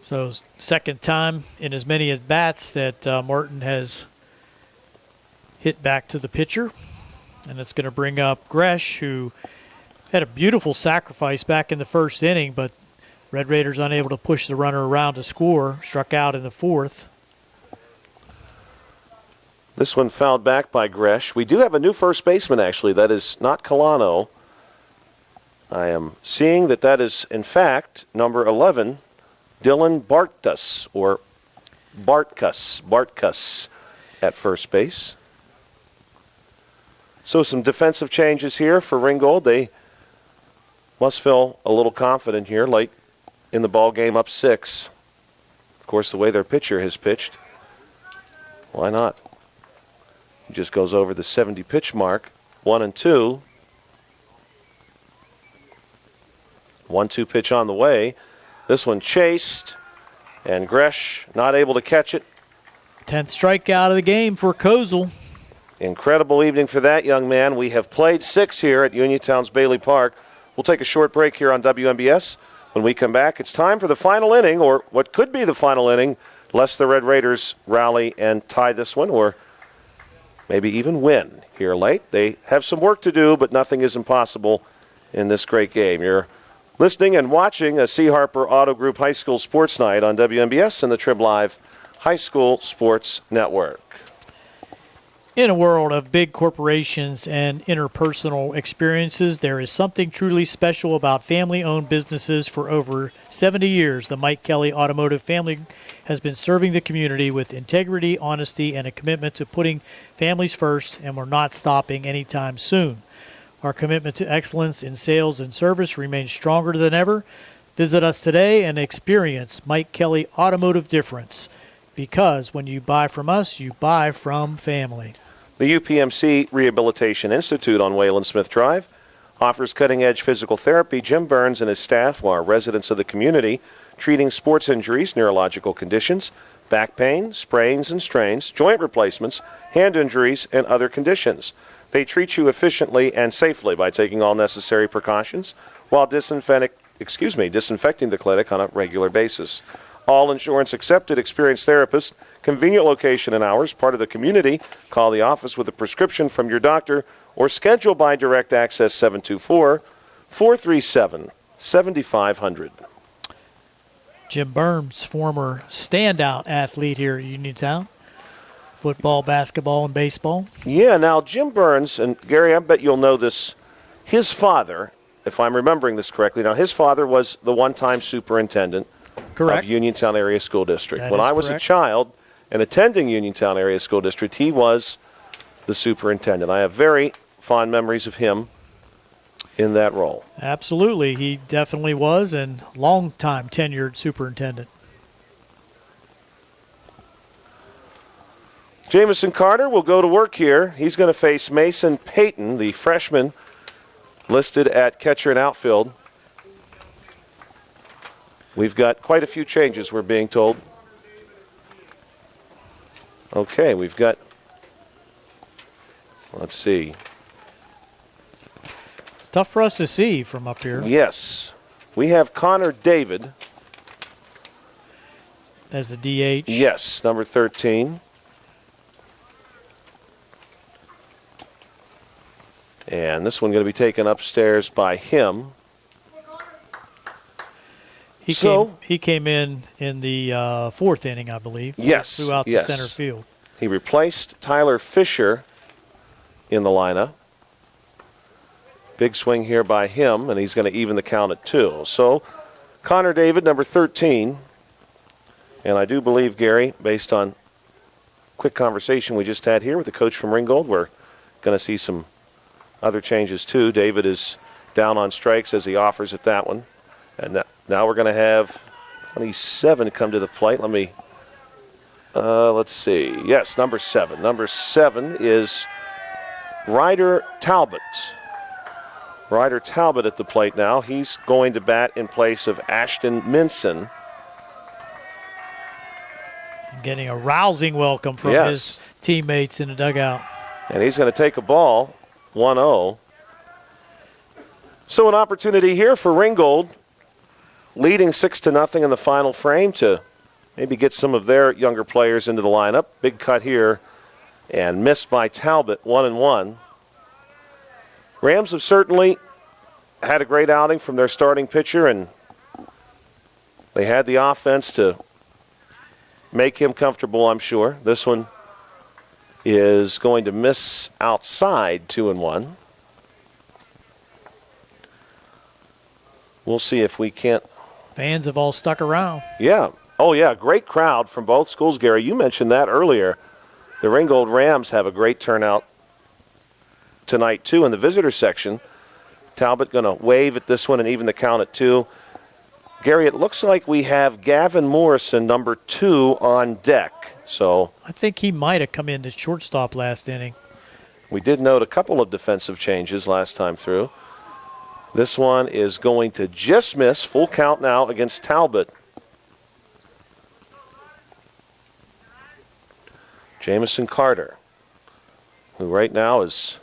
So second time in as many at bats that Martin has hit back to the pitcher. And it's going to bring up Gresh, who Had a beautiful sacrifice back in the first inning, but Red Raiders unable to push the runner around to score. Struck out in the fourth. This one fouled back by Gresh. We do have a new first baseman, actually. That is not Colano. I am seeing that is, in fact, number 11, Dylan Bartkus, or Bartkus at first base. So some defensive changes here for Ringgold. They must feel a little confident here late in the ball game, up 6. Of course, the way their pitcher has pitched, why not? He just goes over the 70 pitch mark. 1-2. 1-2 pitch on the way. This one chased, and Gresh not able to catch it. 10th strikeout of the game for Kozel. Incredible evening for that young man. We have played 6 here at Uniontown's Bailey Park. We'll take a short break here on WMBS. When we come back, it's time for the final inning, or what could be the final inning, lest the Red Raiders rally and tie this one, or maybe even win here late. They have some work to do, but nothing is impossible in this great game. You're listening and watching a C. Harper Auto Group High School Sports Night on WMBS and the Trib Live High School Sports Network. In a world of big corporations and interpersonal experiences, there is something truly special about family-owned businesses. For over 70 years, the Mike Kelly Automotive family has been serving the community with integrity, honesty, and a commitment to putting families first, and we're not stopping anytime soon. Our commitment to excellence in sales and service remains stronger than ever. Visit us today and experience Mike Kelly Automotive difference, because when you buy from us, you buy from family. The UPMC Rehabilitation Institute on Wayland Smith Drive offers cutting-edge physical therapy. Jim Burns and his staff are residents of the community, treating sports injuries, neurological conditions, back pain, sprains and strains, joint replacements, hand injuries, and other conditions. They treat you efficiently and safely by taking all necessary precautions while disinfecting the clinic on a regular basis. All insurance accepted, experienced therapists, convenient location and hours, part of the community. Call the office with a prescription from your doctor or schedule by Direct Access 724-437-7500. Jim Burns, former standout athlete here at Uniontown. Football, basketball, and baseball. Yeah, now Jim Burns, and Gary, I bet you'll know this, his father, if I'm remembering this correctly, now his father was the one-time superintendent Correct. of Uniontown Area School District. That When is I was correct. a child and attending Uniontown Area School District, he was the superintendent. I have very fond memories of him in that role. Absolutely. He definitely was, and long-time tenured superintendent. Jamison Carter will go to work here. He's going to face Mason Payton, the freshman listed at catcher and outfield. We've got quite a few changes, we're being told. Okay, we've got, let's see. It's tough for us to see from up here. Yes, we have Connor David. As the DH. Yes, number 13. And this one going to be taken upstairs by him. He came in the fourth inning, I believe. Yes. Threw out the center field. He replaced Tyler Fisher in the lineup. Big swing here by him, and he's going to even the count at 2. So Connor David, number 13. And I do believe, Gary, based on quick conversation we just had here with the coach from Ringgold, we're going to see some other changes too. David is down on strikes as he offers at that one. And now we're going to have 27 come to the plate. Let's see. Yes, number 7. Number 7 is Ryder Talbot. Ryder Talbot at the plate now. He's going to bat in place of Ashton Minson. Getting a rousing welcome from his teammates in the dugout. And he's going to take a ball, 1-0. So an opportunity here for Ringgold, leading 6-0 in the final frame, to maybe get some of their younger players into the lineup. Big cut here and missed by Talbot, 1-1. Rams have certainly had a great outing from their starting pitcher, and they had the offense to make him comfortable, I'm sure. This one is going to miss outside 2-1. We'll see if we can't. Fans have all stuck around. Yeah. Oh, yeah. Great crowd from both schools, Gary. You mentioned that earlier. The Ringgold Rams have a great turnout tonight, too, in the visitor section. Talbot going to wave at this one and even the count at 2. Gary, it looks like we have Gavin Morrison, number 2, on deck. So I think he might have come in to shortstop last inning. We did note a couple of defensive changes last time through. This one is going to just miss. Full count now against Talbot. Jamison Carter, who right now is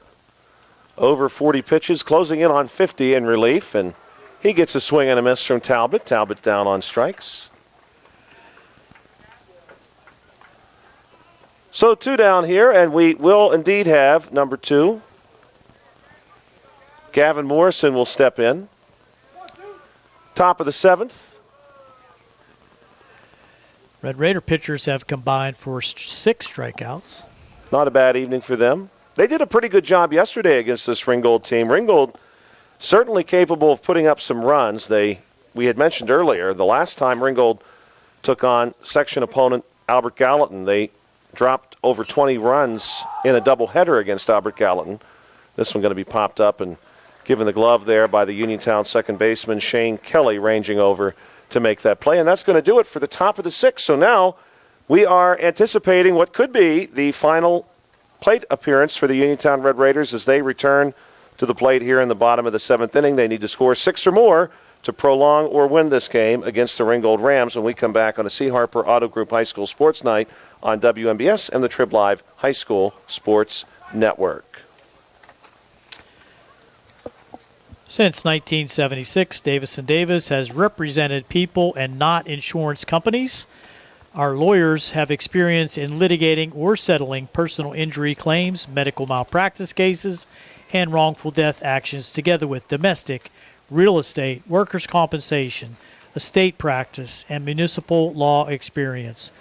over 40 pitches, closing in on 50 in relief, and he gets a swing and a miss from Talbot. Talbot down on strikes. So 2 down here, and we will indeed have number 2. Gavin Morrison will step in. Top of the 7th. Red Raider pitchers have combined for 6 strikeouts. Not a bad evening for them. They did a pretty good job yesterday against this Ringgold team. Ringgold certainly capable of putting up some runs. We had mentioned earlier, the last time Ringgold took on section opponent Albert Gallatin, they dropped over 20 runs in a doubleheader against Albert Gallatin. This one going to be popped up and given the glove there by the Uniontown second baseman Shane Kelly, ranging over to make that play. And that's going to do it for the top of the 6th. So now we are anticipating what could be the final plate appearance for the Uniontown Red Raiders as they return to the plate here in the bottom of the 7th inning. They need to score 6 or more to prolong or win this game against the Ringgold Rams when we come back on the C. Harper Auto Group High School Sports Night on WMBS and the Trib Live High School Sports Network. Since 1976, Davis & Davis has represented people and not insurance companies. Our lawyers have experience in litigating or settling personal injury claims, medical malpractice cases, and wrongful death actions, together with domestic, real estate, workers' compensation, estate practice, and municipal law experience.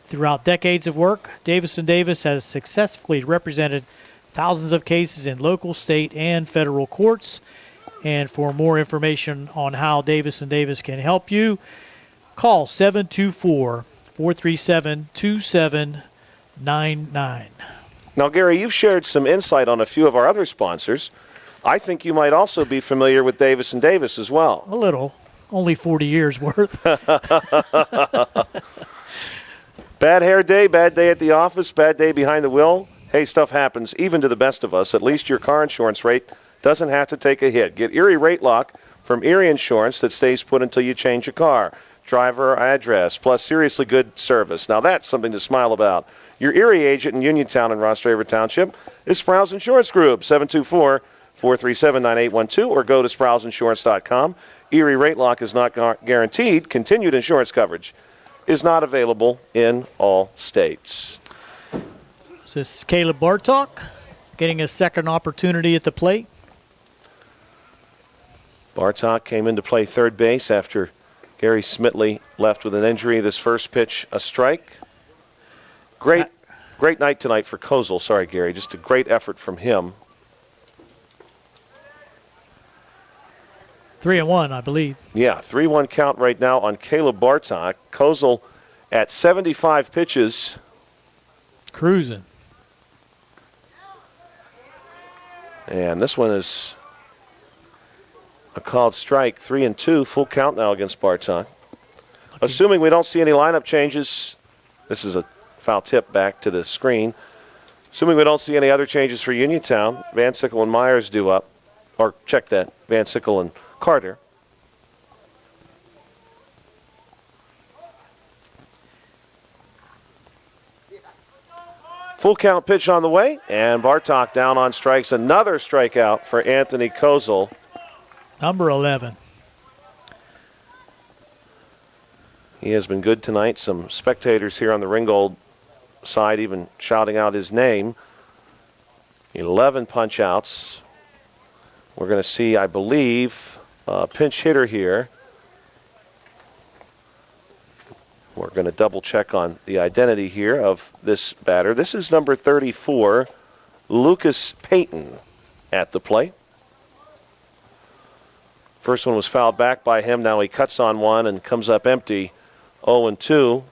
Throughout decades of work, Davis & Davis has successfully represented thousands of cases in local, state, and federal courts. And for more information on how Davis & Davis can help you, call 724-437-2799. Now, Gary, you've shared some insight on a few of our other sponsors. I think you might also be familiar with Davis & Davis as well. A little. Only 40 years worth. Bad hair day, bad day at the office, bad day behind the wheel. Hey, stuff happens even to the best of us. At least your car insurance rate doesn't have to take a hit. Get Erie Rate Lock from Erie Insurance that stays put until you change your car. Driver address, plus seriously good service. Now that's something to smile about. Your Erie agent in Uniontown and Ross Draver Township is Sprouse Insurance Group, 724-437-9812, or go to Sprouseinsurance.com. Erie Rate Lock is not guaranteed. Continued insurance coverage is not available in all states. This is Caleb Bartok getting a second opportunity at the plate. Bartok came in to play third base after Gary Smitley left with an injury. This first pitch, a strike. Great night tonight for Kozel. Sorry, Gary. Just a great effort from him. 3-1, I believe. Yeah, 3-1 count right now on Caleb Bartok. Kozel at 75 pitches. Cruising. And this one is a called strike, 3-2, full count now against Bartok. Assuming we don't see any lineup changes, this is a foul tip back to the screen. Assuming we don't see any other changes for Uniontown, Van Sickle and Myers due up, or check that, Van Sickle and Carter. Full count pitch on the way, and Bartok down on strikes. Another strikeout for Anthony Kozel. Number 11. He has been good tonight. Some spectators here on the Ringgold side even shouting out his name. 11 punch-outs. We're going to see, I believe, a pinch hitter here. We're going to double check on the identity here of this batter. This is number 34, Lucas Payton at the plate. First one was fouled back by him. Now he cuts on one and comes up empty. 0-2.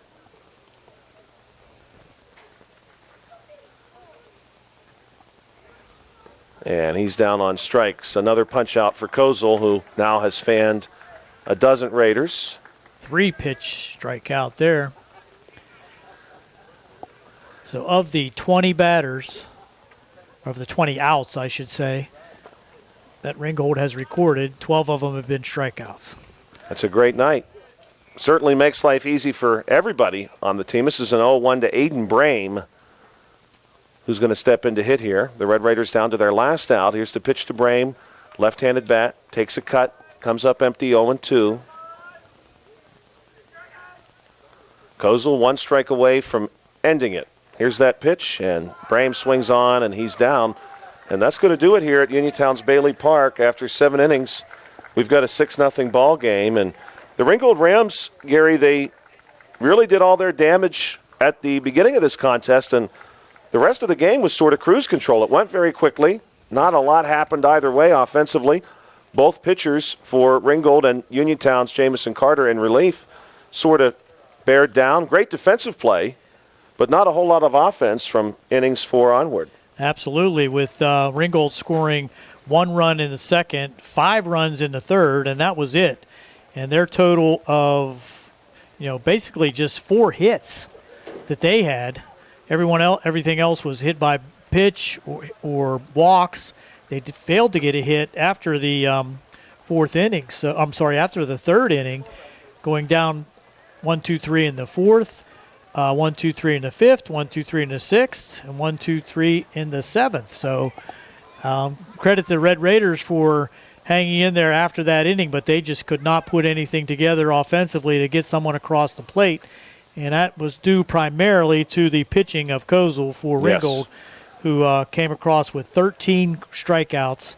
And he's down on strikes. Another punch out for Kozel, who now has fanned a dozen Raiders. 3-pitch strikeout there. So of the 20 batters, of the 20 outs, I should say, that Ringgold has recorded, 12 of them have been strikeouts. That's a great night. Certainly makes life easy for everybody on the team. This is an 0-1 to Aiden Brame, who's going to step in to hit here. The Red Raiders down to their last out. Here's the pitch to Brame. Left-handed bat, takes a cut, comes up empty, 0-2. Kozel 1 strike away from ending it. Here's that pitch, and Brame swings on, and he's down. And that's going to do it here at Uniontown's Bailey Park. After 7 innings, we've got a 6-0 ball game. And the Ringgold Rams, Gary, they really did all their damage at the beginning of this contest, and the rest of the game was sort of cruise control. It went very quickly. Not a lot happened either way offensively. Both pitchers for Ringgold and Uniontown's Jamison Carter in relief sort of bared down. Great defensive play, but not a whole lot of offense from innings 4 onward. Absolutely, with Ringgold scoring 1 run in the second, 5 runs in the third, and that was it. And their total of, basically just 4 hits that they had. Everything else was hit by pitch or walks. They failed to get a hit after the 4th inning. So after the 3rd inning, going down 1-2-3 in the 4th, 1-2-3 in the 5th, 1-2-3 in the 6th, and 1-2-3 in the 7th. So credit the Red Raiders for hanging in there after that inning, but they just could not put anything together offensively to get someone across the plate. And that was due primarily to the pitching of Kozel for Ringgold, who came across with 13 strikeouts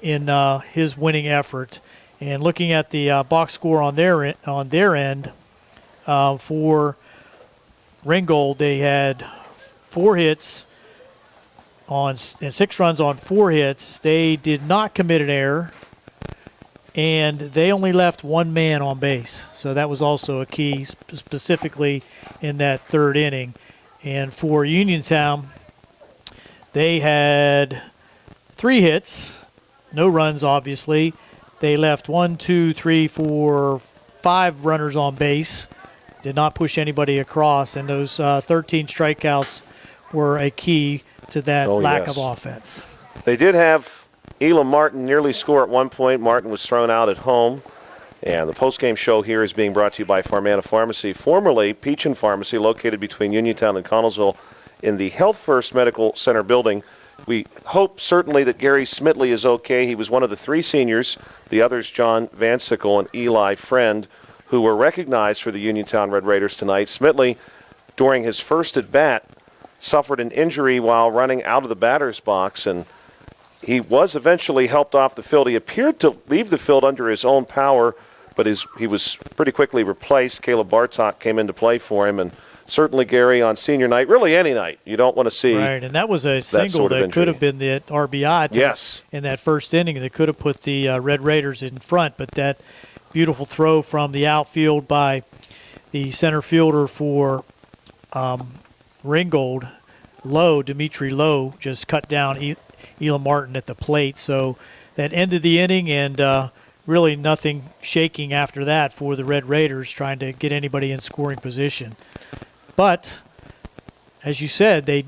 in his winning effort. And looking at the box score on their end for Ringgold, they had 4 hits and 6 runs on 4 hits. They did not commit an error, and they only left 1 man on base. So that was also a key, specifically in that 3rd inning. And for Uniontown, they had 3 hits, no runs, obviously. They left 1, 2, 3, 4, 5 runners on base, did not push anybody across, and those 13 strikeouts were a key to that lack of offense. They did have Elam Martin nearly score at one point. Martin was thrown out at home. And the postgame show here is being brought to you by Farmana Pharmacy, formerly Peachin Pharmacy, located between Uniontown and Connellsville in the Health First Medical Center building. We hope certainly that Gary Smitley is okay. He was one of the 3 seniors, the others John Van Sickle and Eli Friend, who were recognized for the Uniontown Red Raiders tonight. Smitley, during his first at-bat, suffered an injury while running out of the batter's box, and he was eventually helped off the field. He appeared to leave the field under his own power, but he was pretty quickly replaced. Caleb Bartok came into play for him, and certainly, Gary, on senior night, really any night, you don't want to see right, and that was a single that could have been the RBI in that first inning that could have put the Red Raiders in front, but that beautiful throw from the outfield by the center fielder for Ringgold, Dimitri Lowe, just cut down Elam Martin at the plate. So that ended the inning, and really nothing shaking after that for the Red Raiders trying to get anybody in scoring position. But, as you said, they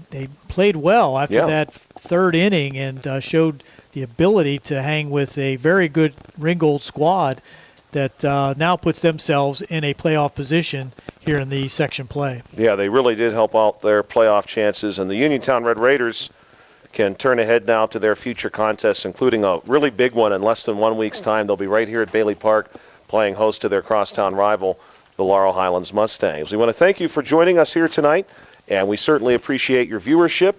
played well after that 3rd inning and showed the ability to hang with a very good Ringgold squad that now puts themselves in a playoff position here in the section play. Yeah, they really did help out their playoff chances, and the Uniontown Red Raiders can turn ahead now to their future contests, including a really big one in less than 1 week's time. They'll be right here at Bailey Park playing host to their crosstown rival, the Laurel Highlands Mustangs. We want to thank you for joining us here tonight, and we certainly appreciate your viewership.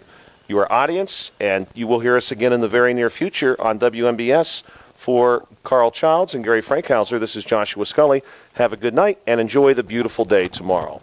your audience, and you will hear us again in the very near future on WMBS. For Carl Childs and Gary Frankhauser, this is Joshua Scully. Have a good night and enjoy the beautiful day tomorrow.